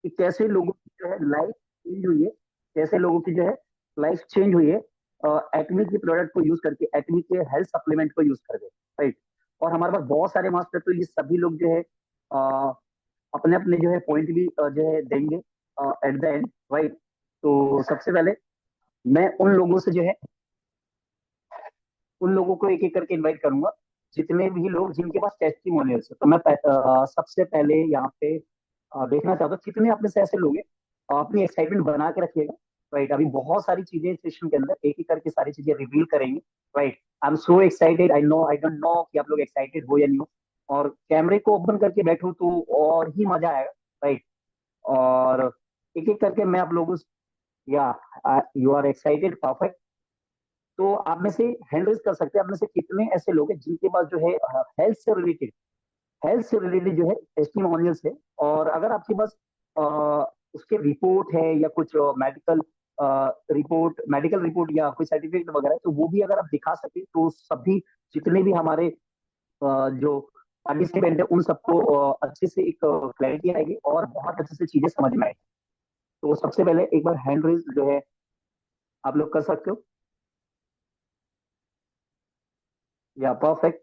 कि कैसे लोगों की जो है लाइफ चेंज हुई है, कैसे लोगों की जो है लाइफ चेंज हुई है एटमी के प्रोडक्ट को यूज करके, एटमी के हेल्थ सप्लीमेंट को यूज करके, राइट। और हमारे पास बहुत सारे मास्टर, तो ये सभी लोग जो है अपने अपने जो है पॉइंट भी जो है देंगे एट द एंड, राइट। तो सबसे पहले मैं उन लोगों से जो है उन लोगों को एक एक करके इनवाइट करूंगा, जितने भी लोग जिनके पास टेस्टिमोनियल्स है। तो मैं सबसे पहले यहाँ पे देखना चाहता हूँ कितने आप में से ऐसे लोग हैं अपनी एक्साइटमेंट बना के रखिएगा, राइट। अभी बहुत सारी चीजें इस सेशन के अंदर एक एक करके सारी चीजें रिवील करेंगे, right. I am so excited, I don't know कि आप लोग एक्साइटेड हो या नहीं हो। और कैमरे को ओपन करके बैठो तो और ही मजा आएगा, राइट। और एक एक करके मैं आप लोगों से, या यू आर एक्साइटेड, परफेक्ट। तो आप में से हैंड रेज कर सकते हैं, आप में से कितने ऐसे लोग हैं जिनके पास जो है हेल्थ से रिलेटेड जो है टेस्टिमोनियल्स है। और अगर आपके पास अ, उसके रिपोर्ट है या कुछ मेडिकल रिपोर्ट या कोई सर्टिफिकेट वगैरह है, तो वो भी अगर आप दिखा सके तो सभी जितने भी हमारे जो पार्टिसिपेंट है उन सबको अच्छे से एक क्लैरिटी आएगी और बहुत अच्छे से चीजें समझ में आएगी। तो सबसे पहले एक बार हैंड रेज जो है आप लोग कर सकते हो, या परफेक्ट।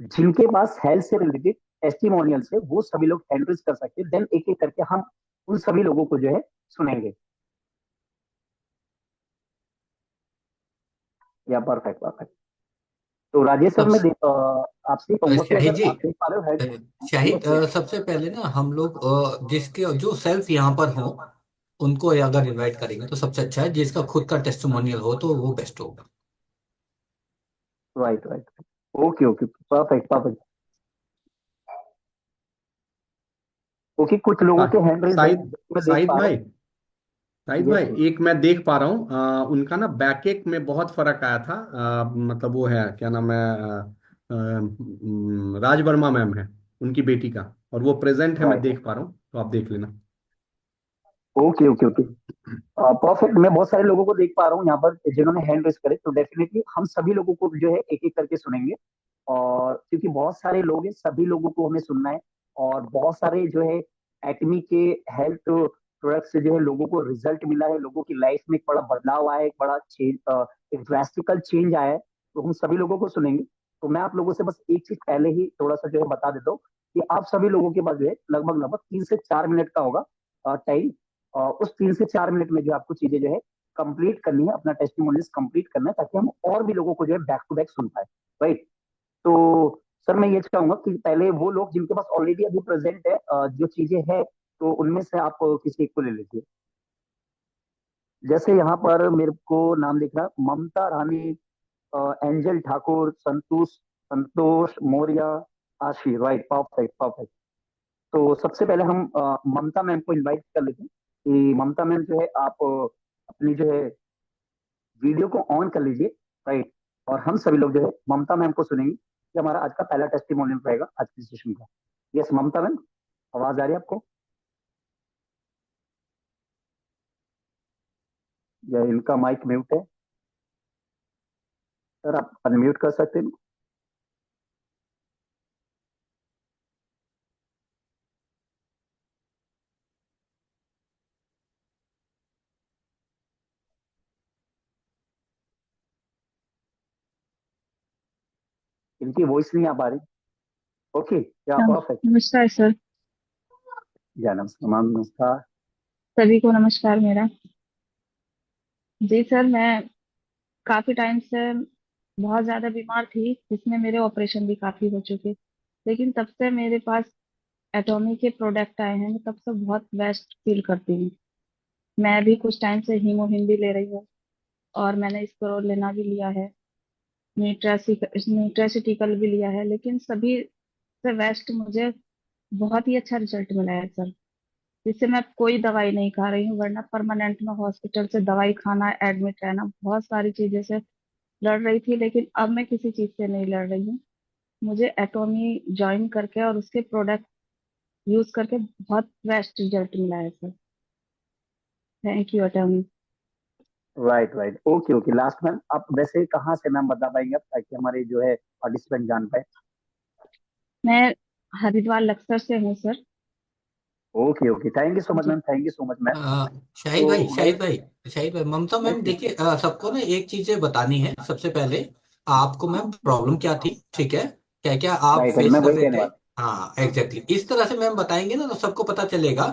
जिनके पास हेल्थ से रिलेटेड टेस्टिमोनियल्स है वो सभी लोग हैंड रेज कर सकते हैं, देन एक एक करके हम उन सभी लोगों को जो है सुनेंगे। या परफेक्ट, परफेक्ट। तो राजेश सर, मैं सबसे आपसे कहूंगा कि शाहिद अगर जी, आप देख पा रहे हो हेल्थ। Shahid, yes, yes. सबसे पहले ना हम लोग जिसके जो सेल्फ यहाँ पर हो उनको अगर इनवाइट करेंगे तो सबसे अच्छा है। जिसका खुद का टेस्टिमोनियल हो तो वो बेस्ट होगा। Right, right. Okay, okay, perfect, perfect. Okay, कुछ लोगों के हैंड रेज है शाहिद मैं देख शाहिद पा रहा भाई, शाहिद हूँ। भाई, यस। एक मैं देख पा रहा हूँ उनका ना बैक एक में बहुत फर्क आया था। मतलब वो है, क्या नाम है, राज वर्मा मैम है, उनकी बेटी का, और वो प्रेजेंट है, मैं राइट। देख पा रहा हूँ, तो आप देख लेना। Okay, okay, okay. परफेक्ट। मैं बहुत सारे लोगों को देख पा रहा हूँ यहाँ पर जिन्होंने हैंड रेस करे, तो डेफिनेटली हम सभी लोगों को जो है एक एक करके सुनेंगे। और क्योंकि बहुत सारे लोग हैं, सभी लोगों को हमें सुनना है। और बहुत सारे जो है एटमी के हेल्थ प्रोडक्ट से जो है लोगों को रिजल्ट मिला है, लोगों की लाइफ में एक बड़ा बदलाव आया है, एक बड़ा चेंज, एक ड्रास्टिकल चेंज आया है। तो हम सभी लोगों को सुनेंगे। तो मैं आप लोगों से बस एक चीज पहले ही थोड़ा सा जो है बता देता हूँ कि आप सभी लोगों के पास जो है लगभग लगभग 3 से 4 मिनट का होगा टाइम। उस 3 से 4 मिनट में जो आपको चीजें जो है कंप्लीट करनी है, अपना टेस्टिमोनियल्स कंप्लीट करना है, ताकि हम और भी लोगों को जो है बैक टू बैक सुन पाए, राइट। तो सर, मैं ये चाहूंगा कि पहले वो लोग जिनके पास ऑलरेडी अभी प्रेजेंट है जो चीजें है, तो उनमें से आप किसी एक को ले लीजिए। जैसे यहाँ पर मेरे को नाम दिख रहा है, ममता रानी, एंजल ठाकुर, संतोष मौर्य, आशी, राइट, परफेक्ट, परफेक्ट। तो सबसे पहले हम ममता मैम को इनवाइट कर लेते हैं कि ममता मैम जो है आप अपनी जो है वीडियो को ऑन कर लीजिए, राइट। और हम सभी लोग जो है ममता मैम को सुनेंगे कि हमारा आज का पहला टेस्टिमोनियल रहेगा आज की सेशन का। यस ममता मैम, आवाज आ रही है आपको, या इनका माइक म्यूट है? सर आप अनम्यूट कर सकते हैं? इनकी वॉइस नहीं आ पा रही। ओके, या परफेक्ट। नमस्कार सर। या नमस्कार मैम, नमस्कार। सभी को नमस्कार मेरा। जी सर, मैं काफी टाइम से बहुत ज्यादा बीमार थी, जिसमें मेरे ऑपरेशन भी काफी हो चुके। लेकिन तब से मेरे पास एटॉमी के प्रोडक्ट आए हैं, मैं तब से बहुत बेस्ट फील करती हूँ। मैं भी कुछ टाइम से हीमोहिन भी ले रही हूँ, और मैंने इसको लेना भी लिया है। न्यूट्रासिटिकल भी लिया है, लेकिन सभी से बेस्ट मुझे बहुत ही अच्छा रिजल्ट मिला है सर। जिससे मैं कोई दवाई नहीं खा रही हूँ, वरना परमानेंट में हॉस्पिटल से दवाई खाना, एडमिट रहना, बहुत सारी चीजें से लड़ रही थी। लेकिन अब मैं किसी चीज से नहीं लड़ रही हूँ। मुझे एटॉमी ज्वाइन करके और उसके प्रोडक्ट यूज करके बहुत बेस्ट रिजल्ट मिला है sir. Thank you एटॉमी। Right, right, okay, okay. Last ma'am, आप वैसे कहाँ से मैम बता पाएंगे आप, ताकि हमारे जो है पार्टिसिपेंट जान पाए? मैं हरिद्वार लक्सर से हूँ sir. Okay okay, thank you so much जी ma'am, thank you so much ma'am. Shahid तो भाई, गाइस, शाहिद भाई, शाहिद भाई, ममता यस मैम यस, देखिए, सबको ना एक चीजें बतानी है सबसे पहले। आपको मैम प्रॉब्लम क्या थी, ठीक है, क्या क्या आप राइट राइट, फेस मैं कर वही रहे कहने थे। वाला हाँ एग्जैक्टली, इस तरह से मैम बताएंगे ना तो सबको पता चलेगा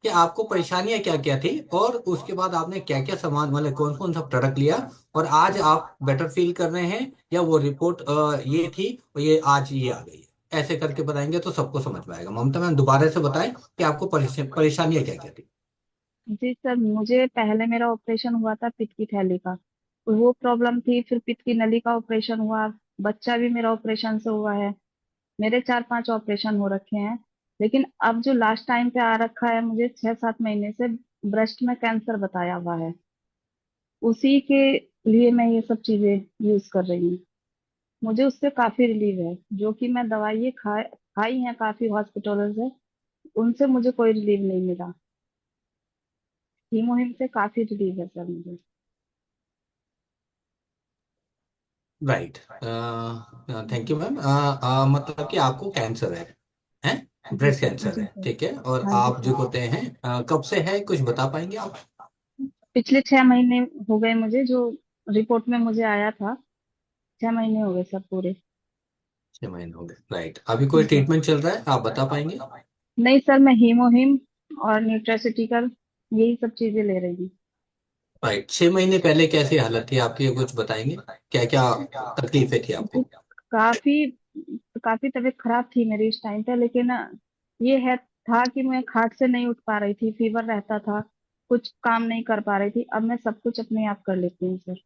कि आपको परेशानियां क्या क्या थी, और उसके बाद आपने क्या क्या सामान वाले कौन कौन सा प्रोडक्ट लिया, और आज आप बेटर फील कर रहे हैं, या वो रिपोर्ट ये थी और ये आज ये आ गई है। ऐसे करके बताएंगे तो सबको समझ में आएगा। ममता मैम दोबारा से बताएं कि आपको परेशानियां क्या क्या थी। जी सर, मुझे पहले मेरा ऑपरेशन हुआ था पित्त की थैली का, वो प्रॉब्लम थी। फिर पित्त की नली का ऑपरेशन हुआ, बच्चा भी मेरा ऑपरेशन से हुआ है। मेरे 4-5 ऑपरेशन हो रखे हैं। लेकिन अब जो लास्ट टाइम पे आ रखा है मुझे 6-7 महीने से, ब्रेस्ट में कैंसर बताया हुआ है। उसी के लिए मैं ये सब चीजें यूज कर रही हूँ। मुझे उससे काफी रिलीव है, जो कि मैं दवाइयाँ खाई हैं काफी हॉस्पिटलों से, उनसे मुझे कोई रिलीव नहीं मिला। हीमोहिम से काफी रिलीव है सर मुझे। Right, thank you ma'am. मतलब कि आपको कैंसर है जी ब्रेस्ट सर, कैंसर जी है, सर। ठीक है, और हाँ जी आप सर। जो होते हैं कब से है, कुछ बता पाएंगे आप। पिछले 6 महीने हो गए मुझे, जो रिपोर्ट में मुझे आया था। 6 महीने हो गए सर पूरे। 6 महीने हो गए, राइट। अभी कोई जी। ट्रीटमेंट चल रहा है, आप बता पाएंगे। नहीं सर, मैं हीमोहिम और न्यूट्रास्यूटिकल यही सब चीजें ले रही हूँ। राइट, 6 महीने पहले कैसी हालत थी आपकी, ये कुछ बताएंगे, क्या क्या तकलीफें थी जी, आपको। काफी काफी तबीयत खराब थी मेरी इस टाइम पे। लेकिन ये है था कि मैं खाट से नहीं उठ पा रही थी, फीवर रहता था, कुछ काम नहीं कर पा रही थी। अब मैं सब कुछ अपने आप कर लेती हूँ sir.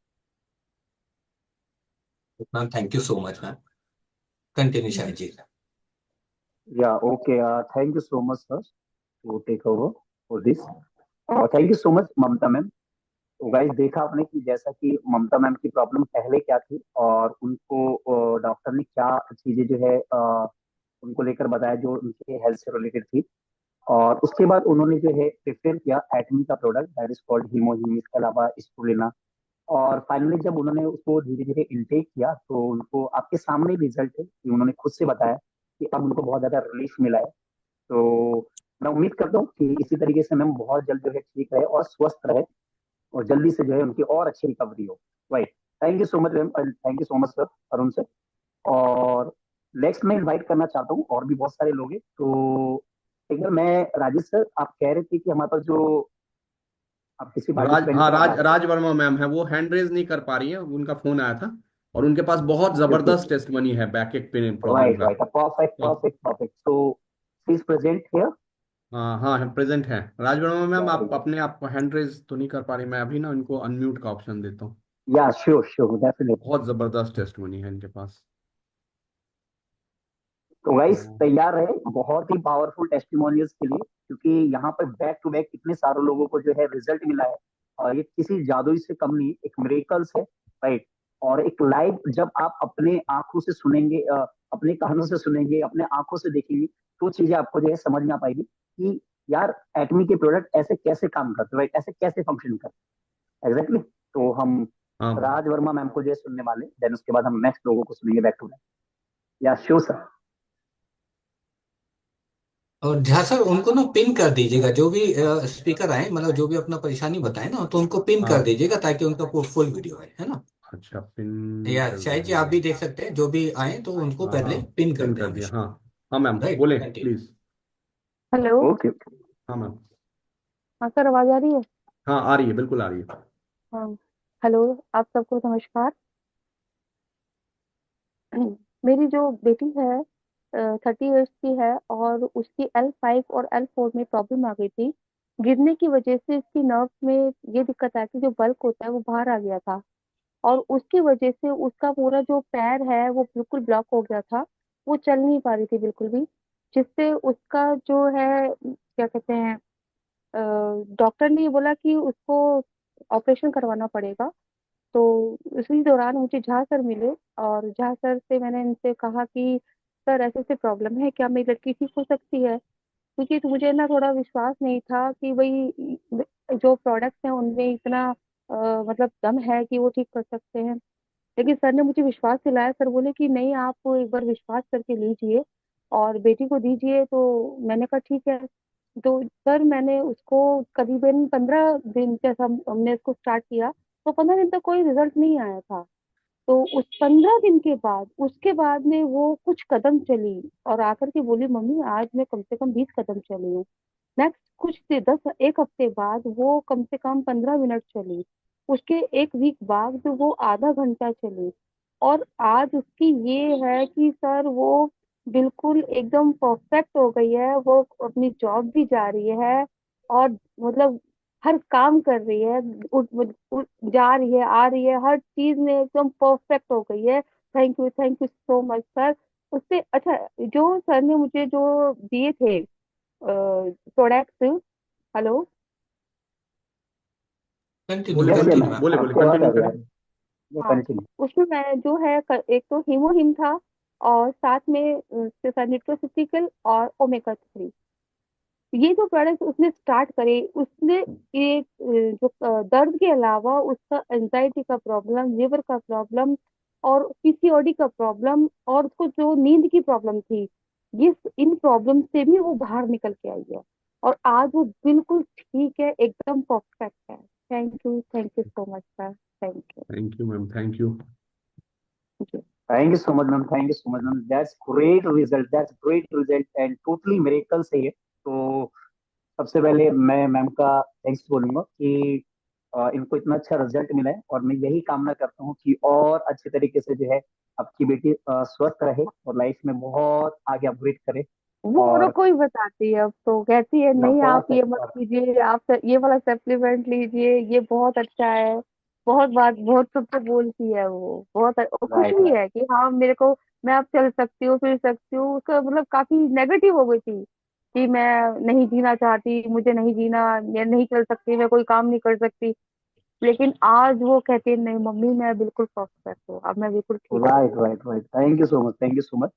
Ma'am thank you so much ma'am, continue जी। Shahid ji. Yeah okay, thank you so much sir to take over for this, और thank you so much Mamta ma'am. तो गाइस, देखा आपने कि जैसा कि ममता मैम की प्रॉब्लम पहले क्या थी, और उनको डॉक्टर ने क्या चीजें जो है उनको लेकर बताया जो उनके हेल्थ से रिलेटेड थी। और उसके बाद उन्होंने जो है प्रेफर किया एटमी का प्रोडक्ट दैट इज कॉल्ड हीमोहीम, इसके अलावा स्टुलिना। और फाइनली जब उन्होंने उसको धीरे धीरे इनटेक किया तो उनको आपके सामने रिजल्ट है कि उन्होंने खुद से बताया कि अब उनको बहुत ज्यादा रिलीफ मिला है। तो मैं उम्मीद करता हूँ कि इसी तरीके से मैम बहुत जल्द जो है ठीक रहे और स्वस्थ रहे, और जल्दी से जो है उनकी और अच्छी रिकवरी हो। Right, thank you so much ma'am, thank you so much sir, Arun sir. और नेक्स्ट मैं इनवाइट करना चाहता हूँ, और भी बहुत सारे लोग हैं। तो एक बार मैं, राजेश सर, आप कह रहे थे कि हमारे पास जो आप किसी पार्टिसिपेंट हाँ, का राज राज वर्मा मैम है, वो हैंड रेज नहीं कर पा रही है, उनका फोन आया था। और उनके पास बहुत ओके ओके, जबरदस्त टेस्ट मनी है बैक एक पेन प्रॉब्लम राइट का। राइट, परफेक्ट तो perfect perfect, so she is present here. हाँ हाँ, प्रेजेंट है राज वर्मा मैम। वेरी आप गुड, अपने आप हैंड रेज तो नहीं कर पा रही, मैं अभी ना इनको अनम्यूट का ऑप्शन देता हूँ। या श्योर श्योर डेफिनेटली। बहुत जबरदस्त टेस्ट मनी है इनके पास। तो गाइस तो तैयार रहे बहुत ही पावरफुल टेस्टिमोनियल्स के लिए, क्योंकि यहाँ पर बैक टू बैक इतने सारे लोगों को जो है रिजल्ट मिला है। और ये किसी जादुई से कम नहीं, एक मिरेकल्स है। राइट, और एक लाइव जब आप अपने आंखों से सुनेंगे, अपने कानों से सुनेंगे, अपने आंखों से देखेंगे, तो चीजें आपको जो है समझ में आ पाएगी कि यार एटमी के प्रोडक्ट ऐसे कैसे काम करते हैं, राइट, ऐसे कैसे फंक्शन करते हैं एग्जैक्टली। तो हम हाँ राज वर्मा मैम को जो है सुनने वाले, देन उसके बाद हम नेक्स्ट लोगों को सुनेंगे बैक टू बैक। या श्योर सर। और झा सर, उनको ना पिन कर दीजिएगा, जो भी स्पीकर आए, मतलब जो भी अपना परेशानी बताए ना, तो उनको पिन कर हाँ। दीजिएगा ताकि उनका फुल वीडियो है ना। अच्छा, पिन या कर शायद जी आप देंगे। भी देख सकते हैं, जो भी आए तो उनको हाँ हाँ, पहले पिन कर पिन दें कर दिया, हमेशा। हाँ। हाँ मैम, राइट, बोले continue. Please. Hello. Okay okay. हाँ मैम। हाँ सर, आवाज आ रही है? हाँ, आ रही है, बिल्कुल आ रही है। हाँ। हेलो, आप सबको नमस्कार। मेरी जो बेटी है 30 इयर्स की है, और उसकी L5 और L4 में प्रॉब्लम आ गई थी। गिरने की वजह से इसकी नर्व में ये दिक्कत आई थी, जो बल्क होता है वो बाहर आ गया था। और उसकी वजह से उसका पूरा जो पैर है वो बिल्कुल ब्लॉक हो गया था। वो चल नहीं पा रही थी बिल्कुल भी। जिससे उसका जो है, क्या कहते हैं, डॉक्टर ने ये बोला कि उसको ऑपरेशन करवाना पड़ेगा। तो उसी दौरान मुझे झा सर मिले, और झा सर से मैंने इनसे कहा कि सर ऐसे ऐसे प्रॉब्लम है, क्या मेरी लड़की ठीक हो सकती है? क्योंकि तो मुझे ना थोड़ा विश्वास नहीं था कि भाई जो प्रोडक्ट्स हैं उनमें इतना मतलब दम है कि वो ठीक कर सकते हैं। लेकिन सर ने मुझे विश्वास दिलाया। सर बोले कि नहीं, आप एक बार विश्वास करके लीजिए, और बेटी को दीजिए। तो मैंने कहा ठीक है। तो सर मैंने उसको करीबन 15 दिन जैसा हमने इसको स्टार्ट किया, तो 15 दिन तक कोई रिजल्ट नहीं आया था। तो उस 15 दिन के बाद उसके बाद में वो कुछ कदम चली और आकर के बोली मम्मी आज मैं कम से कम 20 कदम चली हूँ। नेक्स्ट कुछ 1 हफ्ते बाद वो कम से कम 15 मिनट चली। उसके 1 वीक बाद वो आधा घंटा चली। और आज उसकी ये है कि सर वो बिल्कुल एकदम परफेक्ट हो गई है। वो अपनी जॉब भी जा रही है और मतलब हर काम कर रही है, जा रही है आ रही है, हर चीज में एकदम परफेक्ट हो गई है। Thank you so much sir. उससे अच्छा, जो सर ने मुझे जो दिए थे प्रोडक्ट्स। हेलो। कंटिन्यू बोले यस बोले ये कंटिन्यू मैम, मैम। बोले बोले आपकी आवाज आ कंटिन्यू रही है, करें। ये हाँ, कंटिन्यू। उसमें मैं जो है एक तो हीमोहिम था और साथ में उसके साथ निट्रोसिटिकल और ओमेगा 3। ये जो प्रोडक्ट उसने स्टार्ट करे उसने ये जो दर्द के अलावा उसका एंजाइटी का प्रॉब्लम, लिवर का प्रॉब्लम और पीसीओडी का प्रॉब्लम और उसको जो नींद की प्रॉब्लम थी, ये इन प्रॉब्लम से भी वो बाहर निकल के आई है। और आज वो बिल्कुल ठीक है, एकदम परफेक्ट है। Thank you so much sir. Thank thank you ma'am, thank you. You. Thank you so much ma'am, thank you so much ma'am, that's great result and totally miracle से है। तो सबसे पहले मैं मैम का थैंक्स बोलूंगा कि इनको इतना अच्छा रिजल्ट मिला है, और मैं यही कामना करता हूँ कि और अच्छे तरीके से जो है आपकी बेटी स्वस्थ रहे और लाइफ में बहुत आगे अपग्रेड करे। वो औरों और को ही बताती है अब तो, कहती है नहीं आप ये मत परफेक्ट। कीजिए, आप ये वाला सप्लीमेंट लीजिए, ये बहुत अच्छा है। बहुत बात बहुत सबको बोलती है वो, बहुत और खुश राइट भी राइट। है कि हाँ मेरे को, मैं अब चल सकती हूँ फिर सकती हूँ। उसका मतलब काफी नेगेटिव हो गई थी कि मैं नहीं जीना चाहती, मुझे नहीं जीना, मैं नहीं चल सकती, मैं कोई काम नहीं कर सकती। लेकिन आज वो कहती है नहीं मम्मी मैं बिल्कुल परफेक्ट हूँ, अब मैं बिल्कुल ठीक हूँ। Right right right, thank you so much, thank you so much.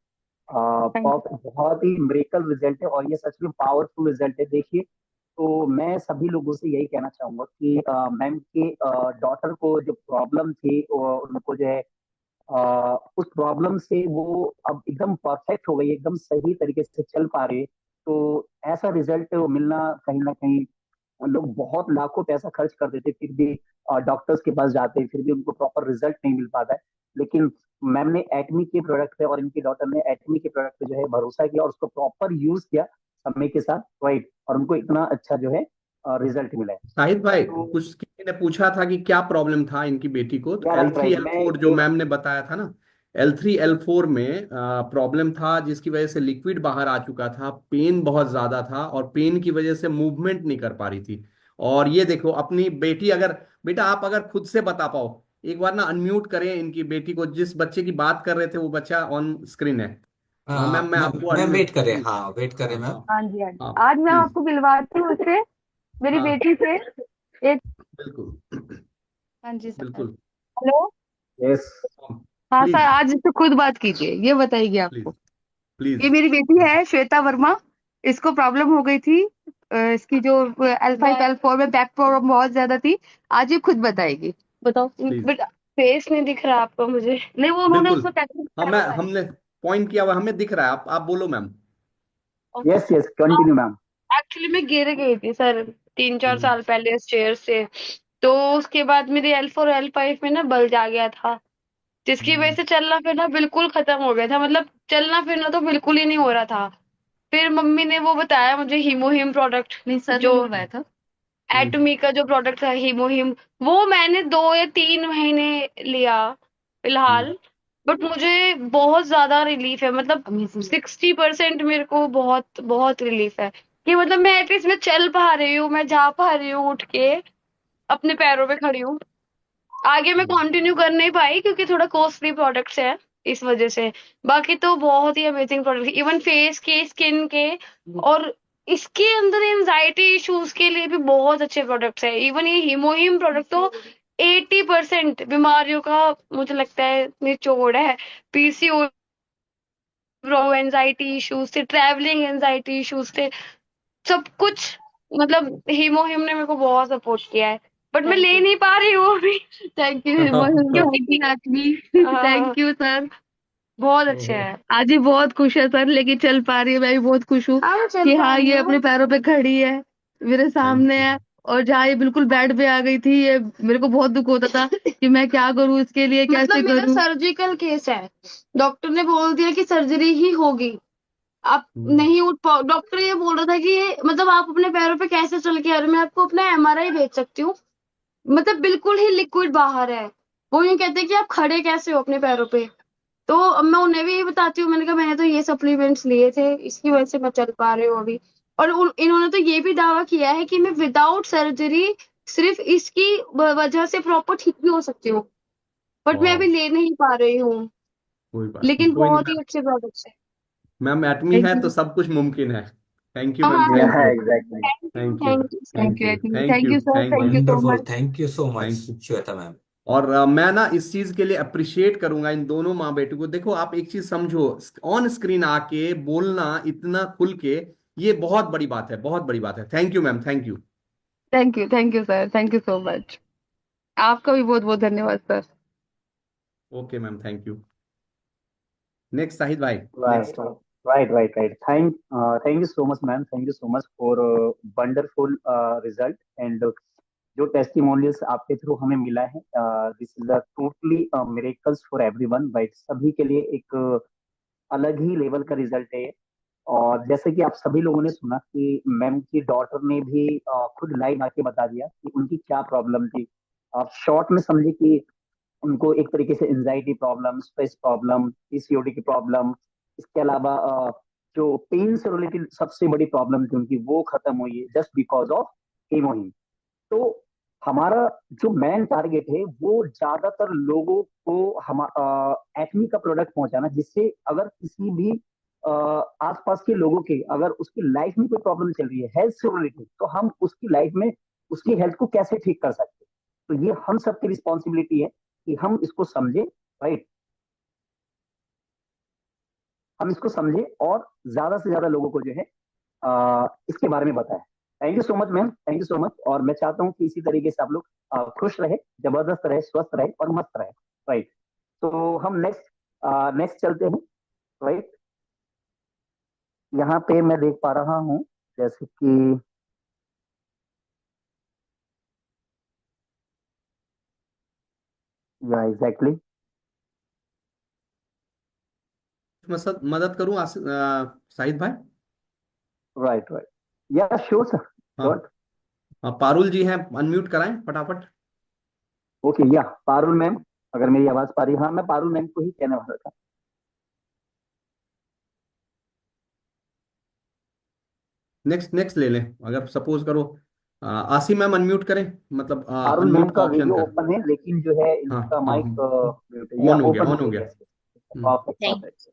Thank बहुत ही मेरेकल रिजल्ट है, और ये सच में पावरफुल रिजल्ट है। देखिए, तो मैं सभी लोगों से यही कहना चाहूंगा कि मैम के डॉटर को जो प्रॉब्लम थी, उनको जो है उस प्रॉब्लम से वो अब एकदम परफेक्ट हो गई, एकदम सही तरीके से चल पा रही है। तो ऐसा रिजल्ट मिलना कहीं ना कहीं, लोग बहुत लाखों पैसा खर्च कर देते फिर भी डॉक्टर्स के पास जाते हैं, फिर भी उनको प्रॉपर रिजल्ट नहीं मिल पाता है। लेकिन मैम ने एटमी के प्रोडक्ट पे और इनकी डॉटर ने एटमी के प्रोडक्ट पे जो है भरोसा किया और उसको प्रॉपर यूज किया समय के साथ, राइट, और उनको इतना अच्छा जो है रिजल्ट मिला है। शाहिद भाई, तो कुछ किसी ने पूछा था कि क्या प्रॉब्लम था इनकी बेटी को, तो या L right three right, L मैं फोर जो ये मैम ने बताया था ना, L3 L4 में प्रॉब्लम था, जिसकी वजह से लिक्विड बाहर आ चुका था, पेन बहुत ज्यादा था और पेन की वजह से मूवमेंट नहीं कर पा रही थी। और ये देखो अपनी बेटी, अगर बेटा आप अगर खुद से बता पाओ, एक बार ना अनम्यूट करें इनकी बेटी को, जिस बच्चे की बात कर रहे थे वो बच्चा ऑन स्क्रीन है। मैम मैं आपको मैम वेट अनम्यूट। करें, हाँ वेट करें हाँ मैम। हाँ हाँ जी हाँ जी, हाँ, आज मैं प्लीज। आपको मिलवाती हूँ उससे, मेरी हाँ बेटी से। एक। बिल्कुल हाँ जी सर। बिल्कुल। हेलो। यस। हाँ सर, प्लीज आज इससे खुद बात कीजिए, ये बताइए प्लीज आपको। ये प्लीज। मेरी बेटी है श्वेता वर्मा। इसको प्रॉब्लम हो गई थी, इसकी जो L5 L4 में बैक प्रॉब्लम बहुत ज्यादा थी। आज ये खुद बताएगी। बताओ प्लीज बेटा। फेस नहीं दिख रहा आपको मुझे? नहीं, वो उन्होंने बिल्कुल। उसमें टैटू हाँ लगाया मैं, हुआ है। हमने पॉइंट किया हुआ, हमें दिख रहा है, आप बोलो ma'am. Yes yes, continue ma'am. Actually मैं गिर गई थी सर 3 4 साल हम्म, पहले चेयर से। तो उसके बाद मेरे L4 L5 में ना बल्ज आ गया था, जिसकी वजह हम्म, से चलना फिरना बिल्कुल खत्म हो गया था। मतलब चलना फिरना तो बिल्कुल ही नहीं हो रहा था। फिर मम्मी ने वो बताया मुझे हीमोहिम प्रोडक्ट, नहीं सर जो बताया था हम्म, एटमी का जो प्रोडक्ट था हीमोहिम। वो मैंने 2 या 3 महीने लिया हम्म, फिलहाल। बट मुझे बहुत ज्यादा रिलीफ है, मतलब 60% मेरे को बहुत बहुत रिलीफ है कि मतलब मैं एटलीस्ट मैं चल पा रही हूँ, मैं जा पा रही हूँ उठ के, अपने पैरों पे खड़ी हूँ। आगे मैं हम्म, कंटिन्यू कर नहीं पाई क्योंकि थोड़ा कॉस्टली प्रोडक्ट्स है इस वजह से। बाकी तो बहुत ही अमेजिंग प्रोडक्ट, इवन फेस के, स्किन के, और इसके अंदर एंजाइटी इश्यूज के लिए भी बहुत अच्छे प्रोडक्ट्स है। इवन ये हीमोहिम प्रोडक्ट तो 80% बीमारियों का मुझे लगता है निचोड़ है। पीसीओ, एंजाइटी इश्यूज से, ट्रैवलिंग एंजाइटी इश्यूज से, सब कुछ। मतलब हीमोहिम ने मेरे को बहुत सपोर्ट किया है, बट मैं ले नहीं पा रही हूँ अभी। थैंक यू हाँ, हीमोहिम की थैंक यू सर। बहुत अच्छे ओहो। हैं। आज ही बहुत खुश है सर, लेकिन चल पा रही है, मैं भी बहुत खुश हूँ हाँ, चल कि पा हाँ रही ये हूँ। अपने पैरों पे खड़ी है, मेरे थैंक सामने यू। है। और जहाँ ये बिल्कुल बेड पे आ गई थी, ये मेरे को बहुत दुख होता था कि मैं क्या करूँ इसके लिए, कैसे मतलब मेरा करूँ। सर्जिकल केस है, डॉक्टर ने बोल दिया कि सर्जरी ही होगी, आप हम्म। नहीं उठ पाओ। डॉक्टर ये बोल रहा था कि ये मतलब आप अपने पैरों पे कैसे चल के आ रहे हो, मैं आपको अपना एमआरआई भेज सकती हूँ। मतलब बिल्कुल ही लिक्विड बाहर है। वो यूं कहते हैं कि आप खड़े कैसे हो अपने पैरों पे। तो अब मैं उन्हें भी यही बताती हूँ, मैंने कहा मैंने तो ये सप्लीमेंट्स लिए थे, इसकी वजह से मैं चल पा रही हूँ अभी। और इन्होंने तो ये भी दावा किया है कि मैं विदाउट सर्जरी सिर्फ इसकी वजह से प्रॉपर ठीक भी हो सकती हूँ, बट मैं वाह। अभी ले नहीं पा रही हूँ। कोई बात नहीं, लेकिन कोई नहीं बहुत ही मैम। अच्छे प्रोडक्ट्स है। मैम एटमी थैंक है तो यू। सब कुछ मुमकिन है। थैंक यू मैम, हाँ, thank you. Exactly. Thank you, thank you. Thank you sir. Thank thank you you. Admin, thank thank you. You sir, thank thank you. You so wonderful, much. Thank you so much thank you. Shweta ma'am. और मैं ना इस चीज के लिए appreciate करूंगा इन दोनों माँ बेटू को। देखो आप एक चीज समझो, ऑन स्क्रीन आके बोलना इतना खुल के, ये बहुत बड़ी बात है, बहुत बड़ी बात है। Thank you ma'am, thank you. Thank you sir, thank you so much. आपका भी बहुत बहुत धन्यवाद sir. Okay ma'am, thank you. Next Shahid भाई। Right, next. Right, right, right. Thank you so much ma'am, thank you so much for wonderful result and जो testimonials आपके through हमें मिला है, this is a totally miracles for everyone, right. सभी के लिए एक अलग ही लेवल का रिजल्ट है ये। और जैसे कि आप सभी लोगों ने सुना कि मैम की डॉटर ने भी खुद लाइव आके बता दिया कि उनकी क्या प्रॉब्लम थी। आप शॉर्ट में समझे कि उनको एक तरीके से anxiety problem, stress problem, PCOD की प्रॉब्लम, इसके अलावा जो पेन से रिलेटेड सबसे बड़ी प्रॉब्लम थी उनकी, वो खत्म हुई है जस्ट बिकॉज ऑफ हीमोहिम। तो हमारा जो मेन टारगेट है वो ज्यादातर लोगों को हम एक्नी का प्रोडक्ट पहुंचाना, जिससे अगर किसी भी आसपास के लोगों के अगर उसकी लाइफ में कोई प्रॉब्लम चल रही है हेल्थ से रिलेटेड, तो हम उसकी लाइफ में उसकी हेल्थ को कैसे ठीक कर सकते हैं। तो ये हम सबकी रिस्पॉन्सिबिलिटी है कि हम इसको समझे, राइट। हम इसको समझे और ज्यादा से ज्यादा लोगों को जो है इसके बारे में बताएं। Thank you so much ma'am, thank you so much. और मैं चाहता हूँ कि इसी तरीके से आप लोग खुश रहे, जबरदस्त रहे, स्वस्थ रहे और मस्त रहे, राइट। तो हम नेक्स्ट नेक्स्ट चलते हैं, राइट। यहाँ पे मैं देख पा रहा हूँ जैसे कि या एग्जैक्टली। मदद करूं शाहिद भाई। Right, right. या श्योर सर, हाँ। श्योर। हाँ, पारुल जी हैं, अनम्यूट कराएं फटाफट। ओके, या पारुल मैम, अगर मेरी आवाज पा रही है। हाँ, मैं पारुल मैम को ही कहने वाला था। नेक्स्ट नेक्स्ट ले लें। अगर सपोज करो आसिम मैम अनम्यूट करें, मतलब पारुल मैम अनम्यूट का का ऑप्शन वीडियो कर। ओपन है, लेकिन जो है हाँ इनका हाँ, माइक म्यूट है या ऑन हो गया, ओपन ऑन हो हो गया। गया। Yes, hmm. Perfect, Thank, perfect.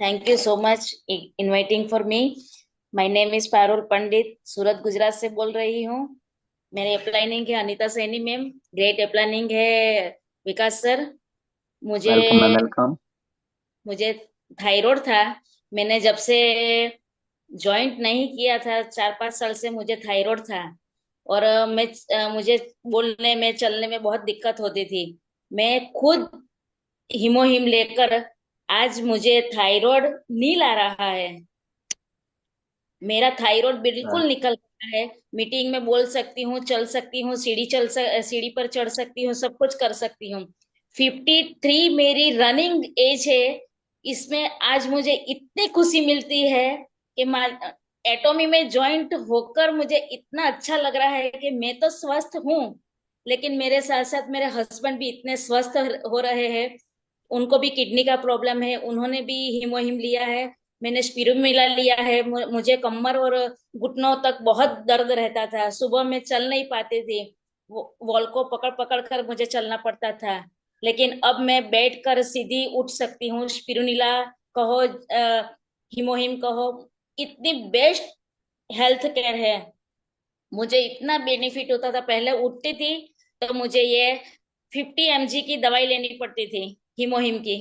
thank you so much inviting for me. My name is Parul Pandit, Surat Gujarat से बोल रही हूँ। मेरे प्लानिंग है Anita Saini ma'am, great planning है विकास सर। मुझे वेलकम मैम, वेलकम। मुझे थायराइड था। मैंने जब से जॉइंट नहीं किया था 4-5 साल से मुझे थायराइड था। और मुझे बोलने में चलने में बहुत दिक्कत होती थी। मैं खुद हिमोहिम लेकर आज मुझे थायराइड नील आ रहा है। मेरा थायराइड बिल्कुल निकल गया है। मीटिंग में बोल सकती हूँ, चल सकती हूँ, सीढ़ी पर चढ़ सकती हूँ, सब कुछ कर सकती हूँ। 53 मेरी रनिंग एज है। इसमें आज मुझे इतनी खुशी मिलती है कि एटॉमी में ज्वाइंट होकर मुझे इतना अच्छा लग रहा है कि मैं तो स्वस्थ हूँ, लेकिन मेरे साथ साथ मेरे हस्बैंड भी इतने स्वस्थ हो रहे हैं। उनको भी किडनी का प्रॉब्लम है, उन्होंने भी हिमोहिम लिया है। मैंने स्पिरुलिना लिया है। मुझे कमर और घुटनों तक बहुत दर्द रहता था, सुबह में चल नहीं पाती थी। वॉल को पकड़ पकड़ कर मुझे चलना पड़ता था। लेकिन अब मैं बैठ कर सीधी उठ सकती हूँ। स्पिरुलिना कहो, हिमोहिम कहो, इतनी बेस्ट हेल्थ केयर है। मुझे इतना बेनिफिट होता था। पहले उठती थी तो मुझे ये 50 mg की दवाई लेनी पड़ती थी हिमोहिम की।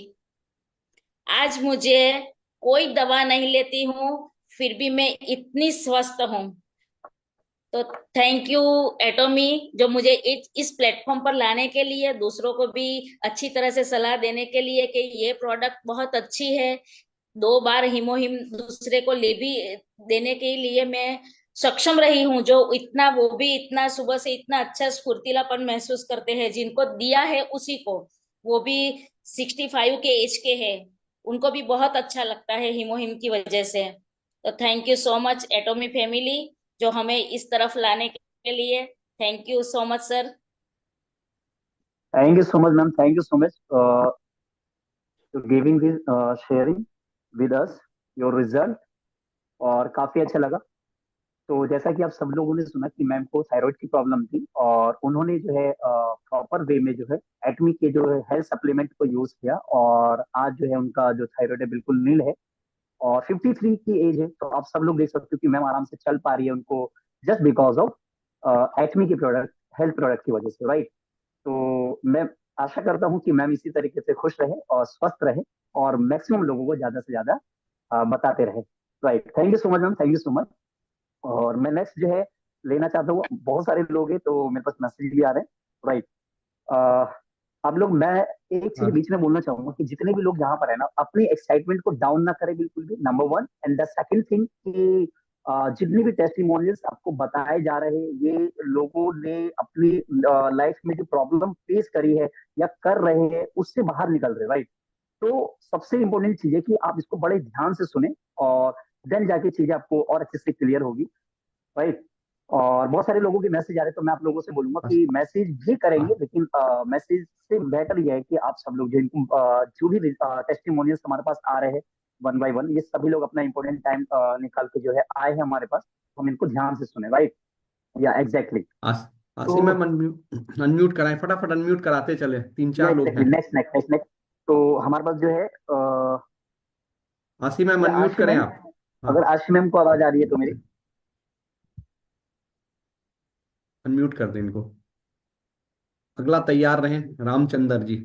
आज मुझे कोई दवा नहीं लेती हूँ, फिर भी मैं इतनी स्वस्थ हूँ। तो थैंक यू एटोमी, जो मुझे इस प्लेटफॉर्म पर लाने के लिए, दूसरों को भी अच्छी तरह से सलाह देने के लिए कि ये प्रोडक्ट बहुत अच्छी है। 2 बार हीमोहिम दूसरे को ले भी देने के लिए मैं सक्षम रही हूँ, जो इतना, वो भी इतना सुबह से इतना अच्छा स्फूर्तिलापन महसूस करते हैं। जिनको दिया है उसी को, वो भी 65 के एज के हैं, उनको भी बहुत अच्छा लगता है हीमोहिम की वजह से। तो thank you so much Atomy family, जो हमें इस तरफ लाने के लिए। Thank you so much sir. Thank you so much ma'am, thank you so much to giving this sharing with us your result, और काफी अच्छा लगा। तो जैसा कि आप सब लोगों ने सुना कि मैम को थायराइड की प्रॉब्लम थी, और उन्होंने जो है प्रॉपर वे में जो है एटमी के जो है हेल्थ सप्लीमेंट को यूज किया, और आज जो है उनका जो थायराइड है बिल्कुल नील है, और 53 की एज है। तो आप सब लोग देख सकते हो कि मैम आराम से चल पा रही है उनको, जस्ट बिकॉज ऑफ एटमी के प्रोडक्ट, हेल्थ प्रोडक्ट की वजह से, राइट। तो मैं आशा करता हूँ कि मैम इसी तरीके से खुश रहे और स्वस्थ रहे, और मैक्सिमम लोगों को ज्यादा से ज्यादा बताते रहे, right. Thank you so much ma'am, thank you so much. और मैं नेक्स्ट जो है लेना चाहता हूँ, बहुत सारे लोग हैं तो मेरे पास मैसेज भी आ रहे हैं, राइट। आप लोग, मैं एक चीज हाँ बीच में बोलना चाहूंगा कि जितने भी लोग यहाँ पर है ना, अपनी एक्साइटमेंट को डाउन ना करें बिल्कुल भी, number one. And the second thing कि जितने भी टेस्टिमोनियल्स आपको बताए जा रहे हैं, ये लोगों ने अपनी लाइफ में जो प्रॉब्लम फेस करी है या कर रहे हैं, उससे बाहर निकल रहे, राइट। तो सबसे इंपॉर्टेंट चीज है कि आप इसको बड़े ध्यान से सुने, और देन जाके चीजें आपको और अच्छे से क्लियर होगी, राइट। और बहुत सारे लोगों के मैसेज आ रहे हैं, तो मैं आप लोगों से बोलूंगा बस, कि मैसेज भी करेंगे, हाँ लेकिन मैसेज से बेटर यह है कि आप सब लोग जो इनको जो भी टेस्टिमोनियल्स हमारे पास आ रहे हैं वन बाय वन, ये सभी लोग अपना इंपॉर्टेंट टाइम निकाल के जो है आए हैं हमारे पास, हम इनको ध्यान से सुने, राइट। या एग्जैक्टली तो आसिम मैम अनम्यूट अनम्यूट कराएं, फटाफट अनम्यूट कराते चले, तीन या चार लोग एग्जैक्टली हैं। Next next next next. तो हमारे पास जो है आसिम मैम या अनम्यूट आशी करें मैम, आप। हाँ अगर आशी मैम को आवाज आ रही है तो मेरी। अनम्यूट कर दें इनको। अगला तैयार रहें, रामचंद्र जी।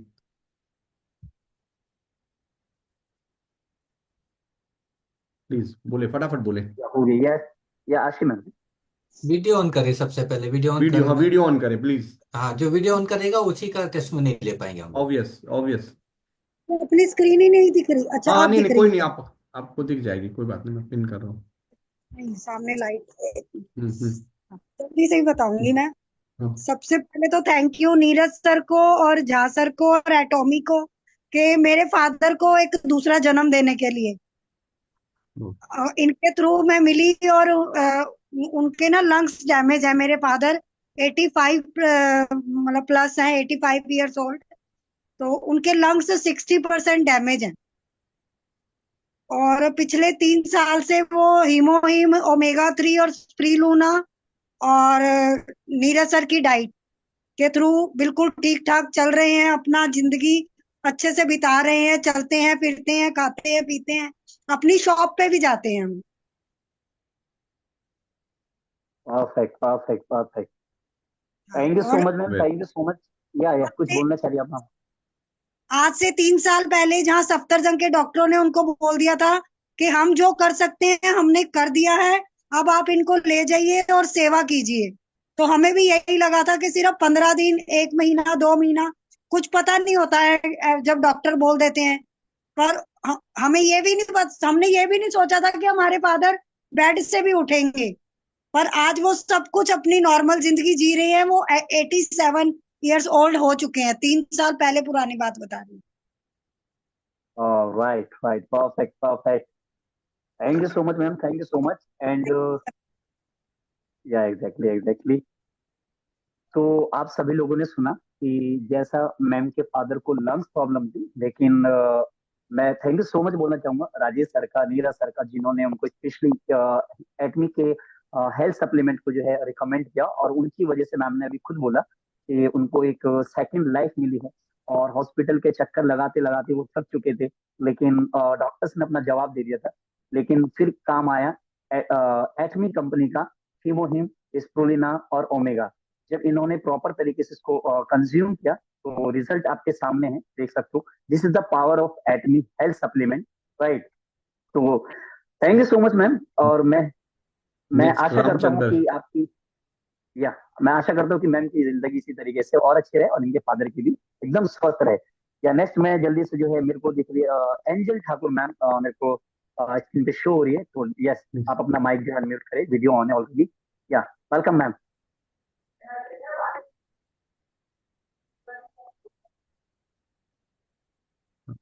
प्लीज बोले, फटाफट बोले। या हो गई, या आशी मैम। वीडियो ऑन करें, सबसे पहले वीडियो ऑन वीडियो, हाँ करना। वीडियो ऑन करें प्लीज। हाँ, जो वीडियो ऑन करेगा उसी का टेस्ट में नहीं ले पाएंगे हम लोग। Obvious obvious. तो अपनी स्क्रीन ही नहीं दिख रही। अच्छा हाँ आप नहीं दिख नहीं, कोई रही नहीं, है। आप आपको दिख जाएगी, कोई बात नहीं, मैं पिन कर रहा हूँ। नहीं सामने लाइट। हम्म। जल्दी से ही बताऊंगी मैं। हाँ सबसे पहले तो थैंक यू नीरज सर को और झा सर को और एटॉमी को, कि मेरे फादर को एक दूसरा जन्म देने के लिए इनके थ्रू मैं मिली। और उनके ना लंग्स डैमेज है, मेरे फादर 85 मतलब प्लस है, 85 ईयर्स ओल्ड। तो उनके लंग्स 60% डैमेज है, और पिछले 3 साल से वो हीमोहिम, ओमेगा 3 और स्प्रीलूना और नीरज सर की डाइट के थ्रू बिल्कुल ठीक ठाक चल रहे हैं, अपना जिंदगी अच्छे से बिता रहे हैं, चलते हैं फिरते हैं, खाते हैं पीते हैं, अपनी शॉप पे भी जाते हैं हम। Perfect perfect perfect. हाँ, थैंक यू सो और much ma'am, well, thank you so much. या कुछ बोलना चाह रही आप मैम? आज से 3 साल पहले जहाँ सफदरजंग के डॉक्टरों ने उनको बोल दिया था कि हम जो कर सकते हैं हमने कर दिया है, अब आप इनको ले जाइए और सेवा कीजिए। तो हमें भी यही लगा था कि सिर्फ 15 दिन, 1 महीना, 2 महीना, कुछ पता नहीं होता है जब डॉक्टर बोल देते हैं। पर हमें ये भी नहीं, बस हमने ये भी नहीं सोचा था कि हमारे फादर बेड से भी उठेंगे। पर आज वो सब कुछ अपनी नॉर्मल जिंदगी जी रहे हैं। वो 87 ईयर्स ओल्ड हो चुके हैं। 3 साल पहले पुरानी बात बता रही हूँ। Right right, perfect perfect. Thank you so much ma'am, thank you so much. And या एग्जैक्टली एग्जैक्टली। तो आप सभी लोगों ने सुना कि जैसा मैम के फादर को लंग्स प्रॉब्लम थी, लेकिन मैं थैंक यू सो मच बोलना चाहूंगा राजेश सर का, नीरज सर का, जिन्होंने उनको स्पेशली एटमी के हेल्थ सप्लीमेंट को जो है रिकमेंड किया, और उनकी वजह से मैम ने अभी खुद बोला कि उनको एक सेकंड लाइफ मिली है। और हॉस्पिटल के चक्कर लगाते लगाते वो थक चुके थे, लेकिन डॉक्टर्स ने अपना जवाब दे दिया था। लेकिन फिर काम आया एटमी कंपनी का हीमोहिम, स्प्रुलिना और ओमेगा। जब इन्होंने प्रॉपर तरीके से इसको कंज्यूम किया, तो रिजल्ट आपके सामने है, देख सकते हो। This is the power of Atomy health supplement, right. तो thank you so much ma'am, और मैं नेक्स्ट आशा करता हूँ रामचंद्र। कि आपकी या मैं आशा करता हूँ कि मैम की जिंदगी इसी तरीके से और अच्छी रहे और इनके फादर की भी एकदम स्वस्थ रहे। या नेक्स्ट मैं जल्दी से जो है मेरे को दिख रही है एंजल ठाकुर मैम, मेरे को स्क्रीन पे शो हो रही है, तो यस आप अपना माइक जो है अनम्यूट करें, वीडियो ऑन है ऑलरेडी। या वेलकम मैम।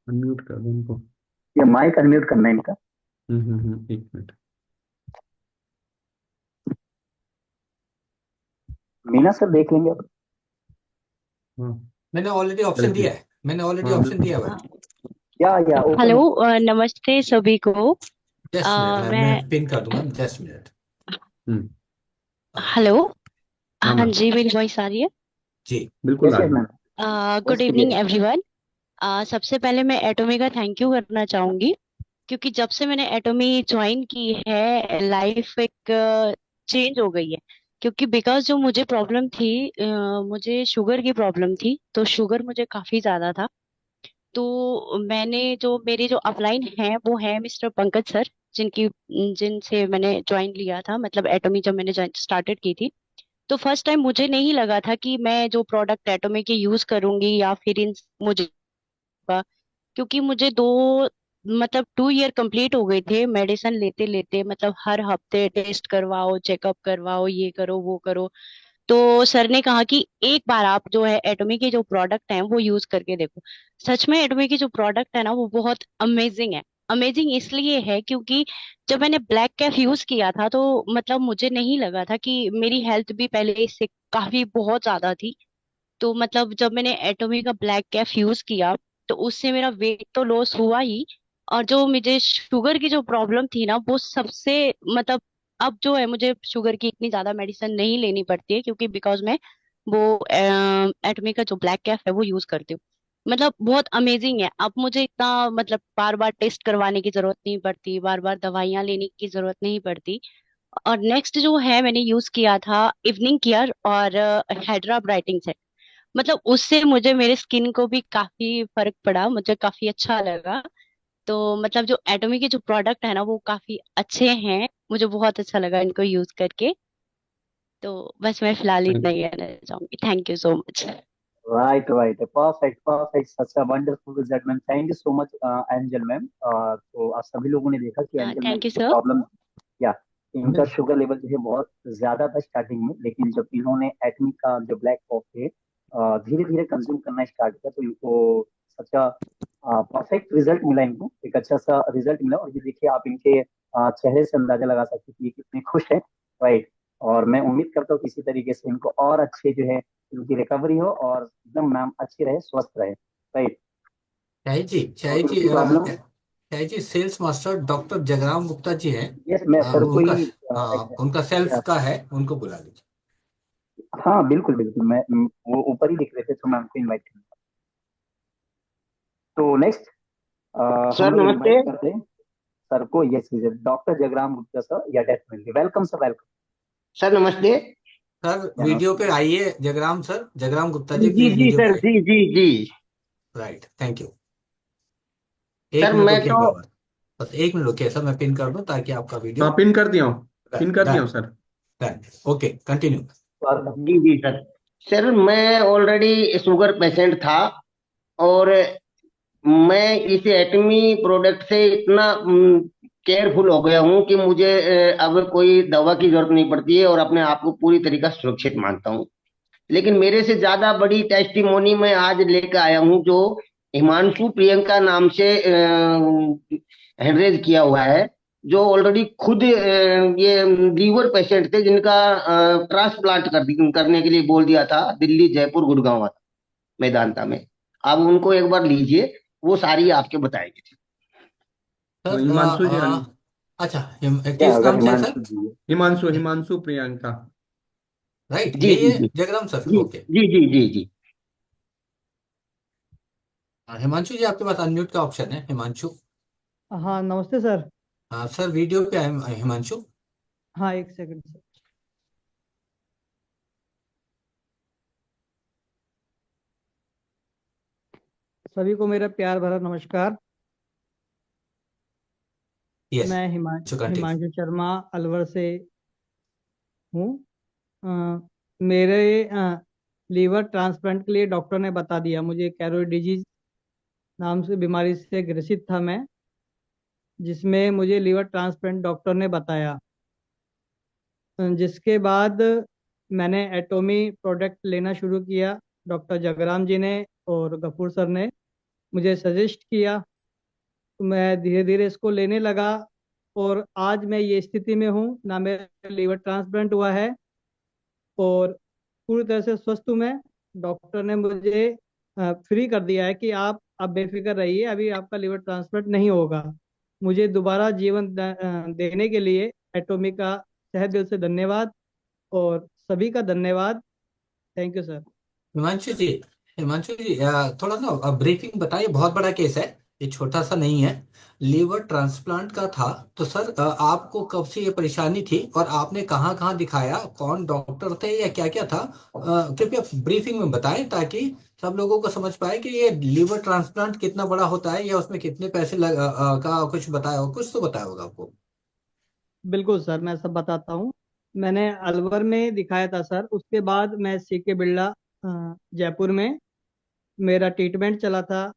अनम्यूट कर दो उनको। ये माइक अनम्यूट करना है इनका। एक मिनट। मीना सर देख लेंगे अब। हाँ मैंने ऑलरेडी ऑप्शन चलते दिया है, मैंने ऑलरेडी हाँ ऑप्शन दिया बिल्कुल। हुआ है। या ओपन। हेलो नमस्ते सभी को। जस्ट मिनट मैम, मैं मैं पिन कर दूंगा, जस्ट मिनट। हम्म हेलो। हाँ हाँ मैम जी, मेरी वॉइस आ रही है। जी। बिल्कुल यस आ यस रही है। Ma'am. Good yes clear evening है। एवरीवन। सबसे पहले मैं एटोमी का थैंक यू करना चाहूंगी, क्योंकि जब से मैंने एटोमी ज्वाइन की है लाइफ एक चेंज हो गई है। क्योंकि बिकॉज जो मुझे प्रॉब्लम थी, मुझे शुगर की प्रॉब्लम थी, तो शुगर मुझे काफी ज्यादा था। तो मैंने जो मेरे जो अपलाइन है वो है मिस्टर पंकज सर, जिनकी जिनसे मैंने ज्वाइन लिया था, मतलब एटोमी जब मैंने स्टार्टेड की थी। तो फर्स्ट टाइम मुझे नहीं लगा था कि मैं जो प्रोडक्ट एटोमी के यूज करूंगी या फिर इन मुझे का, क्योंकि मुझे दो मतलब 2 ईयर कंप्लीट हो गए थे मेडिसिन लेते लेते, मतलब हर हफ्ते टेस्ट करवाओ, चेकअप करवाओ, ये करो वो करो। तो सर ने कहा कि एक बार आप जो है एटोमी के जो प्रोडक्ट हैं वो यूज करके देखो। सच में एटोमी की जो प्रोडक्ट है ना वो बहुत अमेजिंग है। अमेजिंग इसलिए है क्योंकि जब मैंने ब्लैक कैफ यूज किया था तो मतलब मुझे नहीं लगा था कि मेरी हेल्थ भी पहले इससे काफी बहुत ज्यादा थी। तो मतलब जब मैंने एटोमी का ब्लैक कैफ यूज किया तो उससे मेरा वेट तो लॉस हुआ ही, और जो मुझे शुगर की जो प्रॉब्लम थी ना वो सबसे मतलब अब जो है मुझे शुगर की इतनी ज्यादा मेडिसिन नहीं लेनी पड़ती है, क्योंकि बिकॉज मैं वो एटमी का जो ब्लैक कैफ है वो यूज करती हूँ। मतलब बहुत अमेजिंग है। अब मुझे इतना मतलब बार बार टेस्ट करवाने की जरूरत नहीं पड़ती, बार बार दवाइयाँ लेने की जरूरत नहीं पड़ती। और नेक्स्ट जो है मैंने यूज किया था इवनिंग केयर और हाइड्रा ब्राइटिंग सेट। मतलब उससे मुझे मेरे स्किन को भी काफी फर्क पड़ा, मुझे काफी अच्छा लगा। तो मतलब जो एटोमी के जो प्रोडक्ट है ना वो काफी अच्छे हैं, मुझे बहुत अच्छा लगा इनको यूज करके। तो बस मैं फिलहाल इतना ही कहना चाहूंगी। Thank you so much. Right right, perfect perfect, such a wonderful result ma'am, thank you so much angel ma'am. तो आप सभी लोगों ने देखा कि एंजल मैम थैंक यू की सर। प्रॉब्लम, या इनका शुगर लेवल जो है बहुत ज्यादा था स्टार्टिंग में, लेकिन जब इन्होंने एटमी का जो ब्लैक कॉफी है धीरे धीरे कंज्यूम करना स्टार्ट किया तो इनको अच्छा परफेक्ट रिजल्ट मिला, इनको एक अच्छा सा रिजल्ट मिला। और ये देखिए आप इनके चेहरे से अंदाजा लगा सकते हैं कि ये कितने खुश हैं। राइट। और मैं उम्मीद करता हूँ कि इसी तरीके से इनको और अच्छे जो है इनकी रिकवरी हो और एकदम मैम अच्छी रहे, स्वस्थ रहे। राइट। शाही जी, तो शाही जी, इनकी problem, Shahi ji, sales master doctor Jagram Gupta ji हैं। यस मैं सर को उनका, ही उनका सेल्स या, का है, उनको बुला लीजिए। हाँ बिल्कुल बिल्कुल, मैं वो ऊपर ही लिख रहे थे तो मैं उनको इनवाइट करूंगा। तो नेक्स्ट हम सर लोग नमस्ते। इनवाइट करते हैं सर को। Yes doctor Jagram Gupta sir, yeah definitely welcome sir, welcome. Sir नमस्ते। सर या वीडियो नमस्ते। पे आइए, जगराम सर, जगराम गुप्ता जी जी जी प्लीज जी वीडियो पे सर, आइए। जी जी जी। Right, thank you. सर एक मिनट मैं तो रुकिएगा बस, बस एक मिनट रुकिए सर, मैं पिन कर दूं ताकि आपका वीडियो। हाँ पिन कर दिया हूँ, पिन कर दिया डन हूँ सर। डन। Okay continue. जी जी सर। सर मैं ऑलरेडी शुगर पेशेंट था, और मैं इस एटमी प्रोडक्ट से इतना केयरफुल हो गया हूँ कि मुझे अब कोई दवा की जरूरत नहीं पड़ती है, और अपने आप को पूरी तरीका सुरक्षित मानता हूँ। लेकिन मेरे से ज्यादा बड़ी टेस्टिमोनी मैं आज लेकर आया हूँ, जो हिमांशु प्रियंका नाम से हैंडरेज किया हुआ है, जो ऑलरेडी खुद ये लीवर पेशेंट थे, जिनका ट्रांसप्लांट करने के लिए बोल दिया था दिल्ली, जयपुर, गुड़गांव, मेदांता में। आप उनको एक बार लीजिए, वो सारी आपके बताएंगे। सर हिमांशु जी अच्छा, क्या किस अगर नाम से है सर? हिमांशु जी है। हिमांशु प्रियंका। राइट, जी यही जी है जी जगराम सर। जी ओके। जी जी जी जी। हिमांशु जी आपके पास अनम्यूट का ऑप्शन है, हिमांशु। हाँ नमस्ते सर। सर वीडियो पे है हिमांशु। हाँ एक सेकंड सर। सभी को मेरा प्यार भरा नमस्कार। यस, मैं टू कंटिन्यू। हिमांशु शर्मा अलवर से हूँ। मेरे लीवर ट्रांसप्लांट के लिए डॉक्टर ने बता दिया। मुझे कैरोड डिजीज नाम से बीमारी से ग्रसित था मैं, जिसमें मुझे लीवर ट्रांसप्लांट डॉक्टर ने बताया। जिसके बाद मैंने एटोमी प्रोडक्ट लेना शुरू किया। डॉक्टर जगराम जी ने और गफूर सर ने मुझे सजेस्ट किया, तो मैं धीरे धीरे इसको लेने लगा। और आज मैं ये स्थिति में हूँ, ना मेरा लीवर ट्रांसप्लांट हुआ है और पूरी तरह से स्वस्थ हूँ मैं। डॉक्टर ने मुझे फ्री कर दिया है कि आप अब बेफिक्र रहिए, अभी आपका लीवर ट्रांसप्लांट नहीं होगा। मुझे दोबारा जीवन देने के लिए एटोमी का तहे दिल से धन्यवाद, और सभी का धन्यवाद। Thank you sir. Himanshu ji, Himanshu ji थोड़ा ना ब्रीफिंग बताइए, बहुत बड़ा केस है, ये छोटा सा नहीं है। लीवर ट्रांसप्लांट का था तो सर आपको कब से ये परेशानी थी और आपने कहाँ कहाँ दिखाया, कौन डॉक्टर थे या क्या क्या था? कृपया ब्रीफिंग में बताएं ताकि सब लोगों को समझ पाए कि ये लीवर ट्रांसप्लांट कितना बड़ा होता है या उसमें कितने पैसे का कुछ बताया हो, कुछ तो बताया होगा आपको। बिल्कुल सर, मैं सब बताता हूँ। मैंने अलवर में दिखाया था सर, उसके बाद मैं सीके बिरला जयपुर में मेरा ट्रीटमेंट चला था।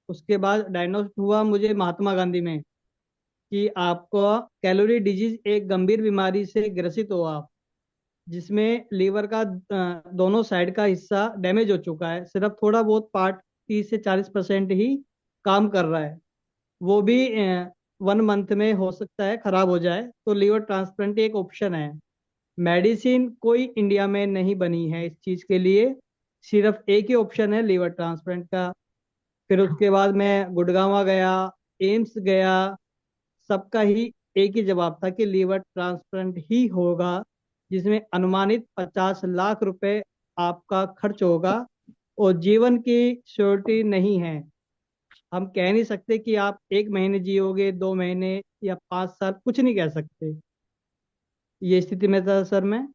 उसके बाद डायग्नोस्ट हुआ मुझे महात्मा गांधी में कि आपको कैलोरी डिजीज एक गंभीर बीमारी से ग्रसित हो आप, जिसमें लीवर का दोनों साइड का हिस्सा डैमेज हो चुका है, सिर्फ थोड़ा बहुत पार्ट 30 से 40% ही काम कर रहा है। वो भी 1 मंथ में हो सकता है खराब हो जाए, तो लीवर ट्रांसप्लांट एक ऑप्शन है। मेडिसिन कोई इंडिया में नहीं बनी है इस चीज़ के लिए, सिर्फ एक ही ऑप्शन है लीवर ट्रांसप्लांट का। फिर उसके बाद मैं गुड़गांव गया, एम्स गया, सबका ही एक ही जवाब था कि लीवर ट्रांसप्लांट ही होगा, जिसमें अनुमानित 50 लाख रुपए आपका खर्च होगा और जीवन की श्योरिटी नहीं है। हम कह नहीं सकते कि आप 1 महीने जियोगे, 2 महीने या 5 साल, कुछ नहीं कह सकते। ये स्थिति में था सर मैं।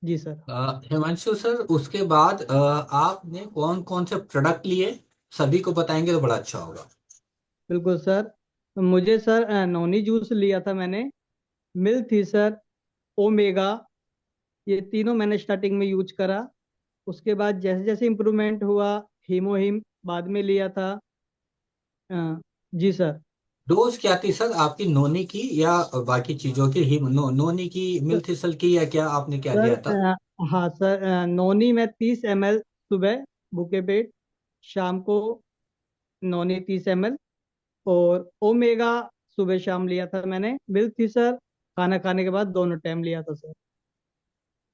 जी सर। हिमांशु सर, उसके बाद आपने कौन कौन से प्रोडक्ट लिए, सभी को बताएंगे तो बड़ा अच्छा होगा। बिल्कुल सर। मुझे सर नोनी जूस लिया था मैंने, मिल्क थी सर, ओमेगा, ये तीनों मैंने स्टार्टिंग में यूज करा। उसके बाद जैसे जैसे इम्प्रूवमेंट हुआ, हीमोहिम बाद में लिया था। अ, जी सर। डोज क्या थी सर आपकी, नोनी की या बाकी चीजों की? ही नोनी की, मिल्थिसल की, या क्या आपने क्या सर लिया था? हाँ सर, नोनी में 30 ml सुबह भूखे पेट, शाम को नोनी 30 ml, और ओमेगा सुबह शाम लिया था मैंने। मिल्क थी सर, खाना खाने के बाद दोनों टाइम लिया था सर।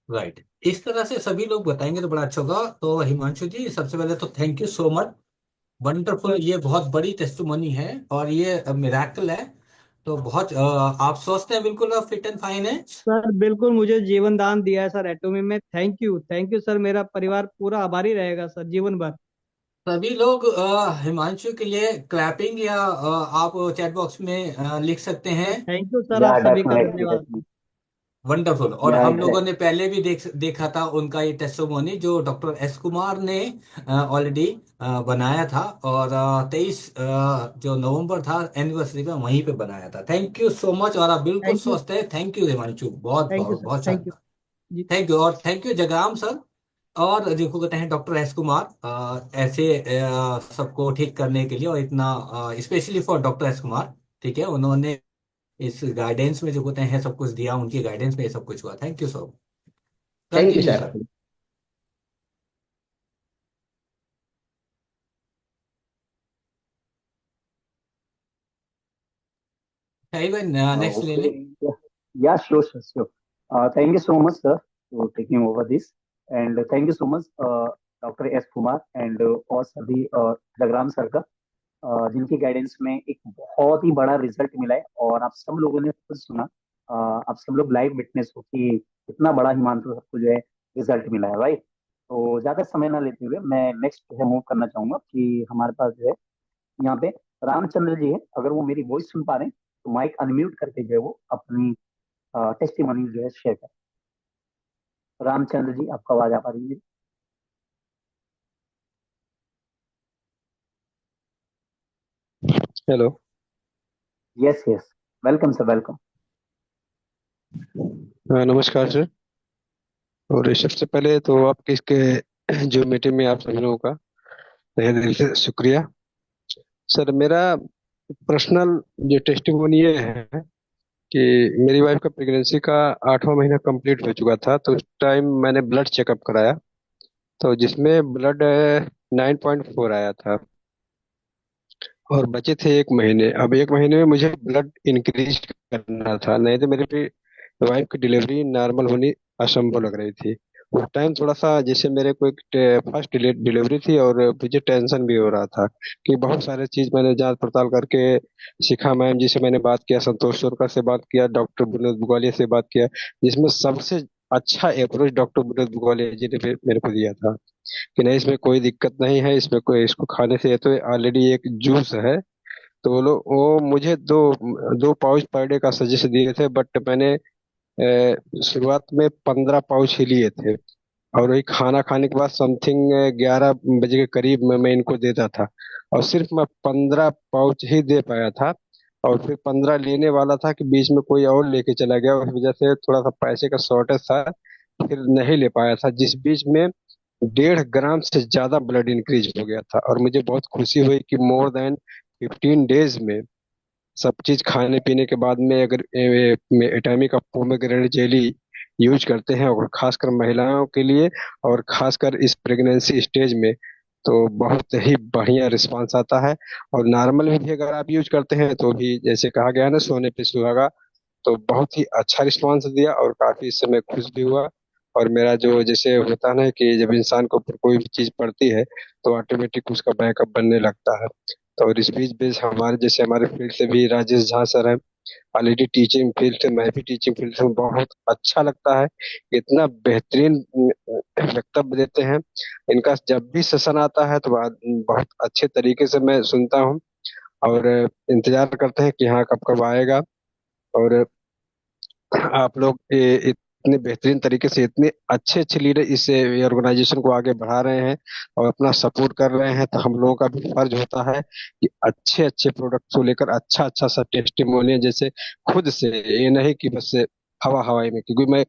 राइट, इस तरह से सभी लोग बताएंगे तो बड़ा अच्छा होगा। तो हिमांशु जी, सबसे पहले तो thank you so much, wonderful, sir ये बहुत बड़ी टेस्टिमोनी है और ये मिराकल है। तो बहुत आप स्वस्थ हैं, बिल्कुल फिट एंड फाइन है। सर बिल्कुल, मुझे जीवन दान दिया है सर एटोमी में। थैंक यू सर, मेरा परिवार पूरा आभारी रहेगा सर जीवन भर। सभी लोग हिमांशु के लिए क्लैपिंग या आप चैट बॉक्स में लिख सकते हैं। थैंक यू सर, या आप सभी का डेफिनेटली धन्यवाद। डेफिनेटली। वंडरफुल। और या हम लोगों ने एग्जैक्टली। पहले भी देखा था उनका ये टेस्टिमोनी जो डॉक्टर एस कुमार ने ऑलरेडी बनाया था, और 23 जो नवंबर था एनिवर्सरी में वहीं पे बनाया था। थैंक यू सो मच, और आप बिल्कुल थैंक यू। स्वस्थ है। थैंक यू हिमांशु, बहुत थैंक यू बहुत सर। बहुत थैंक यू। शानदार। जी। थैंक यू, और थैंक यू जगराम सर, और जिनको कहते हैं डॉक्टर एस कुमार, ऐसे सबको ठीक करने के लिए, और इतना specially for doctor S Kumar, ठीक है, उन्होंने इस गाइडेंस में जो कहते हैं सब कुछ दिया, उनकी गाइडेंस में ये सब कुछ हुआ। Thank you sir. Thank you continue sir. Sir. Even next ले Okay. लें। Yeah, sure, sure, sure. Thank you so much, sir, for taking over this. And thank you so much, Dr. S. Kumar and और सभी Jagram sir का, जिनकी guidance में एक बहुत ही बड़ा रिजल्ट मिला है। और आप सब लोगों ने खुद सुना, आप सब लोग लाइव विटनेस हो कि इतना बड़ा हिमांशु सबको जो है रिजल्ट मिला है, राइट। तो ज्यादा समय ना लेते हुए मैं नेक्स्ट जो है मूव करना चाहूंगा कि हमारे पास जो है यहाँ पे रामचंद्र जी है। अगर वो मेरी वॉइस सुन पा रहे हैं तो माइक अनम्यूट करके जो है वो अपनी टेस्टिमोनी जो है शेयर करें। रामचंद्र जी, आपका आवाज आ पा रही है? Hello. Yes yes, welcome sir, welcome. नमस्कार सर। और सबसे पहले तो आपके इसके जो मीटिंग में आप सभी लोगों का तहे दिल से शुक्रिया। सर, मेरा पर्सनल जो टेस्टिमोनी ये है कि मेरी वाइफ का प्रेगनेंसी का 8वां महीना कंप्लीट हो चुका था, तो उस टाइम मैंने ब्लड चेकअप कराया, तो जिसमें ब्लड 9.4 आया था और बचे थे 1 महीने। अब 1 महीने में मुझे ब्लड इंक्रीज करना था, नहीं तो मेरी वाइफ की डिलीवरी नॉर्मल होनी असंभव लग रही थी। उस टाइम थोड़ा सा जैसे मेरे को एक फर्स्ट डिलीवरी थी और मुझे टेंशन भी हो रहा था कि बहुत सारे चीज मैंने जांच पड़ताल करके सीखा। मैम जी से मैंने बात किया, संतोष सोरकर से बात किया, डॉक्टर विनोद बुगालिया से बात किया, जिसमें सबसे अच्छा अप्रोच डॉक्टर विनोद बुगालिया जी ने मेरे को दिया था कि नहीं, इसमें कोई दिक्कत नहीं है, इसमें कोई, इसको खाने से, ये तो ऑलरेडी एक जूस है। तो वो मुझे दो दो पाउच पर डे का सजेस्ट दिए थे, बट मैंने शुरुआत में 15 पाउच ही लिए थे। और वही खाना खाने के बाद समथिंग 11 बजे के करीब में मैं इनको देता था, और सिर्फ मैं 15 पाउच ही दे पाया था। और फिर 15 लेने वाला था कि बीच में कोई और लेके चला गया, उस वजह से थोड़ा सा पैसे का शॉर्टेज था, फिर नहीं ले पाया था। जिस बीच में 1.5 ग्राम से ज्यादा ब्लड इंक्रीज हो गया था, और मुझे बहुत खुशी हुई कि मोर देन 15 डेज में सब चीज खाने पीने के बाद में अगर एटामी का पोमेग्रेनेट जेली यूज करते हैं, और खासकर महिलाओं के लिए, और खासकर इस प्रेगनेंसी स्टेज में, तो बहुत ही बढ़िया रिस्पांस आता है। और नॉर्मल में भी अगर आप यूज करते हैं तो भी, जैसे कहा गया है ना, सोने पे सुहागा, तो बहुत ही अच्छा रिस्पांस दिया और काफी इससे मैं खुश भी हुआ। और मेरा जो जैसे होता है ना कि जब इंसान को ऊपर कोई भी चीज पड़ती है तो ऑटोमेटिक उसका बैकअप बनने लगता है। तो और इस बीच बीच हमारे जैसे हमारे फील्ड से भी राजेश झा सर हैं, ऑलरेडी टीचिंग फील्ड से, मैं भी टीचिंग फील्ड से हूँ। बहुत अच्छा लगता है, इतना बेहतरीन वक्तव्य देते हैं। इनका जब भी सेशन आता है तो बहुत अच्छे तरीके से मैं सुनता हूँ, और इंतजार करते हैं कि हाँ कब कब आएगा। और आप लोग इतने बेहतरीन तरीके से, इतने अच्छे अच्छे लीडर इस ऑर्गेनाइजेशन को आगे बढ़ा रहे हैं और अपना सपोर्ट कर रहे हैं, तो हम लोगों का भी फर्ज होता है कि अच्छे अच्छे प्रोडक्ट्स को लेकर अच्छा अच्छा सा टेस्टिमोनियल, जैसे खुद से, ये नहीं कि बस हवा हवाई में, क्योंकि मैं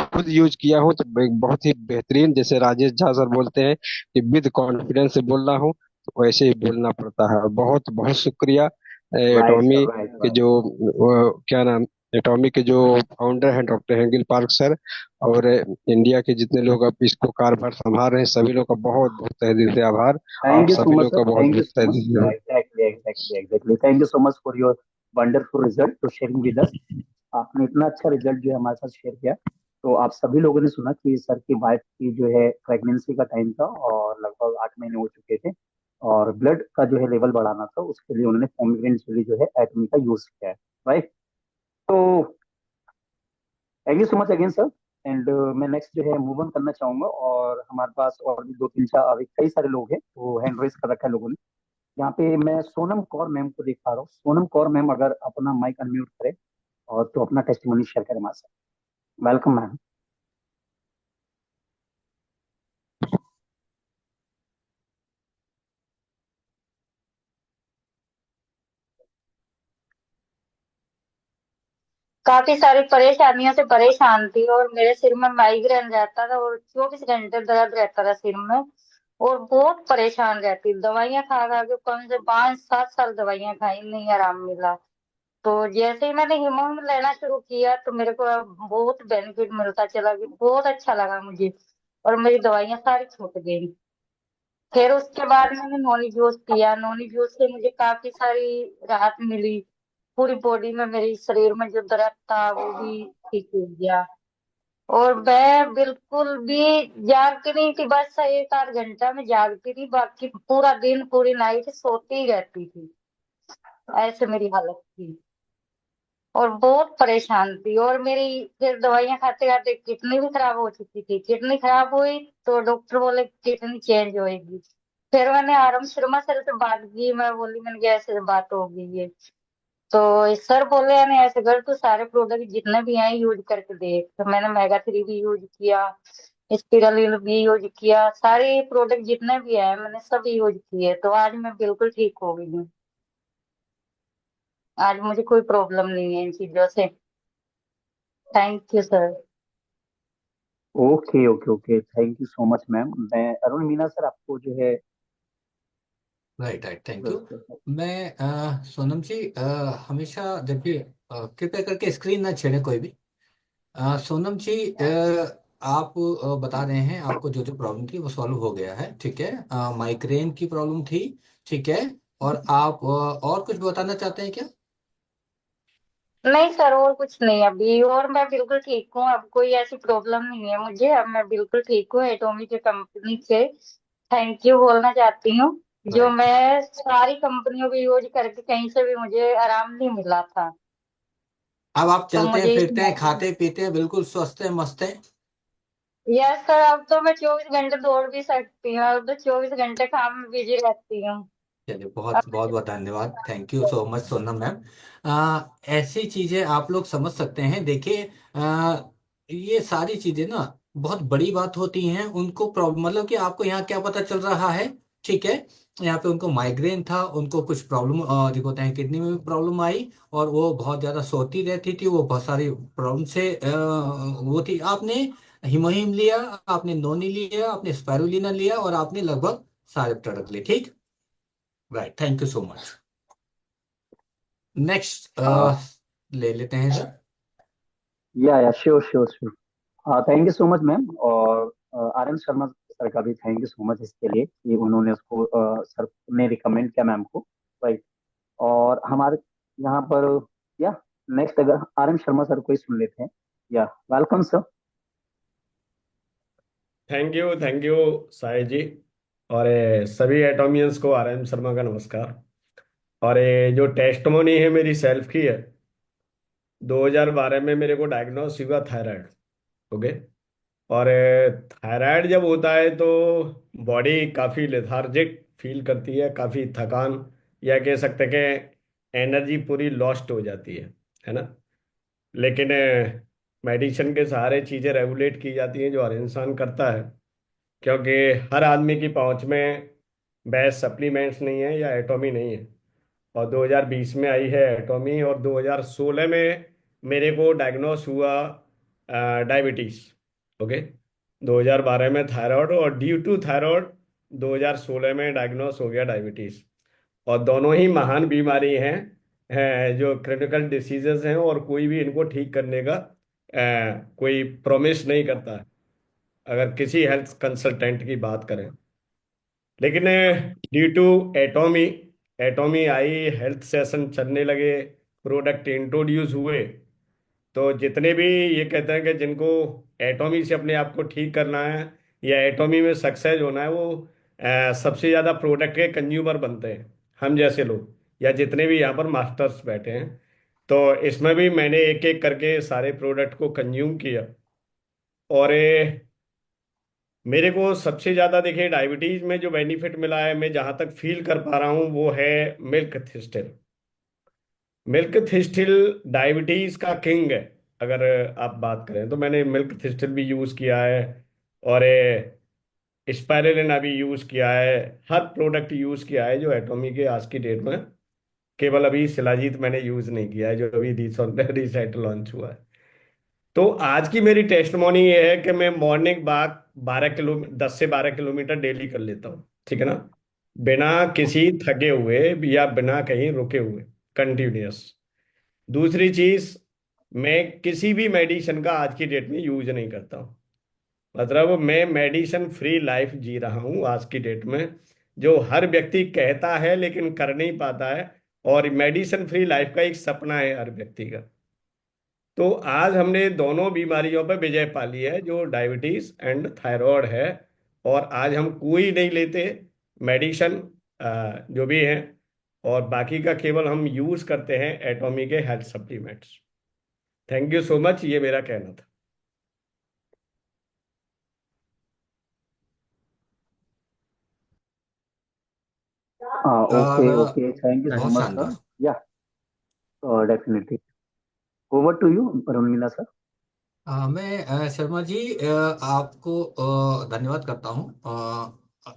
खुद यूज किया हूँ तो एक बहुत ही बेहतरीन, जैसे राजेश झा सर बोलते हैं कि विद कॉन्फिडेंस से बोल रहा हूँ, तो वैसे ही बोलना पड़ता है। बहुत बहुत शुक्रिया राइट एटॉमी सर, राइट के राइट। जो क्या नाम, एटॉमिक के जो फाउंडर हैं डॉक्टर हेंगिल पार्क सर, और इंडिया के जितने लोग अब इसको कारभार संभाल रहे हैं, सभी लोग का बहुत बहुत तहे दिल से आभार। आप थैंक यू सो सभी मच लोग सर, का बहुत थैंक यू बहुत सो तहे मच। दिल से exactly exactly exactly, thank you so much for your wonderful result to sharing with us. आपने इतना अच्छा रिजल्ट जो है हमारे साथ शेयर किया। तो आप सभी लोगों ने सुना कि सर की वाइफ की जो है प्रेगनेंसी का टाइम था और लगभग 8 महीने हो चुके थे, और ब्लड का जो है लेवल बढ़ाना था, उसके लिए उन्होंने पोमीग्रेनेट जेली जो है एटमी का यूज किया है। राइट। तो thank you so much again sir. And मैं नेक्स्ट जो है मूव ऑन करना चाहूंगा, और हमारे पास और भी दो तीन चार अभी कई सारे लोग हैं वो हैंड रेस कर रखा है लोगों ने। यहाँ पे मैं सोनम कौर मैम को देख पा रहा हूँ। सोनम कौर मैम अगर अपना माइक अनम्यूट करें और तो अपना टेस्टिमोनी शेयर करें हमारे साथ। Welcome ma'am. काफी सारी परेशानियों से परेशान थी और मेरे सिर में माइग्रेन रहता था और 24 घंटे दर्द रहता था सिर में। और बहुत परेशान रहती, दवाइयां खा खा के कम से 5-7 साल दवाइयां खाई, नहीं आराम मिला। तो जैसे ही मैंने हीमोन लेना शुरू किया तो मेरे को अब बहुत बेनिफिट मिलता चला गया, बहुत अच्छा लगा मुझे। और मेरी दवाइयां सारी छूट गई। फिर उसके बाद मैंने नॉनी जूस पिया, नॉनी जूस से मुझे काफी सारी राहत मिली। पूरी बॉडी में, मेरे शरीर में जो दर्द था वो भी ठीक हो गया। और मैं बिल्कुल भी जागती नहीं थी, बस 1-8 घंटा में जागती थी, बाकी पूरा दिन पूरी नाइट सोती ही रहती थी। ऐसे मेरी हालत थी और बहुत परेशान थी। और मेरी फिर दवाइयां खाते खाते किडनी भी खराब हो चुकी थी। किडनी खराब हुई तो डॉक्टर बोले किडनी चेंज होएगी। फिर मैंने आराम शर्मा सर से बात की, मैं बोली मैंने कहा ऐसे बात हो गई है। तो सर बोले यानी ऐसे कर, तू सारे प्रोडक्ट जितने भी हैं यूज करके देख। तो मैंने मेगा 3 भी यूज किया, स्पिरुलिना भी यूज किया, सारे प्रोडक्ट जितने भी हैं मैंने सब यूज किए। तो आज मैं बिल्कुल ठीक हो गई हूँ। आज मुझे कोई प्रॉब्लम नहीं है इन चीजों से। Thank you sir. Okay okay okay, thank you so much ma'am. मैं अरुण मीना सर आपको जो है राइट राइट, थैंक यू। मैं सोनम जी, हमेशा जब भी कृपया करके स्क्रीन ना छेड़े कोई भी। सोनम जी, आप बता रहे हैं आपको जो जो प्रॉब्लम थी वो सॉल्व हो गया है, ठीक है। माइग्रेन की प्रॉब्लम थी, ठीक है। और आप और कुछ बताना चाहते हैं क्या? नहीं सर, और कुछ नहीं अभी, और मैं बिल्कुल ठीक हूँ। अब कोई ऐसी प्रॉब्लम नहीं है मुझे, अब मैं बिल्कुल ठीक हूँ। एटॉमी के कंपनी से थैंक यू बोलना चाहती हूँ, जो राइट। मैं सारी कंपनियों को यूज करके कहीं से भी मुझे आराम नहीं मिला था। अब आप तो चलते हैं, मुझे इस फिरते हैं, खाते पीते हैं, बिल्कुल स्वस्थ हैं, मस्त हैं। यस सर, अब तो मैं 24 घंटे दौड़ भी सकती हूँ, अब तो 24 घंटे काम में बिजी रहती हूँ। चलिए, अब बहुत बहुत बहुत धन्यवाद, thank you so much Sonam ma'am. ऐसी चीजें आप लोग समझ सकते हैं। देखिए, ये सारी चीजें ना बहुत बड़ी बात होती हैं। उनको प्रॉब्लम मतलब कि आपको यहाँ क्या पता चल रहा है, ठीक है। यहाँ पे उनको माइग्रेन था, उनको कुछ प्रॉब्लम जो होता है किडनी में भी प्रॉब्लम आई, और वो बहुत ज्यादा सोती रहती थी, वो बहुत सारी प्रॉब्लम से वो थी। आपने हिमोहिम लिया, आपने नोनी लिया, आपने स्पाइरुलिना लिया, और आपने लगभग सारे प्रोडक्ट लिए, ठीक। Right, thank you so much. Next ले लेते हैं सर। या sure sure sure. Thank you so much ma'am. और आर एन शर्मा सर का भी थैंक यू सो मच इसके लिए कि उन्होंने उसको सर ने रिकमेंड किया मैम को, राइट। और हमारे यहाँ पर या नेक्स्ट अगर आर एन शर्मा सर को ही सुन लेते हैं। Yeah welcome sir. Thank you Sai ji. और सभी एटोमियंस को आर एम शर्मा का नमस्कार। और जो टेस्टमोनी है मेरी सेल्फ की है। 2012 में मेरे को डायग्नोस हुआ थायराइड। ओके। और थायराइड जब होता है तो बॉडी काफ़ी लेथार्जिक फील करती है, काफ़ी थकान, या कह सकते हैं कि एनर्जी पूरी लॉस्ट हो जाती है ना। लेकिन मेडिसिन के सहारे चीज़ें रेगुलेट की जाती हैं, जो हर इंसान करता है, क्योंकि हर आदमी की पहुंच में बेस्ट सप्लीमेंट्स नहीं है या एटॉमी नहीं है। और 2020 में आई है एटॉमी, और 2016 में मेरे को डायग्नोस हुआ डायबिटीज़। ओके। 2012 में थायराइड, और ड्यू टू थायराइड 2016 में डायग्नोस हो गया डायबिटीज़। और दोनों ही महान बीमारी हैं, जो क्रिटिकल डिसीजेस हैं, और कोई भी इनको ठीक करने का कोई प्रॉमिस नहीं करता है, अगर किसी हेल्थ कंसल्टेंट की बात करें। लेकिन due to Atomy Atomy I, health session चलने लगे, प्रोडक्ट इंट्रोड्यूस हुए, तो जितने भी ये कहते हैं कि जिनको एटॉमी से अपने आप को ठीक करना है या एटॉमी में सक्सेस होना है, वो सबसे ज़्यादा प्रोडक्ट के कंज्यूमर बनते हैं, हम जैसे लोग, या जितने भी यहाँ पर मास्टर्स बैठे हैं। तो इसमें भी मैंने एक एक करके सारे प्रोडक्ट को कंज्यूम किया। और मेरे को सबसे ज़्यादा देखिए डायबिटीज़ में जो बेनिफिट मिला है, मैं जहाँ तक फील कर पा रहा हूँ, वो है मिल्क थिस्टिल। मिल्क थिस्टिल डायबिटीज़ का किंग है। अगर आप बात करें तो मैंने मिल्क थिस्टिल भी यूज़ किया है, और स्पाइरुलिना भी यूज़ किया है, हर प्रोडक्ट यूज़ किया है जो एटॉमी के आज की डेट में। केवल अभी शिलाजीत मैंने यूज़ नहीं किया है, जो अभी रिसेंट लॉन्च हुआ है। तो आज की मेरी टेस्टमोनी ये है कि मैं मॉर्निंग वॉक 10 से 12 किलोमीटर डेली कर लेता हूँ, ठीक है ना, बिना किसी थके हुए या बिना कहीं रुके हुए, कंटिन्यूअस। दूसरी चीज, मैं किसी भी मेडिसिन का आज की डेट में यूज नहीं करता हूँ। मतलब मैं मेडिसिन फ्री लाइफ जी रहा हूँ आज की डेट में, जो हर व्यक्ति कहता है लेकिन कर नहीं पाता है। और मेडिसिन फ्री लाइफ का एक सपना है हर व्यक्ति का। तो आज हमने दोनों बीमारियों पर विजय पा ली है, जो डायबिटीज एंड थायराइड है। और आज हम कोई नहीं लेते मेडिसिन, जो भी है, और बाकी का केवल हम यूज करते हैं एटॉमी के health supplements. Thank you so much, ये मेरा कहना था। ओके और ओके, थैंक यू सो बहुत मच सर। शानदार। या definitely, over to you Arun Meena sir. मैं शर्मा जी, आपको धन्यवाद करता हूँ।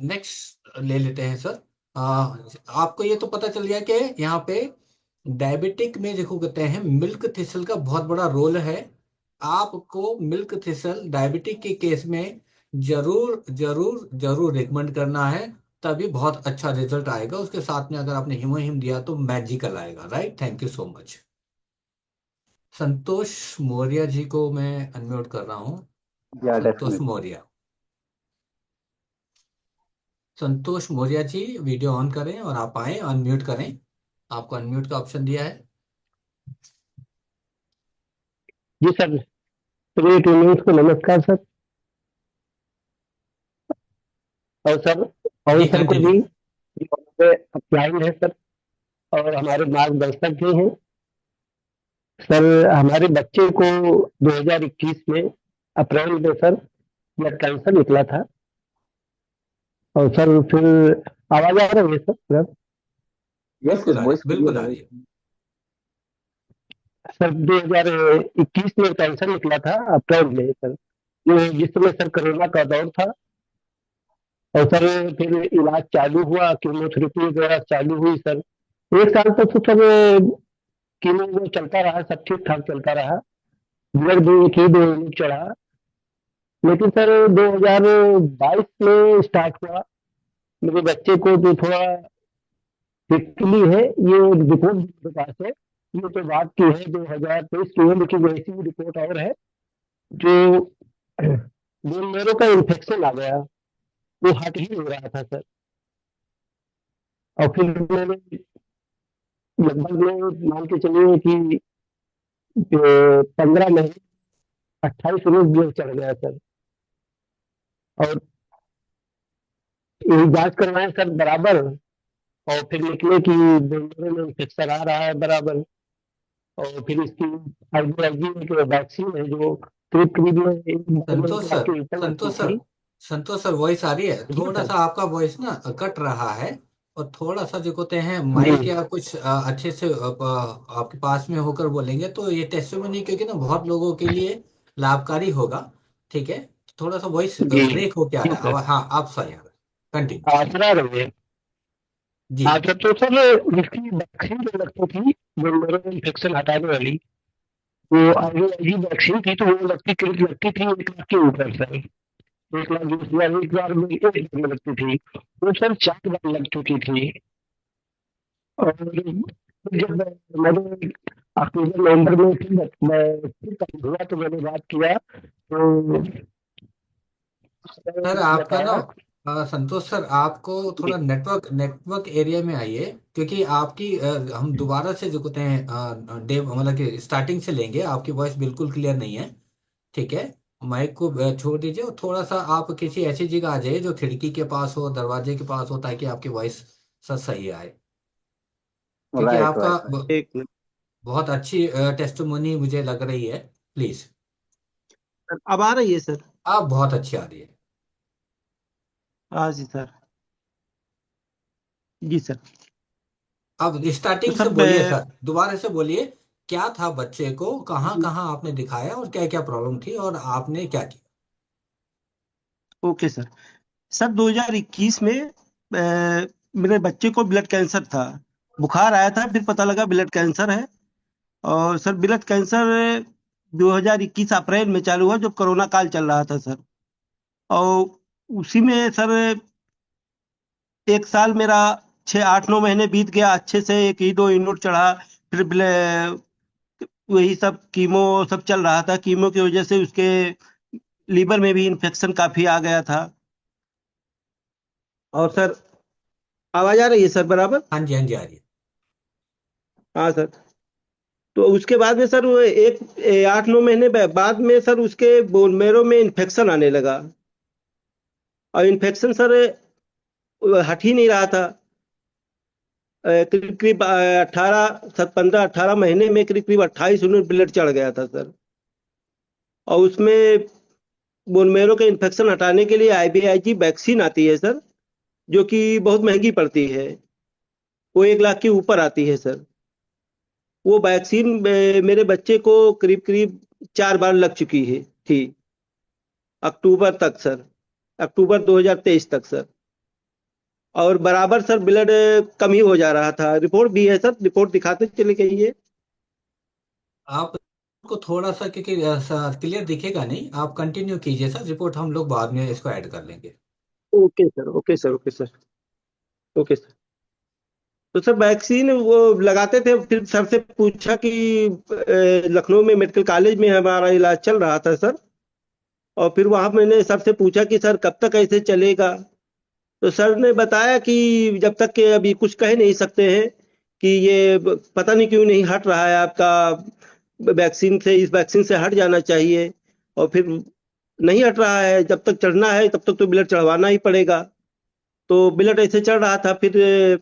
नेक्स्ट ले लेते हैं सर। आपको ये तो पता चल गया कि यहाँ पे डायबिटिक में देखो कहते हैं मिल्क थिस्टिल का बहुत बड़ा रोल है। आपको मिल्क थिसल डायबिटिक के केस में जरूर जरूर जरूर रिकमेंड करना है, तभी बहुत अच्छा रिजल्ट आएगा। उसके साथ में अगर आपने हिमोहिम दिया तो मैजिकल आएगा। Right, thank you so much. Santosh Maurya ji को मैं अनम्यूट कर रहा हूँ। Yeah Santosh definitely. Maurya, Santosh Maurya ji video on करें और आप आए, अनम्यूट करें। आपको अनम्यूट का ऑप्शन दिया है। जी सर, प्रिय टीममेट्स को नमस्कार सर। और सर, और जी सर को कंटिन्यू। भी हमारे अपलाइन है सर, और हमारे मार्गदर्शक भी हैं सर। हमारे बच्चे को 2021 में अप्रैल में सर ब्लड कैंसर निकला था। और सर फिर आवाज आ रही है सर? यस बिल्कुल यस, आ रही है, वॉइस बिल्कुल क्लियर आ है। रही है। सर 2021 में कैंसर निकला था अप्रैल में सर, जिस समय सर कोरोना का दौर था। और सर फिर इलाज चालू हुआ, कीमोथेरेपी वगैरह चालू हुई सर। 1 साल तक तो सर कीमो वो चलता रहा, सब ठीक ठाक चलता रहा। ब्लड भी एक ही 2 यूनिट चढ़ा। लेकिन सर 2022 में स्टार्ट हुआ। मेरे बच्चे को जो थोड़ा हिस्ट्री है, ये रिपोर्ट मेरे पास है। ये तो बात की है 2023 की है, लेकिन वैसी भी रिपोर्ट और है जो बोन मेरो का इन्फेक्शन आ गया, वो हट ही नहीं रहा था सर। और फिर मैंने लगभग में मान के चलिए कि 15 महीने 28 रोज ब्लड चढ़ गया सर। और यही जांच करवाए सर बराबर, और फिर निकले कि बेंगलुरु में इन्फेक्शन आ रहा है बराबर। और फिर इसकी आईवीआईजी एक वैक्सीन है जो करीब करीब में 1 संतोश लाख सर, के ऊपर लगती संतोष सर, थी। संतोष सर, वॉइस आ रही है? जी थोड़ा सा सर। आपका वॉइस ना कट रहा है, और थोड़ा सा जो कहते हैं जी माइक या कुछ अच्छे से आपके पास में होकर बोलेंगे तो ये टेस्टिमोनी क्योंकि ना बहुत लोगों के लिए लाभकारी होगा। ठीक है, थोड़ा सा वॉइस जी ब्रेक हो क्या जी रहा है। सर। हाँ, आप सही आ रहे, कंटिन्यू। आसरा रही है। जी। हाँ सर, तो सर इसकी वैक्सीन जो लगती थी बेंगलुरु में इन्फेक्शन हटाने वाली, वो आईवीआईजी वैक्सीन थी, तो वो लगती करीब लगती थी 1 लाख के ऊपर सर। 1 लाख 20 हजार, 1 बार में 1 बार में लगती थी, वो सर 4 बार लग चुकी थी। और जब मैंने अक्टूबर नवंबर में फिर मैं फिर कहीं हुआ तो मैंने बात किया तो सर आपका ना बताया। संतोष सर, आपको जी थोड़ा नेटवर्क नेटवर्क एरिया में आइए, क्योंकि आपकी हम दोबारा से जो कहते हैं डे मतलब कि स्टार्टिंग से लेंगे। आपकी वॉइस बिल्कुल क्लियर नहीं है। ठीक है, माइक को छोड़ दीजिए और थोड़ा सा आप किसी ऐसी जगह आ जाइए जो खिड़की के पास हो, दरवाजे के पास हो, ताकि आपकी वॉइस सर सही आए। क्योंकि राइट आपका राइट राइट। एक मिनट बहुत अच्छी टेस्टिमोनी मुझे लग रही है। प्लीज। सर, अब आ रही है सर? आप बहुत अच्छी आ रही है। हाँ जी सर। जी सर। अब तो स्टार्टिंग से सर बोलिए मैं सर, दोबारा से बोलिए। क्या था बच्चे को, कहाँ कहाँ आपने दिखाया और क्या क्या प्रॉब्लम थी और आपने क्या किया? Okay sir. सर 2021 में मेरे बच्चे को ब्लड कैंसर था। बुखार आया था, फिर पता लगा ब्लड कैंसर है। और सर ब्लड कैंसर 2021 अप्रैल में चालू हुआ, जब कोरोना काल चल रहा था सर। और उसी में सर 1 साल मेरा 6 8 9 महीने बीत गया अच्छे से, एक ही 2 यूनिट चढ़ा। फिर वही सब कीमो सब चल रहा था। कीमो की वजह से उसके लीवर में भी इन्फेक्शन काफी आ गया था। और सर आवाज आ रही है सर बराबर? हाँ जी, हाँ जी, आ रही है। हाँ सर। तो उसके बाद में सर वो 8 9 महीने बाद में सर उसके बोन मेरो में इन्फेक्शन आने लगा। और इन्फेक्शन सर हट ही नहीं रहा था। करीब करीब 15 18 महीने में करीब करीब 28 यूनिट ब्लड चढ़ गया था सर। और उसमें बोन मेरो के इन्फेक्शन हटाने के लिए आईवीआईजी वैक्सीन आती है सर, जो कि बहुत महंगी पड़ती है। वो 1 लाख के ऊपर आती है सर। वो वैक्सीन मेरे बच्चे को करीब करीब 4 बार लग चुकी है थी, अक्टूबर तक सर, अक्टूबर 2023 तक सर। और बराबर सर ब्लड कम ही हो जा रहा था। रिपोर्ट भी है सर, रिपोर्ट दिखाते चले गई है। आप को थोड़ा सा, क्योंकि क्लियर दिखेगा नहीं, आप कंटिन्यू कीजिए सर, रिपोर्ट हम लोग बाद में इसको ऐड कर लेंगे। Okay sir, okay sir, okay sir, okay sir. तो सर वैक्सीन वो लगाते थे, फिर सर से पूछा कि लखनऊ में मेडिकल कॉलेज में हमारा इलाज चल रहा था सर, और फिर वहां मैंने सर से पूछा कि सर कब तक ऐसे चलेगा। तो सर ने बताया कि जब तक के अभी कुछ कह नहीं सकते हैं, कि ये पता नहीं क्यों नहीं हट रहा है आपका वैक्सीन से, इस वैक्सीन से हट जाना चाहिए। और फिर नहीं हट रहा है, जब तक चढ़ना है तब तक तो ब्लड चढ़वाना ही पड़ेगा। तो ब्लड ऐसे चढ़ रहा था, फिर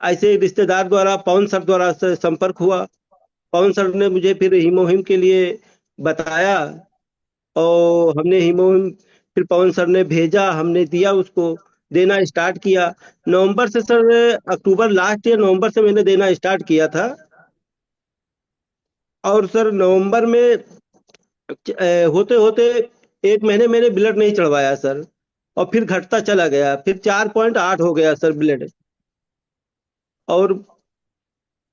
ऐसे रिश्तेदार द्वारा पवन सर द्वारा से संपर्क हुआ। पवन सर ने मुझे फिर हीमोहिम के लिए बताया, और हमने हीमोहिम फिर पवन सर ने भेजा, हमने दिया, उसको देना स्टार्ट किया। नवंबर से सर, अक्टूबर लास्ट ईयर नवंबर से मैंने देना स्टार्ट किया था। और सर नवंबर में होते होते 1 महीने मैंने ब्लड नहीं चढ़वाया सर, और फिर घटता चला गया, फिर 4.8 हो गया सर ब्लड। और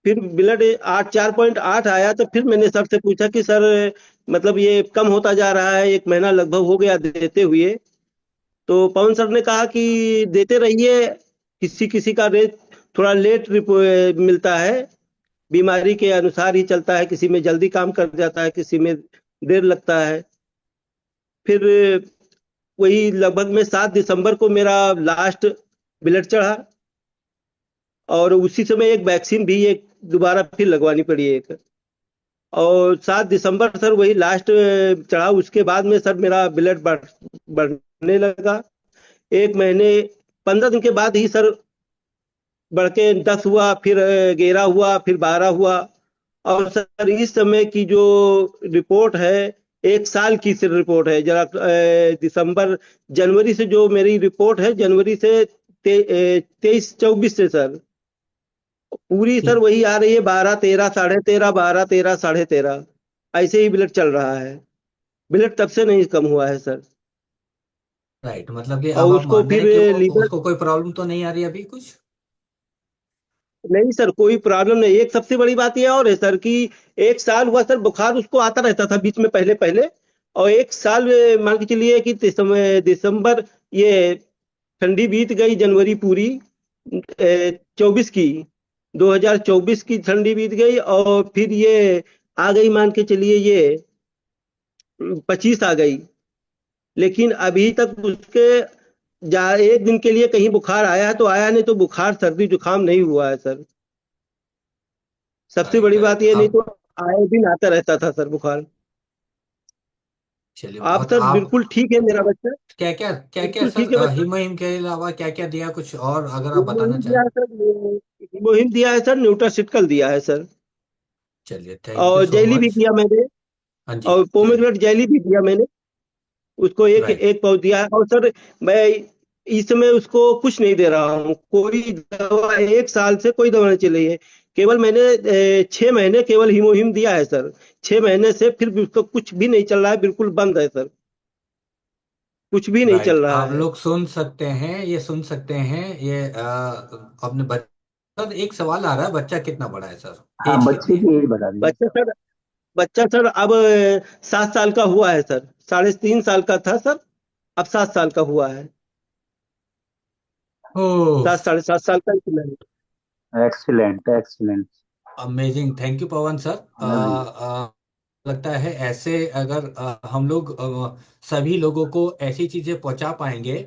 फिर ब्लड 4.8 आया, तो फिर मैंने सर से पूछा कि सर मतलब ये कम होता जा रहा है, 1 महीना लगभग हो गया देते हुए। तो पवन सर ने कहा कि देते रहिए, किसी किसी का रेट थोड़ा लेट मिलता है, बीमारी के अनुसार ही चलता है, किसी में जल्दी काम कर जाता है, किसी में देर लगता है। फिर वही लगभग में 7 दिसंबर को मेरा लास्ट ब्लड चढ़ा, और उसी समय एक वैक्सीन भी एक दोबारा फिर लगवानी पड़ी एक। और 7 दिसंबर सर वही लास्ट चढ़ा, उसके बाद में सर मेरा ब्लड बढ़ने लगा। 1 महीने 15 दिन के बाद ही सर बढ़ के 10 हुआ, फिर 11 हुआ, फिर 12 हुआ। और सर इस समय की जो रिपोर्ट है, 1 साल की सिर्फ रिपोर्ट है जरा, जनवरी से जो मेरी रिपोर्ट है, जनवरी से 23-24 से सर पूरी सर वही आ रही है, 12, 13, 13.5, 12, 13, 13.5, ऐसे ही ब्लड चल रहा है। ब्लड तब से नहीं कम हुआ है सर। राइट, मतलब कि अब और आप उसको मान रहे फिर हैं कि वो लीवर, उसको कोई प्रॉब्लम तो नहीं आ रही अभी कुछ? नहीं सर कोई प्रॉब्लम नहीं। एक सबसे बड़ी बात यह और है सर कि 1 साल हुआ सर, बुखार उसको आता रहता था बीच में पहले पहले, और 1 साल मान के चलिए कि दिसंबर, ये ठंडी बीत गई, जनवरी पूरी 24 की, 2024 की ठंडी बीत गई, और फिर ये आ गई, मान के चलिए ये 25 आ गई। लेकिन अभी तक उसके एक दिन के लिए कहीं बुखार आया है तो आया, नहीं तो बुखार सर्दी जुकाम नहीं हुआ है सर। सबसे बड़ी बात ये, नहीं अब तो आए दिन आता रहता था सर बुखार। चलिए, आप बहुत सर आप बिल्कुल ठीक है मेरा बच्चा, क्या क्या क्या क्या बिल्कुल ठीक है सर, बच्चा। हिमोहिम के अलावा क्या क्या दिया कुछ और अगर आप बताना हीमोहिम दिया चाहें? है सर, हीमोहिम दिया है सर, न्यूट्रासिटिकल दिया है सर, चलिए, थैंक यू और सो जेली भी मच। दिया मैंने, हाँ जी, और चलिए। पोमेग्रेनेट जेली भी दिया मैंने, उसको एक राइट। एक पाउच दिया है। और सर मैं इस समय उसको कुछ नहीं दे रहा हूँ, कोई दवा 1 साल से कोई दवा नहीं चली है। केवल मैंने 6 महीने केवल हीमोहिम दिया है सर, 6 महीने से फिर भी उसका कुछ भी नहीं चल रहा है, बिल्कुल बंद है सर, कुछ भी नहीं राइट, चल रहा आप है। लोग सुन सकते हैं, ये सुन सकते हैं ये अपने बच्चा, सर एक सवाल आ रहा है, बच्चा कितना बड़ा है सर, हाँ, एज कितनी बच्चे है? की एज बता दीजिए। बच्चा सर अब 7 साल का हुआ है सर, 3.5 साल का था सर, अब 7 साल का हुआ है, ओह, 7, 7.5 साल का ही है। Excellent, excellent. Amazing, thank you Pawan sir. लगता है ऐसे अगर हम लोग सभी लोगों को ऐसी चीजें पहुंचा पाएंगे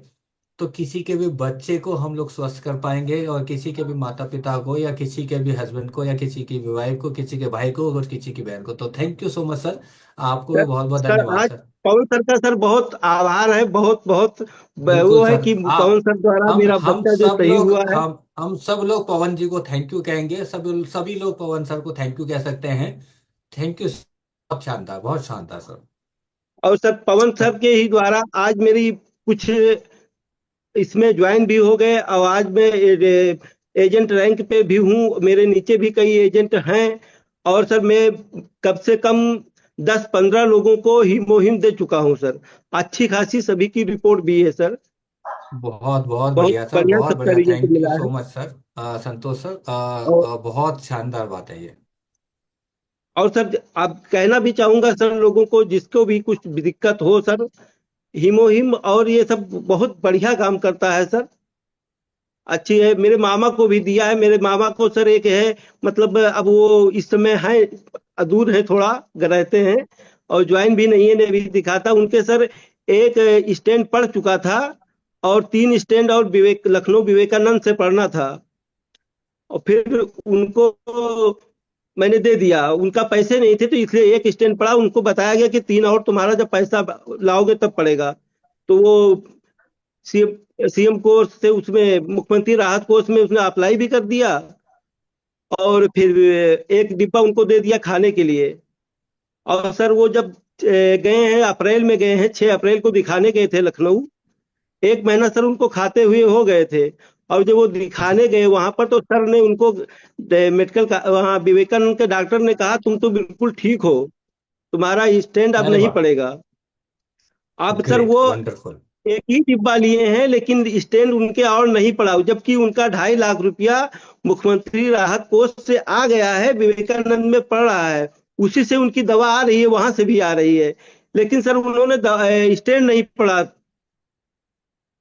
तो किसी के भी बच्चे को हम लोग स्वस्थ कर पाएंगे, और किसी के भी माता पिता को, या किसी के भी हस्बैंड को, या किसी की भी वाइफ को, किसी के भाई को, और किसी की बहन को। तो thank you so much sir, आपको भी सर बहुत बहुत सर धन्यवाद आज सर। पवन सर का सर बहुत आभार है, बहुत बहुत बिल्कुल वो है सर, कि पवन सर द्वारा मेरा हम बच्चा जो सब सही लोग हुआ है। हम सब लोग पवन जी को थैंक यू कहेंगे, सभी लोग पवन सर को थैंक यू कह सकते हैं। थैंक यू, बहुत शानदार, बहुत शानदार सर। और सर पवन सर के ही द्वारा आज मेरी कुछ इसमें ज्वाइन भी हो गए, और आज मैं एजेंट रैंक पे भी हूँ, मेरे नीचे भी कई एजेंट हैं। और सर मैं कम से कम 10-15 लोगों को हीमोहिम दे चुका हूँ सर, अच्छी खासी सभी की रिपोर्ट भी है सर, बहुत बहुत बहुत बढ़िया सर, बढ़िया बहुत सबका बढ़िया, रिजल्ट थैंक यू मिला सो है। Much sir. संतोष सर, और बहुत शानदार बात है ये। और सर आप कहना भी चाहूंगा सर लोगों को, जिसको भी कुछ दिक्कत हो सर, हीमोहिम और ये सब बहुत बढ़िया काम करता है सर, अच्छी है। मेरे मामा को भी दिया है। मेरे मामा को सर एक है, मतलब अब वो इस समय है, दूर है थोड़ा, रहते हैं, और ज्वाइन भी नहीं है, नहीं भी दिखाता उनके सर। एक स्टैंड पढ़ चुका था और 3 स्टैंड और लखनऊ विवेकानंद से पढ़ना था, और फिर उनको मैंने दे दिया। उनका पैसे नहीं थे तो इसलिए एक स्टैंड पढ़ा। उनको बताया गया कि 3 और तुम्हारा जब पैसा लाओगे तब पड़ेगा। तो वो सीएम कोर्स से, उसमें मुख्यमंत्री राहत कोष में उसने अप्लाई भी कर दिया, और फिर एक डिब्बा उनको दे दिया खाने के लिए। और सर वो जब गए हैं, अप्रैल में गए हैं, 6 अप्रैल को दिखाने गए थे लखनऊ। 1 महीना सर उनको खाते हुए हो गए थे, और जब वो दिखाने गए वहां पर तो सर ने उनको मेडिकल का, वहाँ विवेकानंद के डॉक्टर ने कहा तुम तो बिल्कुल ठीक हो, तुम्हारा स्टैंड अब अरे नहीं वाह, पड़ेगा। अब सर ग्रेट, वो वंडरफुल। एक ही डिब्बा लिए हैं, लेकिन स्टैंड उनके और नहीं पड़ा, जबकि उनका 2.5 लाख रुपया मुख्यमंत्री राहत कोष से आ गया है, विवेकानंद में पड़ रहा है, उसी से उनकी दवा आ रही है, वहां से भी आ रही है, लेकिन सर उन्होंने स्टैंड नहीं पड़ा।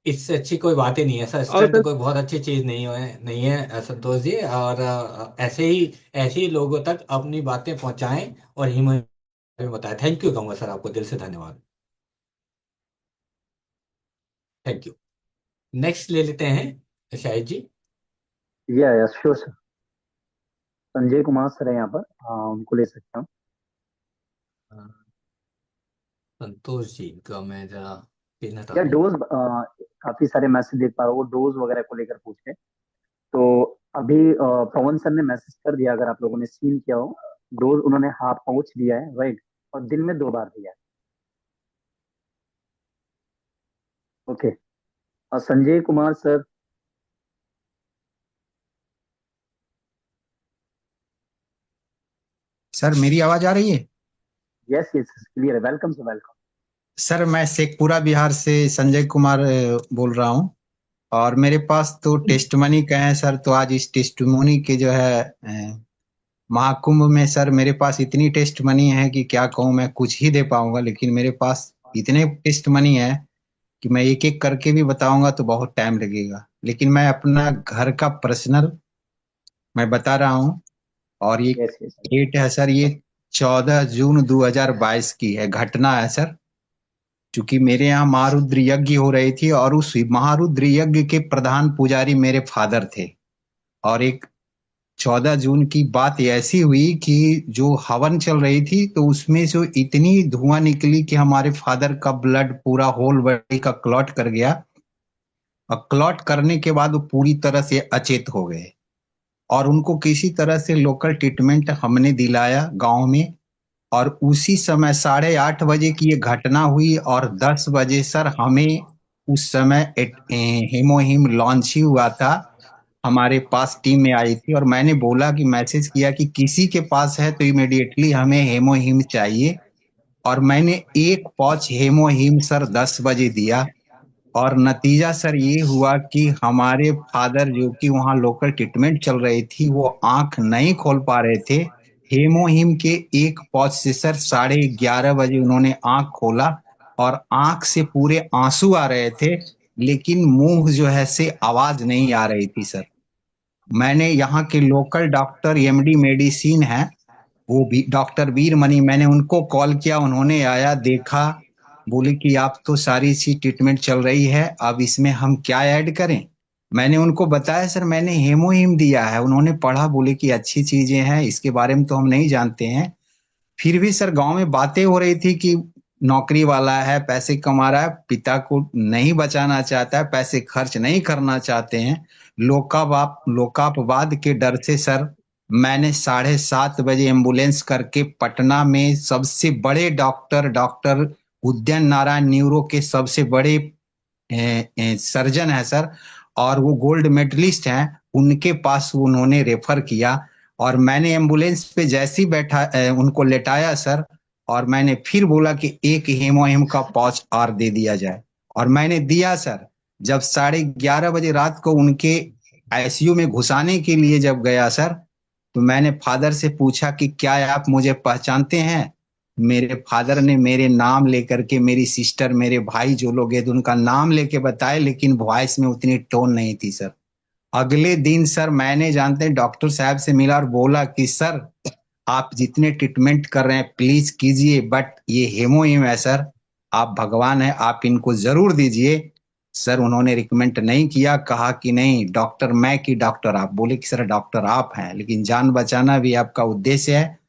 इससे अच्छी कोई बात ही नहीं है सर। और स्टंट सर कोई बहुत अच्छी चीज नहीं है संतोष जी। और ऐसे ही लोगों तक अपनी बातें पहुंचाएं और हिम्मत में बताएं। थैंक यू कहूंगा सर, आपको दिल से धन्यवाद। Thank you. नेक्स्ट ले लेते हैं शाहिद जी। या sure sir. Sanjay Kumar sir है यहाँ पर, हाँ उनको ले सकता हूँ। संतोष जी का मैं जरा देना या चाहता हूँ। डोज, काफी सारे मैसेज देख पा रहा हूँ, वो डोज वगैरह को लेकर पूछ रहे हैं। तो अभी पवन सर ने मैसेज कर दिया, अगर आप लोगों ने सीन किया हो, डोज उन्होंने हाफ पाउच दिया है, राइट, और दिन में 2 बार दिया है। ओके। और संजय कुमार सर, सर मेरी आवाज आ रही है? यस यस क्लियर है, वेलकम सर, वेलकम। सर मैं शेखपुरा बिहार से संजय कुमार बोल रहा हूँ, और मेरे पास तो टेस्ट मनी का है सर। तो आज इस टेस्ट मनी के जो है महाकुंभ में सर, मेरे पास इतनी टेस्ट मनी है कि क्या कहूँ, मैं कुछ ही दे पाऊंगा, लेकिन मेरे पास इतने टेस्ट मनी है कि मैं एक एक करके भी बताऊंगा तो बहुत टाइम लगेगा। लेकिन मैं अपना घर का पर्सनल मैं बता रहा हूँ, और ये यस यस डेट है सर, ये 14 जून 2022 की है, घटना है सर। चूंकि मेरे यहाँ महारुद्र यज्ञ हो रही थी, और उस महारुद्र यज्ञ के प्रधान पुजारी मेरे फादर थे। और एक 14 जून की बात ऐसी हुई कि जो हवन चल रही थी, तो उसमें से इतनी धुआं निकली कि हमारे फादर का ब्लड पूरा होल बॉडी का क्लॉट कर गया, और क्लॉट करने के बाद वो पूरी तरह से अचेत हो गए। और उनको किसी तरह से लोकल ट्रीटमेंट हमने दिलाया गांव में, और उसी समय 8:30 बजे की ये घटना हुई, और 10 बजे सर हमें उस समय हेमोहिम लॉन्च ही हुआ था, हमारे पास टीम में आई थी, और मैंने बोला कि मैसेज किया कि किसी के पास है तो इमीडिएटली हमें हेमोहिम चाहिए। और मैंने 1 पाउच हेमोहिम सर 10 बजे दिया, और नतीजा सर ये हुआ कि हमारे फादर, जो कि वहाँ लोकल ट्रीटमेंट चल रही थी, वो आंख नहीं खोल पा रहे थे। हेमोहिम के 1 पाउच से सर 11:30 बजे उन्होंने आंख खोला, और आंख से पूरे आंसू आ रहे थे, लेकिन मुंह जो है से आवाज नहीं आ रही थी सर। मैंने यहाँ के लोकल डॉक्टर एमडी मेडिसिन है, वो भी डॉक्टर वीरमणि, मैंने उनको कॉल किया, उन्होंने आया, देखा, बोले कि आप तो सारी सी ट्रीटमेंट चल रही है, अब इसमें हम क्या ऐड करें। मैंने उनको बताया सर मैंने हेमोहिम दिया है, उन्होंने पढ़ा, बोले कि अच्छी चीजें हैं, इसके बारे में तो हम नहीं जानते हैं। फिर भी सर गांव में बातें हो रही थी कि नौकरी वाला है, पैसे कमा रहा है, पिता को नहीं बचाना चाहता है, पैसे खर्च नहीं करना चाहते हैं। लोकापवाद के डर से सर मैंने 7:30 बजे एम्बुलेंस करके पटना में सबसे बड़े डॉक्टर उदयन नारायण न्यूरो के सबसे बड़े सर्जन है सर, और वो गोल्ड मेडलिस्ट हैं, उनके पास उन्होंने रेफर किया। और मैंने एम्बुलेंस पे जैसे ही बैठा उनको लेटाया सर, और मैंने फिर बोला कि 1 हेमोहिम का पाउच और दे दिया जाए, और मैंने दिया सर। जब 11:30 बजे रात को उनके आईसीयू में घुसाने के लिए जब गया सर, तो मैंने फादर से पूछा कि क्या आप मुझे पहचानते हैं? मेरे फादर ने मेरे नाम लेकर के, मेरी सिस्टर, मेरे भाई जो लोग हैं, तो उनका नाम लेके बताए, लेकिन वॉइस में उतनी टोन नहीं थी सर। अगले दिन सर मैंने, जानते हैं, डॉक्टर साहब से मिला और बोला कि सर आप जितने ट्रीटमेंट कर रहे हैं प्लीज कीजिए, बट ये हेमोहिम है सर, आप भगवान है, आप इनको जरूर दीजिए। सर उन्होंने रिकमेंड नहीं किया, कहा कि नहीं डॉक्टर मैं कि डॉक्टर आप। बोले कि सर डॉक्टर आप हैं, लेकिन जान बचाना भी आपका उद्देश्य है,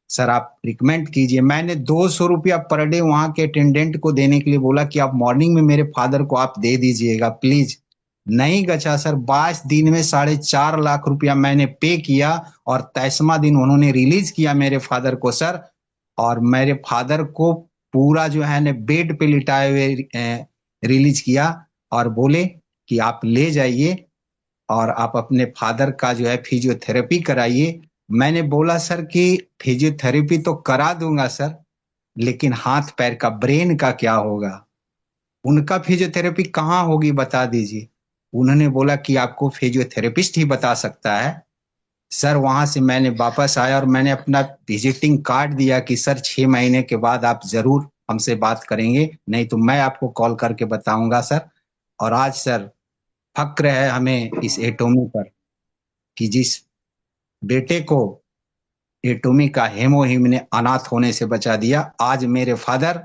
सर आप रिकमेंड कीजिए। मैंने 200 रुपया पर डे वहां के अटेंडेंट को देने के लिए बोला कि आप मॉर्निंग में मेरे फादर को आप दे दीजिएगा प्लीज। नहीं गचा सर, 22 दिन में 4.5 लाख रुपया मैंने पे किया, और 23वां दिन उन्होंने रिलीज किया मेरे फादर को सर। और मेरे फादर को पूरा जो है ना बेड पे लिटाए हुए रिलीज किया, और बोले कि आप ले जाइए और आप अपने फादर का जो है फिजियोथेरेपी कराइए। मैंने बोला सर कि फिजियोथेरेपी तो करा दूंगा सर, लेकिन हाथ पैर का, ब्रेन का क्या होगा? उनका फिजियोथेरेपी कहाँ होगी बता दीजिए। उन्होंने बोला कि आपको फिजियोथेरेपिस्ट ही बता सकता है। सर वहां से मैंने वापस आया और मैंने अपना विजिटिंग कार्ड दिया कि सर 6 महीने के बाद आप जरूर हमसे बात करेंगे, नहीं तो मैं आपको कॉल करके बताऊंगा सर। और आज सर फक्र है हमें इस एटोमी पर कि जिस बेटे को एटोमी का हेमोहिम ने अनाथ होने से बचा दिया, आज मेरे फादर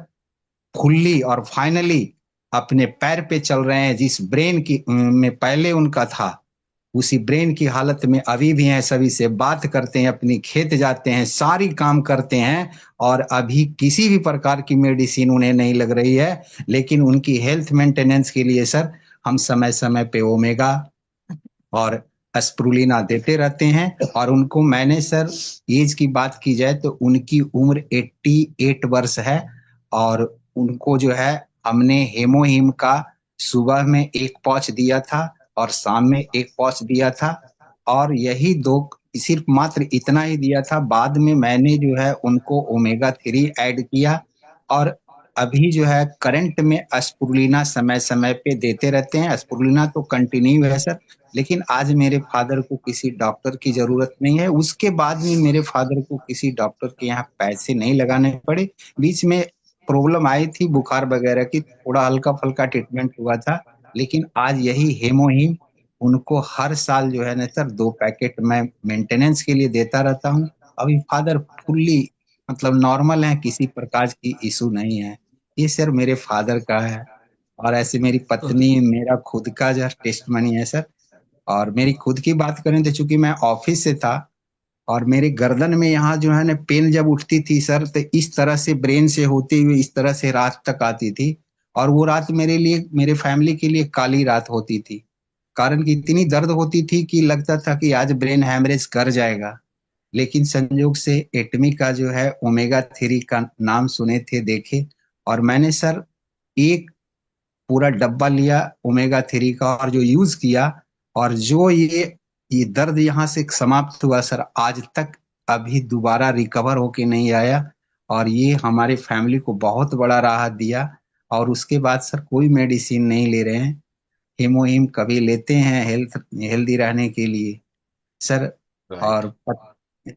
फुल्ली और फाइनली अपने पैर पे चल रहे हैं। जिस ब्रेन की में पहले उनका था, उसी ब्रेन की हालत में अभी भी हैं, सभी से बात करते हैं, अपनी खेत जाते हैं, सारी काम करते हैं, और अभी किसी भी प्रकार की मेडिसिन उन्हें नहीं लग रही है। लेकिन उनकी हेल्थ मेंटेनेंस के लिए सर हम समय समय पे ओमेगा और स्प्रुलिना देते रहते हैं। और उनको मैंने सर, एज की बात की जाए तो उनकी उम्र 88 वर्ष है, और उनको जो है हमने हेमोहिम का सुबह में 1 पाउच दिया था और शाम में 1 पाउच दिया था, और यही दो, सिर्फ मात्र इतना ही दिया था। बाद में मैंने जो है उनको ओमेगा 3 ऐड किया, और अभी जो है करंट में स्पुरुलिना समय समय पे देते रहते हैं। स्पुरुलिना तो कंटिन्यू है सर, लेकिन आज मेरे फादर को किसी डॉक्टर की जरूरत नहीं है। उसके बाद भी मेरे फादर को किसी डॉक्टर के यहाँ पैसे नहीं लगाने पड़े। बीच में प्रॉब्लम आई थी बुखार वगैरह की, थोड़ा हल्का फुल्का ट्रीटमेंट हुआ था, लेकिन आज यही हेमोहिम उनको हर साल जो है ना सर 2 पैकेट मैं मेंटेनेंस के लिए देता रहता हूँ। अभी फादर फुल्ली मतलब नॉर्मल है, किसी प्रकार की इशू नहीं है। ये सर मेरे फादर का है। और ऐसे मेरी पत्नी, मेरा खुद का जो टेस्ट मनी है सर। और मेरी खुद की बात करें तो चूंकि मैं ऑफिस से था, और मेरे गर्दन में यहाँ जो है ना पेन जब उठती थी सर, तो इस तरह से ब्रेन से होते हुए इस तरह से रात तक आती थी, और वो रात मेरे लिए, मेरे फैमिली के लिए काली रात होती थी। कारण कि इतनी दर्द होती थी कि लगता था कि आज ब्रेन हैमरेज कर जाएगा। लेकिन संयोग से एटमी का जो है ओमेगा 3 का नाम सुने थे, देखे, और मैंने सर एक पूरा डब्बा लिया ओमेगा 3 का, और जो यूज किया, और जो ये दर्द यहाँ से समाप्त हुआ सर, आज तक अभी दोबारा रिकवर होके नहीं आया। और ये हमारे फैमिली को बहुत बड़ा राहत दिया। और उसके बाद सर कोई मेडिसिन नहीं ले रहे हैं, हेमोहिम कभी लेते हैं हेल्दी रहने के लिए सर। राइट।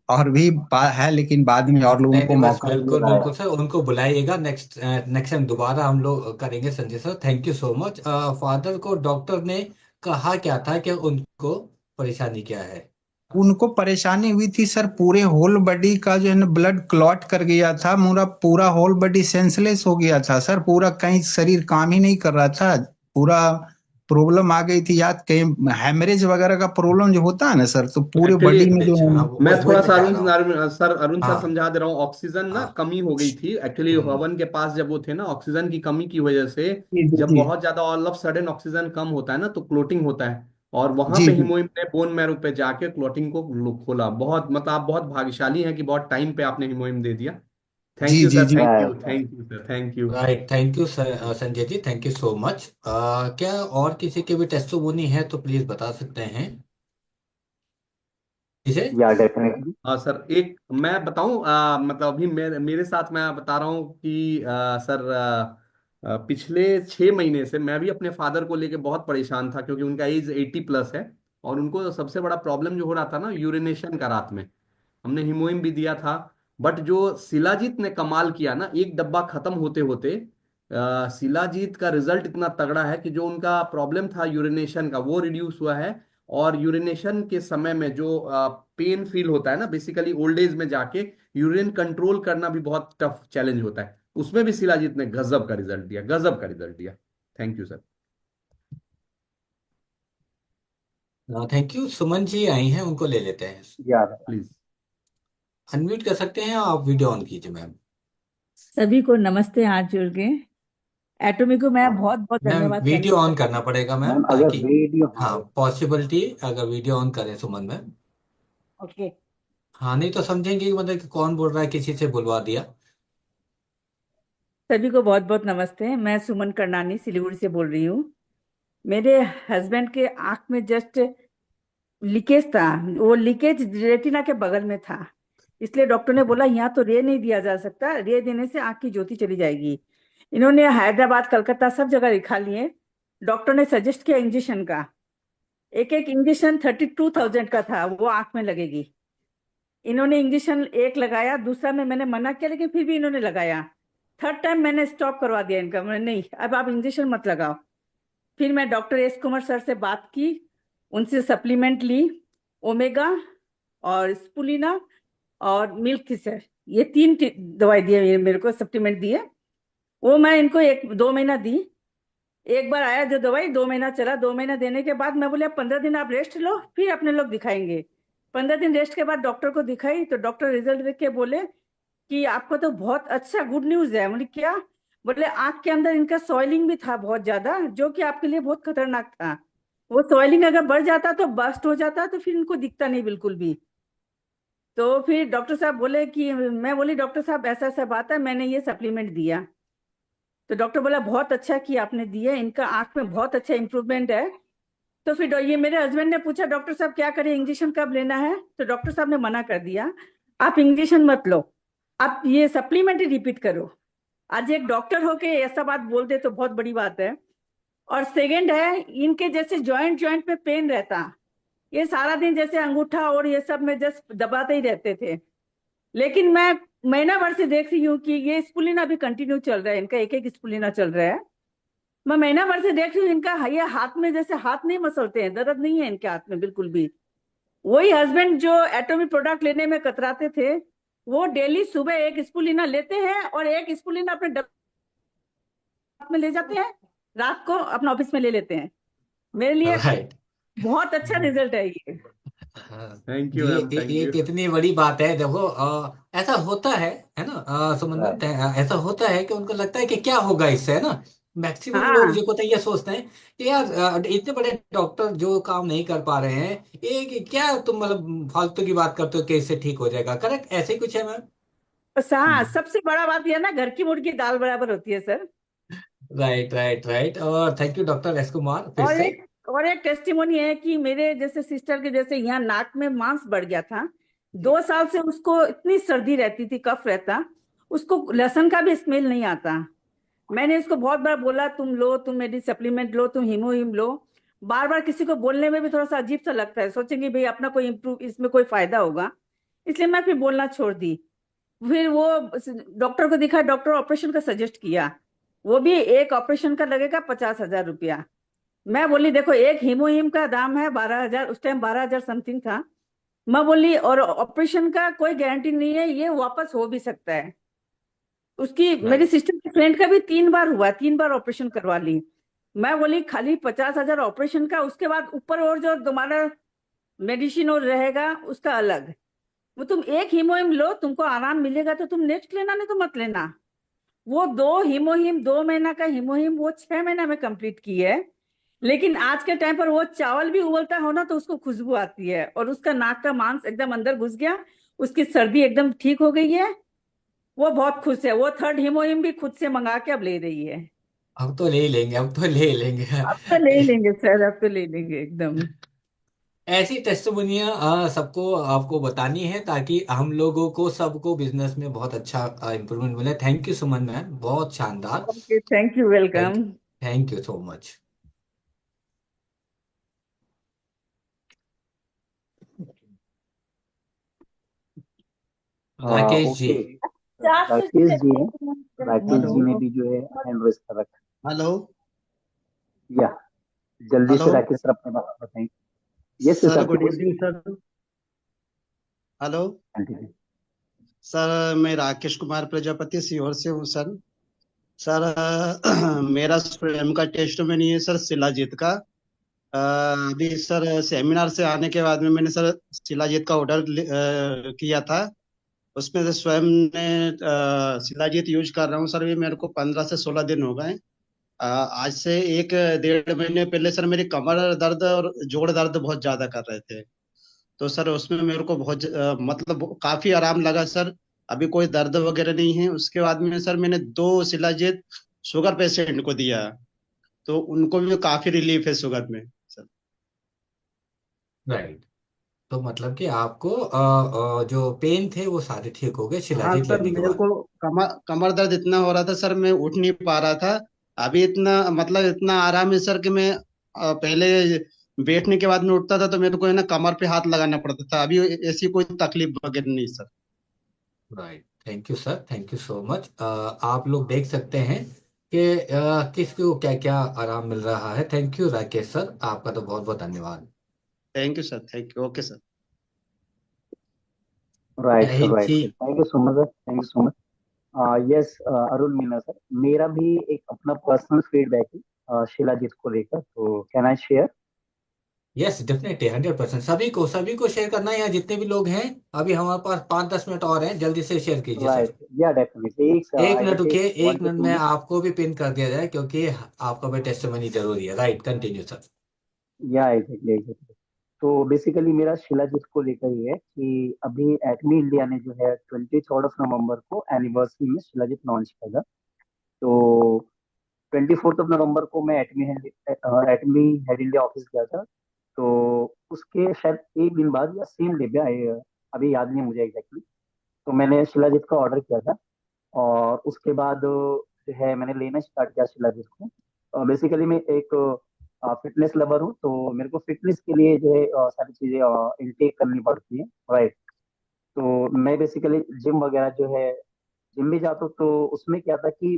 और भी है, लेकिन बाद में और लोगों नहीं को नहीं, बस मौका बिल्कुल मिलेगा। बिल्कुल सर, उनको बुलाइएगा। नेक्स्ट नेक्स्ट टाइम दोबारा हम लोग करेंगे Sanjay sir. Thank you so much. Father को डॉक्टर ने कहा क्या था कि उनको परेशानी क्या है? उनको परेशानी हुई थी सर, पूरे होल बॉडी का जो है ना ब्लड क्लॉट कर गया था, पूरा पूरा होल बॉडी सेंसलेस हो गया था सर, पूरा कहीं शरीर काम ही नहीं कर रहा था, पूरा प्रॉब्लम आ गई थी। याद कहीं हेमरेज वगैरह का प्रॉब्लम जो होता है ना सर, तो पूरे एक्चुअली बॉडी में जो है हाँ, मैं वही थोड़ा मैं सा कह रहा हूँ। अरुण सर हाँ समझा दे रहा हूँ। ऑक्सीजन ना हाँ। कमी हो गई थी एक्चुअली हवन के पास, जब वो थे ना, ऑक्सीजन की कमी की वजह से, जी जी जब जी बहुत ज्यादा ऑल ऑफ सडन ऑक्सीजन कम होता है ना, तो क्लोटिंग होता है। और वहां जी पे जी हिमोइम ने बोन मैरो पे जाके क्लोटिंग को खोला। बहुत मतलब आप बहुत भाग्यशाली हैं कि बहुत टाइम पे आपने हिमोइम दे दिया। थैंक जी यू जी सर, जी thank you sir, thank you. Right, thank you sir Sanjay ji, thank you so much. क्या और किसी के भी टेस्टिमोनी है तो प्लीज बता सकते हैं इसे। या डेफिनेटली। हाँ सर, एक मैं बताऊं, मतलब अभी मेरे मेरे साथ मैं बता रहा हूँ कि सर पिछले 6 महीने से मैं भी अपने फादर को लेके बहुत परेशान था, क्योंकि उनका एज 80+ है। और उनको सबसे बड़ा प्रॉब्लम जो हो रहा था ना, यूरिनेशन का, रात में हमने हिमोइम भी दिया था। बट जो शिलाजीत ने कमाल किया ना, एक डब्बा खत्म होते होते शिलाजीत का रिजल्ट इतना तगड़ा है कि जो उनका प्रॉब्लम था यूरिनेशन का, वो रिड्यूस हुआ है। और यूरिनेशन के समय में जो पेन फील होता है ना, बेसिकली ओल्ड एज में जाके यूरिन कंट्रोल करना भी बहुत टफ चैलेंज होता है, उसमें भी शिलाजीत ने गजब का रिजल्ट दिया, गजब का रिजल्ट दिया। Thank you sir. Thank you. Suman ji आई हैं, उनको ले लेते हैं। यार प्लीज अनम्यूट कर सकते हैं आप, वीडियो ऑन कीजिए मैम। सभी को नमस्ते, हाथ जोड़ के। एटॉमिक को मैं बहुत बहुत मैम धन्यवाद करना वीडियो ऑन चाहती करना पड़ेगा मैम, मैम अगर ताकि वीडियो, हाँ हाँ पॉसिबिलिटी, अगर वीडियो ऑन करें सुमन मैम। हूँ। ओके। हाँ, नहीं तो समझेंगे कि मतलब कि कौन बोल रहा है, किसी से बुलवा दिया। सभी को बहुत बहुत नमस्ते। मैं सुमन करनानी सिलीगुड़ी से बोल रही हूँ। मेरे हस्बैंड के आंख में जस्ट लीकेज था। वो लीकेज रेटिना के बगल में था, इसलिए डॉक्टर ने बोला यहाँ तो रे नहीं दिया जा सकता, रे देने से आंख की ज्योति चली जाएगी। इन्होंने हैदराबाद कलकत्ता सब जगह दिखा लिए। डॉक्टर ने सजेस्ट किया इंजेक्शन का। एक एक इंजेक्शन 32,000 का था, वो आंख में लगेगी। इन्होंने इंजेक्शन एक लगाया, दूसरा में मैंने मना किया, लेकिन फिर भी इन्होंने लगाया। थर्ड टाइम मैंने स्टॉप करवा दिया इनका, मैंने नहीं अब आप इंजेक्शन मत लगाओ। फिर मैं डॉक्टर एस कुमार सर से बात की, उनसे सप्लीमेंट ली, ओमेगा और स्पुलिना और मिल्क थिसर, ये तीन दवाई दिए मेरे को, सप्लीमेंट दिए। वो मैं इनको 1-2 महीना दी। एक बार आया जो दवाई, 2 महीना चला। 2 महीना देने के बाद मैं बोले अब 15 दिन आप रेस्ट लो, फिर अपने लोग दिखाएंगे। 15 दिन रेस्ट के बाद डॉक्टर को दिखाई, तो डॉक्टर रिजल्ट देख के बोले कि आपको तो बहुत अच्छा, गुड न्यूज है। बोले क्या? बोले आंख के अंदर इनका सॉइलिंग भी था बहुत ज्यादा, जो कि आपके लिए बहुत खतरनाक था। वो सॉइलिंग अगर बढ़ जाता तो बस्ट हो जाता, तो फिर इनको दिखता नहीं बिल्कुल भी। तो फिर डॉक्टर साहब बोले कि, मैं बोली डॉक्टर साहब ऐसा ऐसा बात है, मैंने ये सप्लीमेंट दिया। तो डॉक्टर बोला बहुत अच्छा किया आपने दिया, इनका आंख में बहुत अच्छा इंप्रूवमेंट है। तो फिर ये मेरे हस्बैंड ने पूछा डॉक्टर साहब क्या करें, इंजेक्शन कब लेना है? तो डॉक्टर साहब ने मना कर दिया, आप इंजेक्शन मत लो, आप ये सप्लीमेंट ही रिपीट करो। आज एक डॉक्टर होके ऐसा बात बोल दे तो बहुत बड़ी बात है। और सेकंड है, इनके जैसे जॉइंट जॉइंट में पेन रहता, ये सारा दिन जैसे अंगूठा और ये सब में जस्ट दबाते ही रहते थे। लेकिन मैं महीना भर से देख रही हूँ कि ये स्पुलिना भी कंटिन्यू चल रहा है, इनका एक एक स्पुलिना चल रहा है। मैं महीना भर से देख रही हूँ, इनका ये हाथ में जैसे हाथ नहीं मसलते हैं, दर्द नहीं है इनके हाथ में बिल्कुल भी। वही हस्बैंड जो एटॉमिक प्रोडक्ट लेने में कतराते थे, वो डेली सुबह एक स्पुलिना लेते हैं और एक स्पुलिना अपने डब्बे में ले जाते हैं, रात को अपना ऑफिस में ले लेते हैं। मेरे लिए राइट। बहुत अच्छा रिजल्ट है ये। थैंक यू ये मैम, थैंक ये यू। कितनी बड़ी बात है। देखो ऐसा होता है ना सुमन मैम, ऐसा होता है कि उनको लगता है कि क्या होगा इससे, है ना। मैक्सिमम लोग हाँ जो होते हैं ये सोचते हैं कि यार इतने बड़े डॉक्टर जो काम नहीं कर पा रहे हैं, ये क्या तुम मतलब फालतू की बात करते हो कि इससे ठीक हो जाएगा। करेक्ट, ऐसे ही कुछ है मैम। बस हाँ, सबसे बड़ा बात यह ना, घर की मुर्गी दाल बराबर होती है सर। Right right right. और thank you doctor S Kumar फिर और से। एक टेस्टिमोनी है कि मेरे जैसे सिस्टर के जैसे यहाँ नाक में मांस बढ़ गया था। 2 साल से उसको इतनी सर्दी रहती थी, कफ रहता, उसको लहसुन का भी स्मेल नहीं आता। मैंने इसको बहुत बार बोला तुम लो, तुम मेडी सप्लीमेंट लो, तुम हीमोहिम लो। बार बार किसी को बोलने में भी थोड़ा सा अजीब सा लगता है, सोचेंगे भाई अपना कोई इम्प्रूव, इसमें कोई फायदा होगा, इसलिए मैं फिर बोलना छोड़ दी। फिर वो डॉक्टर को दिखा, डॉक्टर ऑपरेशन का सजेस्ट किया। वो भी एक ऑपरेशन का लगेगा 50,000 रुपया। मैं बोली देखो, एक हीमोहिम का दाम है 12,000, उस टाइम 12,000 समथिंग था। मैं बोली और ऑपरेशन का कोई गारंटी नहीं है, ये वापस हो भी सकता है। उसकी मेरी राइट सिस्टर की फ्रेंड का भी 3 बार हुआ, 3 बार ऑपरेशन करवा ली। मैं बोली खाली 50,000 ऑपरेशन का, उसके बाद ऊपर और जो तुम्हारा मेडिसिन और रहेगा उसका अलग। वो तुम एक हीमोहिम लो, तुमको आराम मिलेगा तो तुम नेक्स्ट लेना, नहीं तो मत लेना। वो 2 हीमोहिम, 2 महीना का हीमोहिम वो 6 महीना में कंप्लीट की है। लेकिन आज के टाइम पर वो चावल भी उबलता हो ना तो उसको खुशबू आती है, और उसका नाक का मांस एकदम अंदर घुस गया, उसकी सर्दी एकदम ठीक हो गई है। वो बहुत खुश है, वो थर्ड हीमोहिम भी खुद से मंगा के अब ले रही है। अब तो ले ही लेंगे, अब तो ले ही लेंगे। अब तो ले लेंगे सर, अब तो ले लेंगे एकदम। ऐसी टेस्टिमोनियाँ सबको आपको बतानी है, ताकि हम लोगों को सबको बिजनेस में बहुत अच्छा इम्प्रूवमेंट मिले। थैंक यू सुमन मैम, बहुत शानदार। Okay, thank you, thank welcome. Thank you so much. Rakesh ji. Okay, Rakesh ji हैं, राकेश जी ने हेलो भी जो है हैंड रेस कर रखा हेलो है। या जल्दी से हेलो राकेश सर अपने बात बताएं। Yes sir sir, good please evening sir. Hello continue. Sir, मैं राकेश कुमार प्रजापति सीहोर से हूँ सर। सर मेरा स्वयं का टेस्टमनी है सर शिलाजीत का। अभी सर सेमिनार से आने के बाद में मैंने सर शिलाजीत का ऑर्डर किया था। उसमें से स्वयं ने शिलाजीत यूज कर रहा हूँ सर। ये मेरे को 15 से 16 दिन हो गए। आज से 1 डेढ़ महीने पहले सर मेरी कमर दर्द और जोड़ दर्द बहुत ज्यादा कर रहे थे। तो सर उसमें मेरे को बहुत मतलब काफी आराम लगा सर। अभी कोई दर्द वगैरह नहीं है। उसके बाद में सर मैंने 2 शिलाजीत शुगर पेशेंट को दिया, तो उनको भी काफी रिलीफ है शुगर में सर। राइट। तो मतलब कि आपको जो पेन थे वो सारे ठीक हो गए हाँ शिलाजीत सर, लेने के मेरे बाद। को कमर दर्द इतना हो रहा था सर, मैं उठ नहीं पा रहा था। अभी इतना मतलब इतना आराम है सर कि मैं पहले बैठने के बाद में उठता था तो मेरे को है ना कमर पे हाथ लगाना पड़ता था। अभी ऐसी कोई तकलीफ वगैरह नहीं sir. Right, thank you sir, thank you so much. आप लोग देख सकते हैं कि किसको क्या क्या आराम मिल रहा है। थैंक यू राकेश सर, आपका तो बहुत बहुत धन्यवाद। Thank you sir, thank you, okay sir. Right sir, Shahid right जी। Sir, thank you so much sir, thank you so much. Yes Arun Meena sir, मेरा भी एक अपना पर्सनल फीडबैक है शिलाजीत को लेकर, तो can I share? Yes definitely 100%, सभी को शेयर करना है। यहाँ जितने भी लोग हैं, अभी हमारे पास 5-10 मिनट और हैं, जल्दी से शेयर कीजिए सर। राइट, या डेफिनेटली, एक एक आई मिनट विल टेक रुकिए, वन एक टू मिनट टू में मिनट आपको भी पिन कर दिया जाए क्योंकि आपका भी टेस्टिमनी जरूरी है। Right, continue sir. या एग्जैक्टली एग्जैक्टली। तो बेसिकली मेरा शिलाजीत को लेकर ही है कि अभी एक्मी इंडिया ने जो है 23 नवंबर को एनिवर्सरी में शिलाजीत लॉन्च किया था। तो 24 नवंबर को मैं एटमी हेड इंडिया ऑफिस गया था। तो उसके शायद एक दिन बाद या सेम डे पे अभी याद नहीं मुझे एग्जैक्टली, तो मैंने शिलाजीत का ऑर्डर किया था। और उसके बाद जो है मैंने लेना स्टार्ट किया शिलाजीत को। बेसिकली मैं एक फिटनेस लवर हूँ, तो मेरे को फिटनेस के लिए जो है सारी चीजें इनटेक करनी पड़ती है। राइट। तो मैं बेसिकली जिम वगैरह जो है, जिम भी जाता हूँ। तो उसमें क्या था कि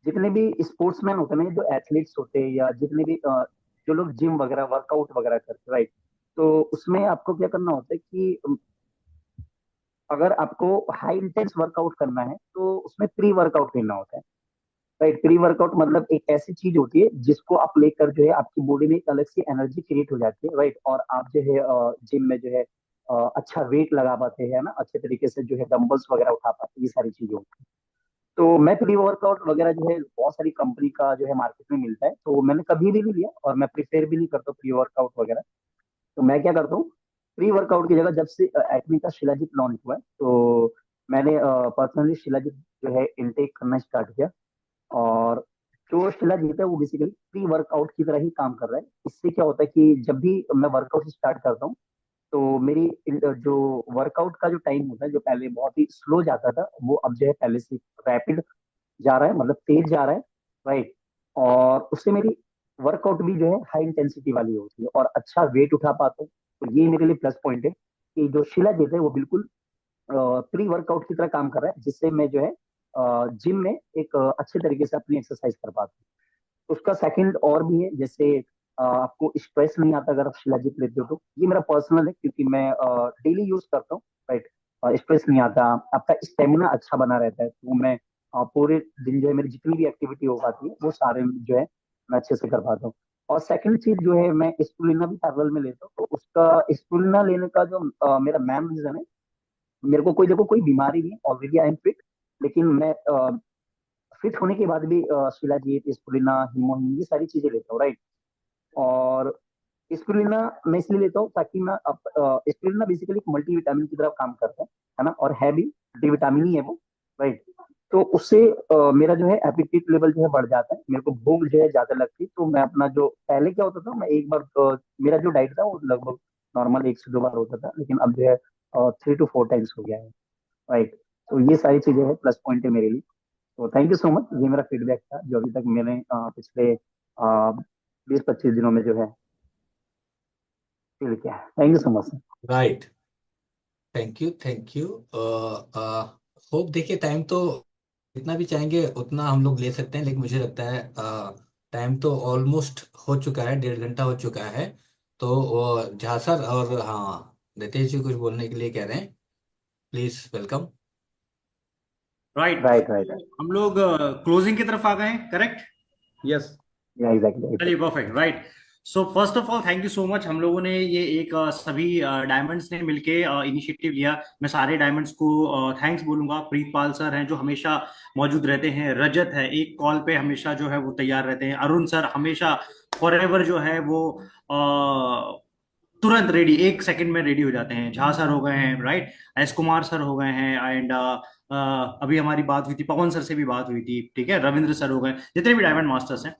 जितने भी स्पोर्ट्समैन होते हैं ना, जो एथलीट्स होते हैं या जितने भी जो लोग जिम वगैरह वर्कआउट वगैरह करते हैं, राइट, तो उसमें आपको क्या करना होता है कि अगर आपको हाई इंटेंस वर्कआउट करना है तो उसमें प्री वर्कआउट लेना होता है। राइट, प्री वर्कआउट मतलब एक ऐसी चीज होती है जिसको आप लेकर जो है आपकी बॉडी में एक अलग सी एनर्जी क्रिएट हो जाती है। राइट, और आप जो है जिम में जो है अच्छा वेट लगा पाते हैं ना, अच्छे तरीके से जो है डंबल्स वगैरह उठा पाते हैं, ये सारी चीजें होती हैं। तो मैं प्री वर्कआउट वगैरह जो है बहुत सारी कंपनी का जो है मार्केट में मिलता है, तो मैंने कभी भी नहीं लिया और मैं प्रिफेयर भी नहीं करता प्री वर्कआउट वगैरह। तो मैं क्या करता हूँ, प्री वर्कआउट की जगह जब से एक्मी का शिलाजीत लॉन्च हुआ है, तो मैंने पर्सनली शिलाजीत जो है इनटेक करना स्टार्ट किया। और जो शिलाजीत है वो बेसिकली प्री वर्कआउट की तरह ही काम कर रहा है। इससे क्या होता है कि जब भी मैं वर्कआउट स्टार्ट करता हूँ, तो मेरी जो वर्कआउट का जो टाइम होता है, जो पहले बहुत ही स्लो जाता था, वो अब जो है पहले से रैपिड जा रहा है, मतलब तेज जा रहा है। राइट, और उससे मेरी वर्कआउट भी जो है हाई इंटेंसिटी वाली होती है और अच्छा वेट उठा पाता हूँ। तो ये मेरे लिए प्लस पॉइंट है कि जो शिलाजीत है वो बिल्कुल प्री वर्कआउट की तरह काम कर रहा है, जिससे मैं जो है जिम में एक अच्छे तरीके से अपनी एक्सरसाइज कर पाता हूँ। उसका सेकंड और भी है, जैसे आपको स्ट्रेस नहीं आता अगर आप शिलाजीत लेते हो तो। ये मेरा पर्सनल है क्योंकि मैं डेली यूज करता हूँ। राइट, स्ट्रेस नहीं आता, आपका स्टेमिना अच्छा बना रहता है। तो मैं पूरे दिन जो है मेरी जितनी भी एक्टिविटी हो पाती है वो सारे जो है मैं अच्छे से कर पाता हूँ। और सेकंड चीज जो है, मैं स्टुलिना भी पैरेलल में लेता हूँ। तो उसका स्टुलिना लेने का जो मेरा मेन रीजन है, मेरे को कोई देखो कोई बीमारी नहीं, ऑलरेडी आई एम फिट, लेकिन मैं फिट होने के बाद भी शिलाजीत, स्पुलिना, हिमोहिम, ये सारी चीजें लेता हूँ। राइट, और स्पिरुलिना मैं इसलिए लेता हूँ ताकि मैं स्पिरुलिना बेसिकली एक मल्टीविटामिन की तरह काम करता है ना, और है भी मल्टीविटामिन ही है वो। राइट, तो उससे मेरा जो है एपिटाइट लेवल जो है बढ़ जाता है, मेरे को भूख जो है ज्यादा लगती है। तो मैं अपना जो पहले क्या होता था, मैं एक बार मेरा जो डाइट था वो लगभग नॉर्मल 1 से 2 बार होता था, लेकिन अब जो है 3 to 4 टाइम्स हो गया है। राइट, तो ये सारी चीजें हैं, प्लस पॉइंट है मेरे लिए। तो थैंक यू सो मच, ये मेरा फीडबैक था जो अभी तक मैंने पिछले 20-25 दिनों में जो है फील किया है। Thank you so much. Right, thank you, thank you. Hope, देखिए टाइम तो जितना भी चाहेंगे उतना हम लोग ले सकते हैं, लेकिन मुझे लगता है टाइम तो ऑलमोस्ट हो चुका है, 1.5 घंटा हो चुका है। तो झा सर और हाँ रितेश जी कुछ बोलने के लिए कह रहे हैं, please welcome. Right. Right right right. हम लोग क्लोजिंग की तरफ आ गए हैं, करेक्ट? यस। या एग्जैक्टली। चलिए, perfect, right. So first of all thank you so much. हम लोगों ने ये एक सभी डायमंड्स ने मिलके इनिशिएटिव लिया। मैं सारे डायमंड्स को थैंक्स बोलूंगा। प्रीतपाल सर हैं जो हमेशा मौजूद रहते हैं, रजत है एक कॉल पे हमेशा जो है वो तैयार रहते हैं, अरुण सर हमेशा फॉरएवर जो है वो तुरंत रेडी, 1 सेकंड में रेडी हो जाते हैं। झा सर हो गए हैं, राइट, एस कुमार सर हो गए हैं, एंड अभी हमारी बात हुई थी, पवन सर से भी बात हुई थी, ठीक है, रविंद्र सर हो गए, जितने भी डायमंड मास्टर्स हैं।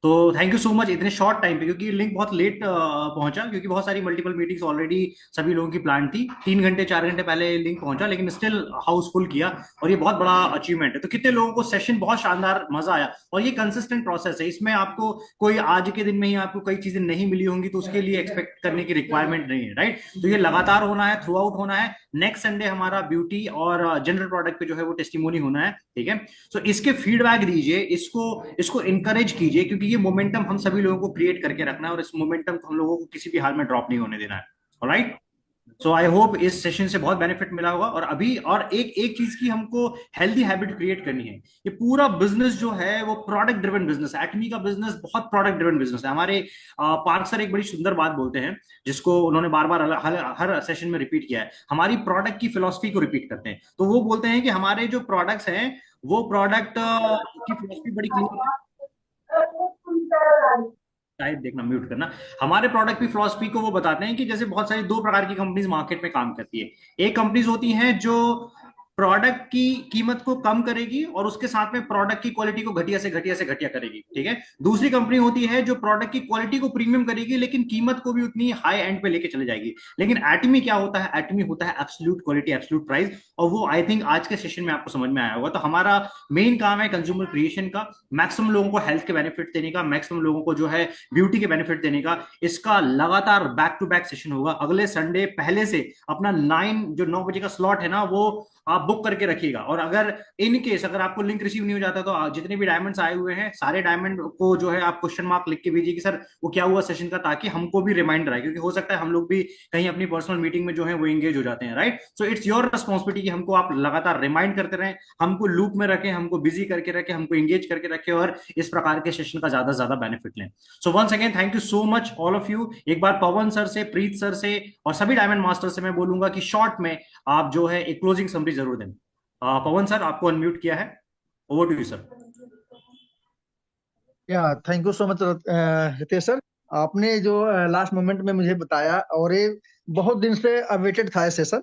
तो थैंक यू सो मच इतने शॉर्ट टाइम पे, क्योंकि लिंक बहुत लेट पहुंचा, क्योंकि बहुत सारी मल्टीपल मीटिंग्स ऑलरेडी सभी लोगों की प्लान थी। 3 घंटे 4 घंटे पहले लिंक पहुंचा, लेकिन स्टिल हाउसफुल किया, और ये बहुत बड़ा अचीवमेंट है। तो कितने लोगों को सेशन बहुत शानदार मजा आया, और ये कंसिस्टेंट प्रोसेस है, इसमें आपको कोई आज के दिन में ही आपको कई चीजें नहीं मिली होंगी तो उसके लिए एक्सपेक्ट करने की रिक्वायरमेंट नहीं है, राइट। तो ये लगातार होना है, थ्रू आउट होना है। नेक्स्ट संडे हमारा ब्यूटी और जनरल प्रोडक्ट पे जो है वो टेस्टिमोनी होना है, ठीक है। सो इसके फीडबैक दीजिए, इसको इनकरेज कीजिए, क्योंकि ये मोमेंटम हम सभी लोगों को क्रिएट करके रखना है, और इस मोमेंटम को हम लोगों को किसी भी हाल में ड्रॉप नहीं होने देना है, ऑलराइट। सो आई होप इस सेशन से बहुत बेनिफिट मिला होगा। और अभी और एक एक चीज की हमको हेल्दी हैबिट क्रिएट करनी है। ये पूरा बिजनेस जो है वो प्रोडक्ट ड्रिवन बिजनेस है। एटमी का बिजनेस बहुत प्रोडक्ट ड्रिवन बिजनेस है। हमारे पार्थ सर एक बड़ी सुंदर बात बोलते हैं, जिसको उन्होंने बार बार हर सेशन में रिपीट किया है, हमारी प्रोडक्ट की फिलॉसफी को रिपीट करते हैं। तो वो बोलते हैं कि हमारे जो प्रोडक्ट्स हैं वो प्रोडक्ट की फिलॉसफी बड़ी क्लियर है। शायद देखना, म्यूट करना। हमारे प्रोडक्ट की फिलॉसफी को वो बताते हैं कि जैसे बहुत सारी 2 प्रकार की कंपनीज मार्केट में काम करती है। एक कंपनीज होती हैं जो प्रोडक्ट की कीमत को कम करेगी और उसके साथ में प्रोडक्ट की क्वालिटी को घटिया से घटिया करेगी, ठीक है। दूसरी कंपनी होती है जो प्रोडक्ट की क्वालिटी को प्रीमियम करेगी लेकिन कीमत को भी उतनी हाई एंड पे लेके चले जाएगी। लेकिन एटमी क्या होता है? एटमी होता है एब्सोल्यूट क्वालिटी, एब्सोल्यूट प्राइस, और वो आई थिंक आज के सेशन में आपको समझ में आया होगा। तो हमारा मेन काम है कंज्यूमर क्रिएशन का, मैक्सिमम लोगों को हेल्थ के बेनिफिट देने का, मैक्सिमम लोगों को जो है ब्यूटी के बेनिफिट देने का। इसका लगातार बैक टू बैक सेशन होगा। अगले संडे पहले से अपना 9 बजे का स्लॉट है ना, वो आप बुक करके रखिएगा। और अगर इन केस अगर आपको लिंक रिसीव नहीं हो जाता तो जितने भी डायमंड्स आए हुए हैं सारे डायमंड को जो है आप क्वेश्चन मार्क लिख के भेजिए कि सर वो क्या हुआ सेशन का, ताकि हमको भी रिमाइंडर आए, क्योंकि हो सकता है हम लोग भी कहीं अपनी पर्सनल मीटिंग में जो है वो एंगेज हो जाते हैं, right. So it's your responsibility कि हमको आप लगातार रिमाइंड करते रहें, हमको लूप में रखें, हमको बिजी करके रखें, हमको एंगेज करके रखें, और इस प्रकार के सेशन का ज्यादा से ज्यादा बेनिफिट लें। So once again thank you so much all of you. एक बार पवन सर से, प्रीत सर से और सभी डायमंड मास्टर से मैं बोलूंगा कि शॉर्ट में आप जो है एक क्लोजिंग समरी जरूर दें। पवन सर आपको अनम्यूट किया है, ओवर टू यू सर। या thank you so much Ritesh sir, आपने जो लास्ट मोमेंट में मुझे बताया, और ये बहुत दिन से अवेटेड था ये सेशन,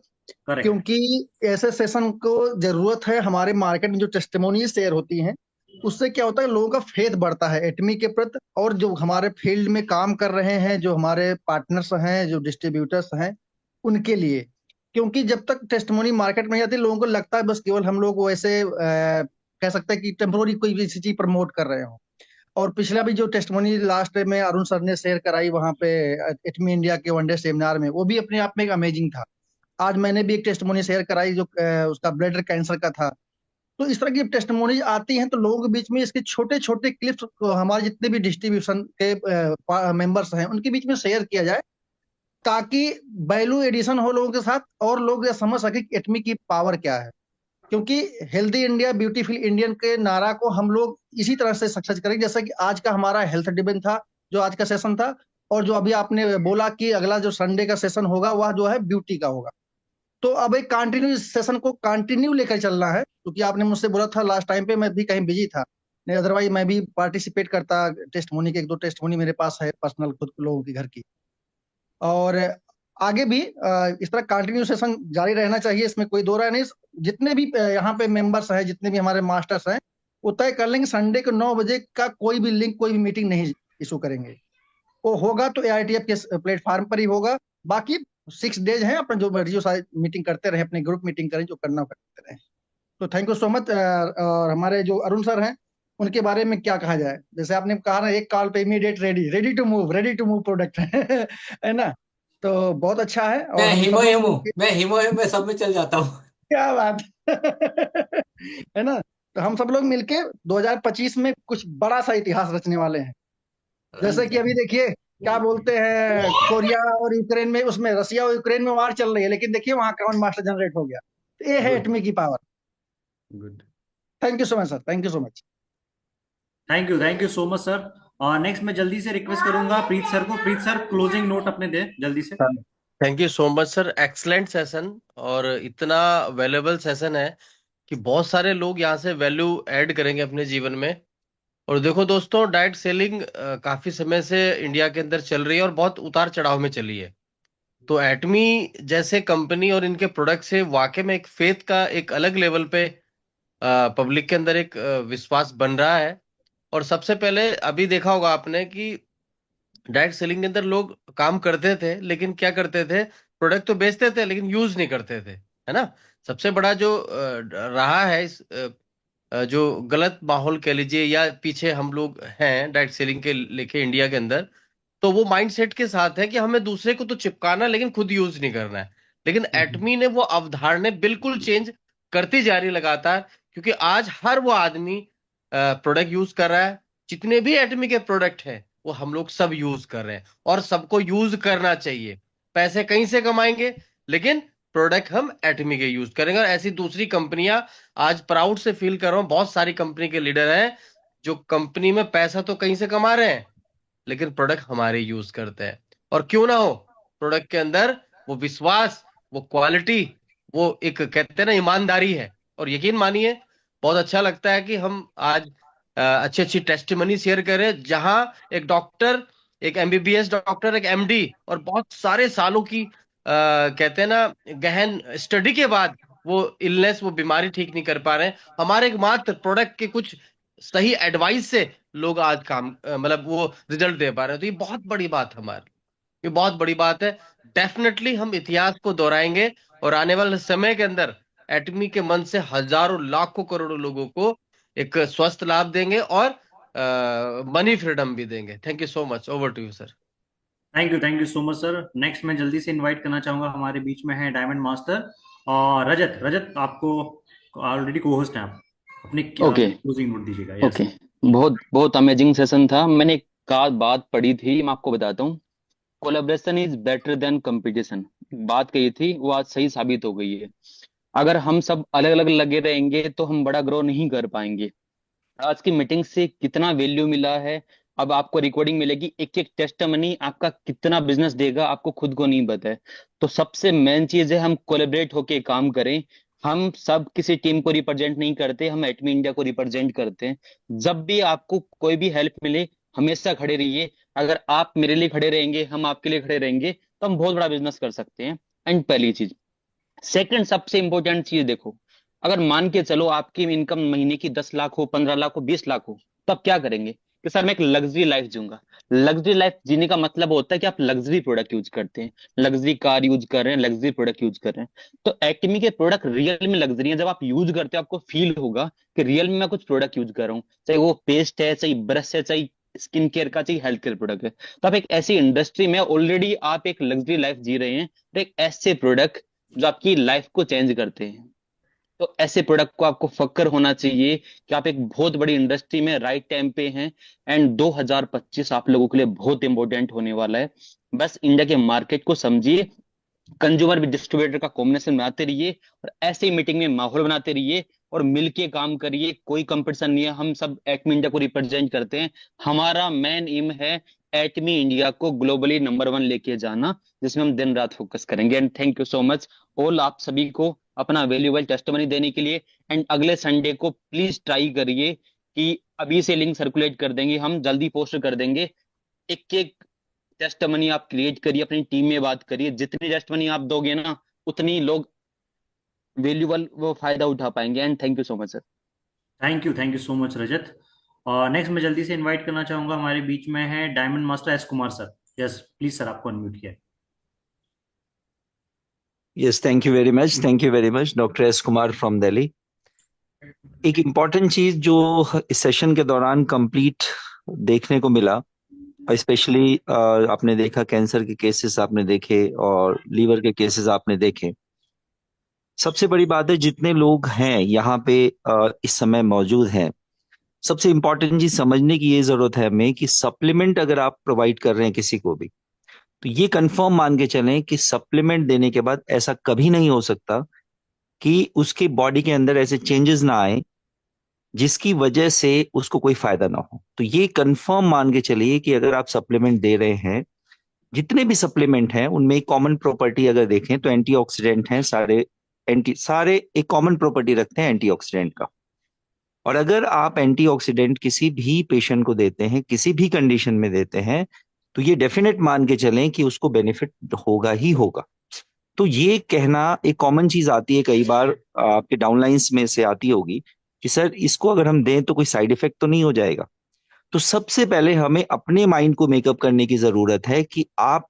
क्योंकि ऐसे सेशन को जरूरत है। हमारे मार्केट में जो टेस्टिमोनी शेयर होती हैं उससे क्या होता है, लोगों का फेथ बढ़ता है एटमी के प्रति, और जो हमारे फील्ड में काम कर रहे हैं, जो हमारे पार्टनर्स हैं, जो डिस्ट्रीब्यूटर्स हैं, उनके लिए। क्योंकि जब तक टेस्टिमोनी मार्केट में जाती है लोगों को लगता है बस केवल हम लोग वैसे कह सकते हैं कि टेम्पोररी कोई भी चीज प्रमोट कर रहे हो। और पिछला भी जो टेस्टिमोनी लास्ट में अरुण सर ने शेयर कराई वहां पे एटमी इंडिया के वनडे सेमिनार में, वो भी अपने आप में एक अमेजिंग था। आज मैंने भी एक टेस्टिमोनी शेयर कराई जो उसका ब्लैडर कैंसर का था। तो इस तरह की टैस्टिमोनीज आती हैं तो लोगों के बीच में इसके छोटे छोटे क्लिप्स हमारे जितने भी डिस्ट्रीब्यूशन के मेंबर्स हैं उनके बीच में शेयर किया जाए, ताकि वैल्यू एडिशन हो लोगों के साथ, और लोग ये समझ सके कि एटमी की पावर क्या है। क्योंकि हेल्दी इंडिया ब्यूटीफुल इंडियन के नारा को हम लोग इसी तरह से सक्सेस करेंगे, जैसा कि आज का हमारा हेल्थ डिबेट था, जो आज का सेशन था, और जो अभी आपने बोला कि अगला जो संडे का सेशन होगा वह जो है ब्यूटी का होगा। तो अब एक कंटिन्यू सेशन को कंटिन्यू लेकर चलना है, क्योंकि आपने मुझसे बोला था लास्ट टाइम पे, मैं भी कहीं बिजी था, नहीं अदरवाइज मैं भी पार्टिसिपेट करता। टेस्टमोनी के 1-2 टेस्टमोनी मेरे पास है पर्सनल, खुद लोगों के घर की। और आगे भी इस तरह कंटिन्यू सेशन जारी रहना चाहिए, इसमें कोई दो राय नहीं। जितने भी यहाँ पे मेंबर्स हैं, जितने भी हमारे मास्टर्स हैं, वो तय कर लेंगे संडे को 9 बजे का कोई भी लिंक, कोई भी मीटिंग नहीं इशू करेंगे। वो होगा तो AITF के प्लेटफॉर्म पर ही होगा। बाकी 6 डेज हैं, अपना जो मर्जी मीटिंग करते रहे, अपने ग्रुप मीटिंग करें, जो करना करते रहे। तो थैंक यू सो मच। और हमारे जो अरुण सर हैं उनके बारे में क्या कहा जाए, जैसे आपने कहा ना, एक कॉल पे immediate ready to move product है ना। तो बहुत अच्छा है, और मैं हम हिमो सब लोग हिमो मिलके मैं हिमो हिम में सब में चल जाता हूँ। क्या बात है ना। तो हम सब लोग मिलके 2025 में कुछ बड़ा सा इतिहास रचने वाले हैं। जैसे कि अभी देखिए, क्या बोलते हैं, कोरिया और यूक्रेन में, उसमें रसिया और यूक्रेन में वार चल रही है, लेकिन देखिए वहां कौन मास्टर जनरेट हो गया। तो ये है गुड एटमी की power. Good. Thank you so much sir, thank you so much. Thank you so much sir. Next मैं जल्दी से रिक्वेस्ट करूंगा प्रीत सर को। प्रीत सर क्लोजिंग नोट अपने दे जल्दी से। Thank you so much sir, excellent session, और इतना वैल्यूएबल सेशन है कि बहुत सारे लोग यहाँ से वैल्यू ऐड करेंगे अपने जीवन में। और देखो दोस्तों, डायरेक्ट सेलिंग काफी समय से इंडिया के अंदर चल रही है और बहुत उतार चढ़ाव में चली है। तो एटमी जैसे कंपनी और इनके प्रोडक्ट से वाकई में एक फेथ का एक अलग लेवल पे पब्लिक के अंदर एक विश्वास बन रहा है। और सबसे पहले अभी देखा होगा आपने कि डायरेक्ट सेलिंग के अंदर लोग काम करते थे, लेकिन क्या करते थे, प्रोडक्ट तो बेचते थे लेकिन यूज नहीं करते थे, है ना। सबसे बड़ा जो रहा है इस जो गलत माहौल कह लीजिए, या पीछे हम लोग हैं डायरेक्ट सेलिंग के लेके इंडिया के अंदर, तो वो माइंडसेट के साथ है कि हमें दूसरे को तो चिपकाना लेकिन खुद यूज नहीं करना है। लेकिन एटमी ने वो अवधारणा बिल्कुल चेंज करती जा रही लगातार, क्योंकि आज हर वो आदमी प्रोडक्ट यूज कर रहा है। जितने भी एटमी के प्रोडक्ट हैं वो हम लोग सब यूज कर रहे हैं, और सबको यूज करना चाहिए। पैसे कहीं से कमाएंगे, लेकिन प्रोडक्ट हम एटमी के यूज करेंगे। और ऐसी दूसरी कंपनियां, आज प्राउड से फील कर रहा हूं, बहुत सारी कंपनी के लीडर हैं जो कंपनी में पैसा तो कहीं से कमा रहे हैं, लेकिन प्रोडक्ट हमारे यूज करते हैं। और क्यों ना हो, प्रोडक्ट के अंदर वो विश्वास, वो क्वालिटी, वो एक कहते हैं ना ईमानदारी है। और यकीन मानिए, बहुत अच्छा लगता है कि हम आज अच्छी अच्छी टेस्टिमनी शेयर करें, जहां एक डॉक्टर, एक एमबीबीएस डॉक्टर, एक एमडी, और बहुत सारे सालों की कहते हैं ना गहन स्टडी के बाद वो इलनेस, वो बीमारी ठीक नहीं कर पा रहे हैं, हमारे एक मात्र प्रोडक्ट के कुछ सही एडवाइस से लोग आज काम मतलब वो रिजल्ट दे पा रहे हैं। तो ये बहुत बड़ी बात हमारी, ये बहुत बड़ी बात है। डेफिनेटली हम इतिहास को दोहराएंगे, और आने वाले समय के अंदर एटमी के मन से हजारों लाखों करोड़ों लोगों को एक स्वस्थ लाभ देंगे और मनी फ्रीडम भी देंगे। Thank you so much. Over to you sir. Thank you so much sir. Next मैं जल्दी से इनवाइट करना चाहूंगा, हमारे बीच में है डायमंड मास्टर और रजत। रजत, आपको ऑलरेडी को होस्ट हैं आप, अपने ओके क्लोजिंग नोट दीजिएगा। यस। ओके, बहुत बहुत अमेजिंग सेशन था। मैंने एक बात पढ़ी थी, मैं आपको बताता हूँ। Collaboration is better than competition, बात कही थी, वो आज सही साबित हो गई है। अगर हम सब अलग अलग लगे रहेंगे तो हम बड़ा ग्रो नहीं कर पाएंगे। आज की मीटिंग से कितना वैल्यू मिला है, अब आपको रिकॉर्डिंग मिलेगी। एक एक टेस्टिमनी आपका कितना बिजनेस देगा आपको खुद को नहीं पता है। तो सबसे मेन चीज है हम कोलेबरेट होके काम करें। हम सब किसी टीम को रिप्रेजेंट नहीं करते, हम एटमी इंडिया को रिप्रेजेंट करते हैं। जब भी आपको कोई भी हेल्प मिले, हमेशा खड़े रहिए। अगर आप मेरे लिए खड़े रहेंगे, हम आपके लिए खड़े रहेंगे, तो हम बहुत बड़ा बिजनेस कर सकते हैं। एंड पहली चीज। सेकंड सबसे इंपॉर्टेंट चीज देखो, अगर मान के चलो आपकी इनकम महीने की 10 लाख हो, 15 लाख हो, 20 लाख हो, तो आप क्या करेंगे कि सर मैं एक लग्जरी लाइफ जीऊंगा। लग्जरी लाइफ जीने का मतलब होता है कि आप लग्जरी प्रोडक्ट यूज करते हैं, लग्जरी कार यूज कर रहे हैं, लग्जरी प्रोडक्ट यूज कर रहे हैं। तो एटमी के प्रोडक्ट रियल में लग्जरी है। जब आप यूज करते हो आपको फील होगा कि रियल में मैं कुछ प्रोडक्ट यूज कर रहा हूँ, चाहे वो पेस्ट है, चाहे ब्रश है, चाहे स्किन केयर का, चाहिए हेल्थ केयर प्रोडक्ट है। तो आप एक ऐसी इंडस्ट्री में ऑलरेडी आप एक लग्जरी लाइफ जी रहे हैं, तो एक ऐसे प्रोडक्ट जो आपकी लाइफ को चेंज करते हैं, तो ऐसे प्रोडक्ट को आपको फक्र होना चाहिए कि आप एक बहुत बड़ी इंडस्ट्री में राइट टाइम पे हैं। एंड 2025 आप लोगों के लिए बहुत इंपॉर्टेंट होने वाला है। बस इंडिया के मार्केट को समझिए, कंज्यूमर भी डिस्ट्रीब्यूटर का कॉम्बिनेशन बनाते रहिए, और ऐसे ही मीटिंग में माहौल बनाते रहिए और मिलके काम करिए। कोई कंपटीशन नहीं है, हम सब एटमी इंडिया को रिप्रेजेंट करते हैं। हमारा मेन एम है एटमी इंडिया को ग्लोबली नंबर 1 लेके जाना, जिसमें हम दिन रात फोकस करेंगे। And thank you so much all, आप सभी को अपना वैल्यूएबल टेस्टिमनी देने के लिए। एंड अगले संडे को प्लीज ट्राई करिए कि अभी से लिंक सर्कुलेट कर देंगे, हम जल्दी पोस्ट कर देंगे। एक एक टेस्टिमनी आप क्रिएट करिए, अपनी टीम में बात करिए। जितनी टेस्टिमनी आप दोगे ना, उतनी लोग वैल्यूएबल वो फायदा उठा पाएंगे। And thank you so much sir. Thank you so much Rajat. और नेक्स्ट मैं जल्दी से इनवाइट करना चाहूंगा, हमारे बीच में है diamond master S Kumar sir. Yes please sir, आपको अनम्यूट किया है। Yes, thank you very much, thank you very much. Doctor S Kumar from Delhi. एक इम्पॉर्टेंट चीज जो इस सेशन के दौरान कंप्लीट देखने को मिला, स्पेशली आपने देखा कैंसर के केसेस आपने देखे और लीवर के केसेस आपने देखे। सबसे बड़ी बात है जितने लोग हैं यहाँ पे इस समय मौजूद हैं, सबसे इम्पोर्टेंट चीज समझने की ये जरूरत है हमें कि सप्लीमेंट अगर आप प्रोवाइड कर रहे हैं किसी को भी, तो ये कंफर्म मान के चलें कि सप्लीमेंट देने के बाद ऐसा कभी नहीं हो सकता कि उसके बॉडी के अंदर ऐसे चेंजेस ना आए जिसकी वजह से उसको कोई फायदा ना हो। तो ये कंफर्म मान के चलिए कि अगर आप सप्लीमेंट दे रहे हैं, जितने भी सप्लीमेंट हैं उनमें एक कॉमन प्रॉपर्टी अगर देखें तो एंटीऑक्सीडेंट हैं सारे। सारे एक कॉमन प्रॉपर्टी रखते हैं एंटीऑक्सीडेंट का। और अगर आप एंटीऑक्सीडेंट किसी भी पेशेंट को देते हैं, किसी भी कंडीशन में देते हैं, तो ये डेफिनेट मान के चलें कि उसको बेनिफिट होगा ही होगा। तो ये कहना एक कॉमन चीज आती है, कई बार आपके डाउनलाइंस में से आती होगी कि सर इसको अगर हम दें तो कोई साइड इफेक्ट तो नहीं हो जाएगा। तो सबसे पहले हमें अपने माइंड को मेकअप करने की जरूरत है कि आप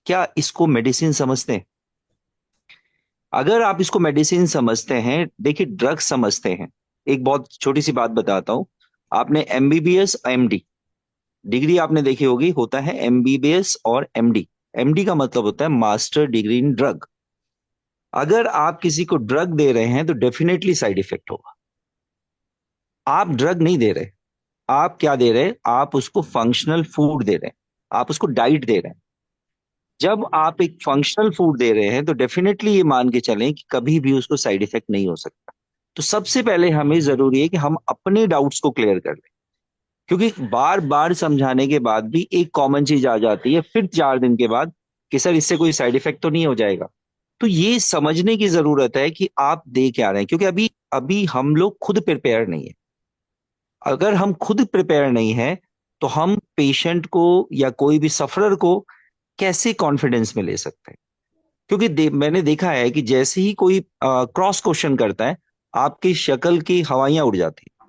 क्या इसको मेडिसिन समझते हैं। अगर आप इसको मेडिसिन समझते हैं, देखिए ड्रग समझते हैं। एक बहुत छोटी सी बात बताता हूं, आपने एमबीबीएस एमडी डिग्री आपने देखी होगी, होता है एमबीबीएस और एमडी। एमडी का मतलब होता है मास्टर डिग्री इन ड्रग। अगर आप किसी को ड्रग दे रहे हैं तो डेफिनेटली साइड इफेक्ट होगा। आप ड्रग नहीं दे रहे, आप क्या दे रहे हैं, आप उसको फंक्शनल फूड दे रहे हैं, आप उसको डाइट दे रहे हैं। जब आप एक फंक्शनल फूड दे रहे हैं तो डेफिनेटली ये मान के चलें कि कभी भी उसको साइड इफेक्ट नहीं हो सकता। तो सबसे पहले हमें जरूरी है कि हम अपने डाउट्स को क्लियर कर लें, क्योंकि बार बार समझाने के बाद भी एक कॉमन चीज आ जाती है फिर 4 दिन के बाद कि सर इससे कोई साइड इफेक्ट तो नहीं हो जाएगा। तो ये समझने की जरूरत है कि आप दे क्या रहे हैं, क्योंकि अभी अभी हम लोग खुद प्रिपेयर नहीं है। अगर हम खुद प्रिपेयर नहीं है तो हम पेशेंट को या कोई भी सफरर को कैसे कॉन्फिडेंस में ले सकते हैं। क्योंकि मैंने देखा है कि जैसे ही कोई क्रॉस क्वेश्चन करता है, आपकी शक्ल की हवाइयां उड़ जाती है।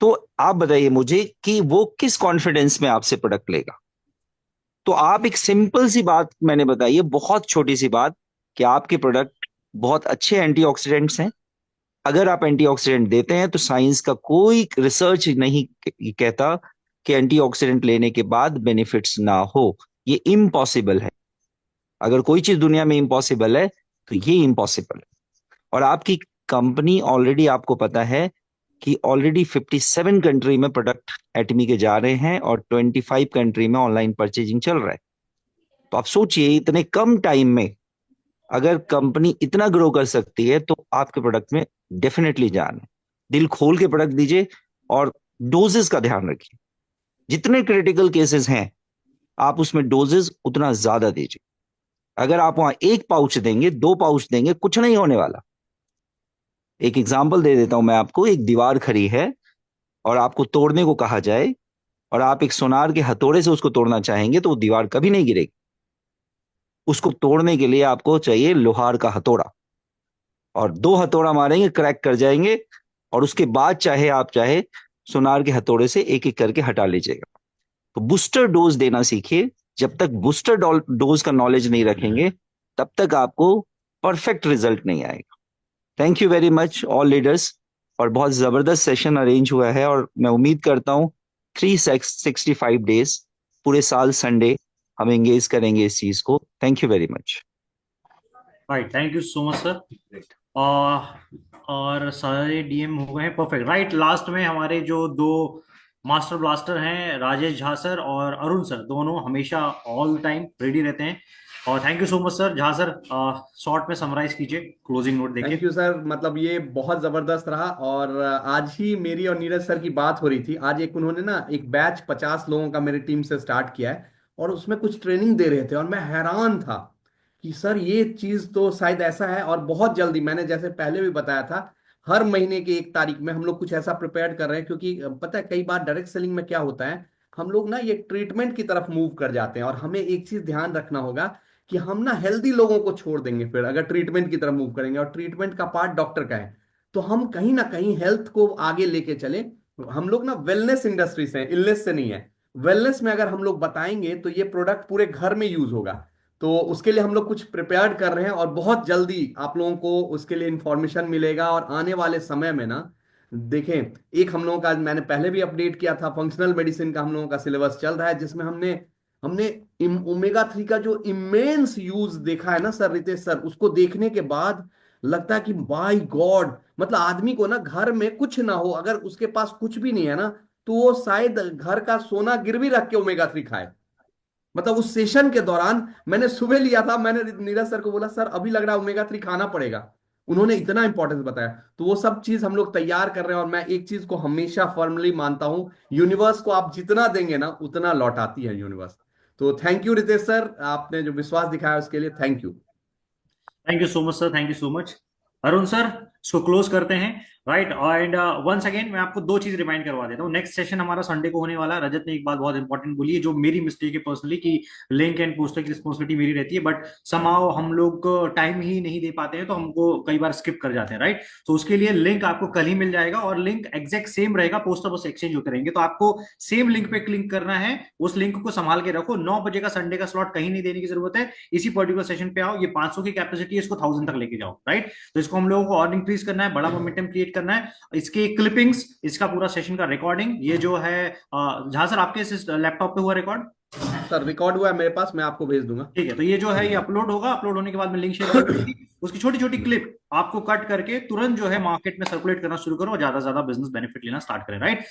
तो आप बताइए मुझे कि वो किस कॉन्फिडेंस में आपसे प्रोडक्ट लेगा। तो आप एक सिंपल सी बात मैंने बताई है, बहुत छोटी सी बात, कि आपके प्रोडक्ट बहुत अच्छे एंटीऑक्सीडेंट्स हैं। अगर आप एंटीऑक्सीडेंट देते हैं तो साइंस का कोई रिसर्च नहीं कहता कि एंटीऑक्सीडेंट लेने के बाद बेनिफिट्स ना हो। ये इम्पॉसिबल है। अगर कोई चीज दुनिया में इम्पॉसिबल है तो ये इम्पॉसिबल है। और आपकी कंपनी ऑलरेडी, आपको पता है कि ऑलरेडी 57 कंट्री में प्रोडक्ट एटमी के जा रहे हैं और 25 कंट्री में ऑनलाइन परचेजिंग चल रहा है। तो आप सोचिए इतने कम टाइम में अगर कंपनी इतना ग्रो कर सकती है तो आपके प्रोडक्ट में डेफिनेटली जान है। दिल खोल के प्रोडक्ट दीजिए और डोजेस का ध्यान रखिए। जितने क्रिटिकल केसेस हैं आप उसमें डोजेस उतना ज्यादा दीजिए। अगर आप वहां 1 पाउच देंगे, 2 पाउच देंगे, कुछ नहीं होने वाला। एक एग्जाम्पल दे देता हूं मैं आपको। एक दीवार खड़ी है और आपको तोड़ने को कहा जाए और आप एक सोनार के हथौड़े से उसको तोड़ना चाहेंगे तो वो दीवार कभी नहीं गिरेगी। उसको तोड़ने के लिए आपको चाहिए लोहार का हथौड़ा, और 2 हथौड़ा मारेंगे क्रैक कर जाएंगे, और उसके बाद चाहे सोनार के हथौड़े से एक एक करके हटा लीजिएगा। तो बूस्टर डोज देना सीखिए। जब तक बूस्टर डोज का नॉलेज नहीं रखेंगे तब तक आपको परफेक्ट रिजल्ट नहीं आएगा। Thank you very much all leaders. और बहुत जबरदस्त सेशन अरेंज हुआ है और मैं उम्मीद करता हूं 365 डेज पूरे साल संडे हम एंगेज करेंगे इस चीज को। Thank you very much. Right, thank you so much sir. और सारे डीएम हो गए हैं, परफेक्ट। राइट, लास्ट में हमारे जो 2 मास्टर ब्लास्टर हैं, राजेश झा सर और अरुण सर, दोनों हमेशा ऑल टाइम रेडी रहते हैं। और thank you so much sir. Jha sir, short में समराइज कीजिए, क्लोजिंग नोट देखिए। Thank you sir. मतलब ये बहुत जबरदस्त रहा। और आज ही मेरी और नीरज सर की बात हो रही थी। आज एक उन्होंने ना एक बैच 50 लोगों का मेरी टीम से स्टार्ट किया है और उसमें कुछ ट्रेनिंग दे रहे थे और मैं हैरान था कि सर ये चीज तो शायद ऐसा है। और बहुत जल्दी, मैंने जैसे पहले भी बताया था, हर महीने की 1 तारीख में हम लोग कुछ ऐसा प्रिपेयर कर रहे हैं। क्योंकि पता है कई बार डायरेक्ट सेलिंग में क्या होता है, हम लोग ना ये ट्रीटमेंट की तरफ मूव कर जाते हैं। और हमें एक चीज ध्यान रखना होगा कि हम ना हेल्दी लोगों को छोड़ देंगे फिर अगर ट्रीटमेंट की तरफ मूव करेंगे, और ट्रीटमेंट का पार्ट डॉक्टर का है। तो हम कहीं ना कहीं हेल्थ को आगे लेके चले। हम लोग ना वेलनेस इंडस्ट्री से, इलनेस से नहीं है। वेलनेस में अगर हम लोग बताएंगे तो ये प्रोडक्ट पूरे घर में यूज होगा। तो उसके लिए हम लोग कुछ प्रिपेयर कर रहे हैं और बहुत जल्दी आप लोगों को उसके लिए इंफॉर्मेशन मिलेगा। और आने वाले समय में ना देखें, एक हम लोगों का मैंने पहले भी अपडेट किया था, फंक्शनल मेडिसिन का हम लोगों का सिलेबस चल रहा है, जिसमें हमने हमने ओमेगा 3 का जो इमेंस यूज देखा है ना सर, रितेश सर, उसको देखने के बाद लगता है कि बाय गॉड, मतलब आदमी को ना घर में कुछ ना हो, अगर उसके पास कुछ भी नहीं है ना, तो वो शायद घर का सोना गिरवी रख के ओमेगा 3 खाए। मतलब उस सेशन के दौरान मैंने सुबह लिया था, मैंने नीरज सर को बोला सर अभी लग रहा है ओमेगा 3 खाना पड़ेगा, उन्होंने इतना इंपॉर्टेंस बताया। तो वो सब चीज हम लोग तैयार कर रहे हैं, और मैं एक चीज को हमेशा फर्मली मानता हूं, यूनिवर्स को आप जितना देंगे ना उतना लौटाती है यूनिवर्स। तो थैंक यू रितेश सर, आपने जो विश्वास दिखाया उसके लिए thank you. Thank you so much sir, thank you so much. Arun sir, इसको क्लोज करते हैं, राइट। एंड वंस अगेन मैं आपको दो चीज रिमाइंड करवा देता हूँ। नेक्स्ट सेशन हमारा संडे को होने वाला है। रजत ने एक बात बहुत इंपॉर्टेंट बोली है, जो मेरी मिस्टेक है पर्सनली, कि लिंक एंड पोस्टर की रिस्पॉन्सिबिलिटी मेरी रहती है, बट समहाउ हम लोग टाइम ही नहीं दे पाते हैं, तो हमको कई बार स्किप कर जाते हैं, राइट। तो उसके लिए लिंक आपको कल ही मिल जाएगा, और लिंक एग्जैक्ट सेम रहेगा, पोस्टर बस एक्सचेंज होते रहेंगे। तो आपको सेम लिंक पे क्लिक करना है, उस लिंक को संभाल के रखो। 9 बजे का संडे का स्लॉट कहीं नहीं देने की जरूरत है, इसी पर्टिकुलर सेशन पे आओ। ये 500 की कैपेसिटी है, इसको 1000 तक लेके जाओ, राइट। तो इसको हम लोगों को और इंक्रीज करना है, बड़ा मोमेंटम क्रिएट करना है। इसके क्लिपिंग्स, इसका पूरा सेशन का रिकॉर्डिंग, ये जो है जहां सर आपके लैपटॉप पे हुआ रिकॉर्ड, सर रिकॉर्ड हुआ है मेरे पास, मैं आपको भेज दूंगा। ठीक है। तो ये जो है ये अपलोड होगा, अपलोड होने के बाद में लिंक शेयर कर दूंगी। उसकी छोटी छोटी क्लिप आपको कट करके तुरंत जो है मार्केट में सर्कुलेट करना शुरू करो, और ज्यादा से ज्यादा बिजनेस बेनिफिट लेना स्टार्ट करें, राइट।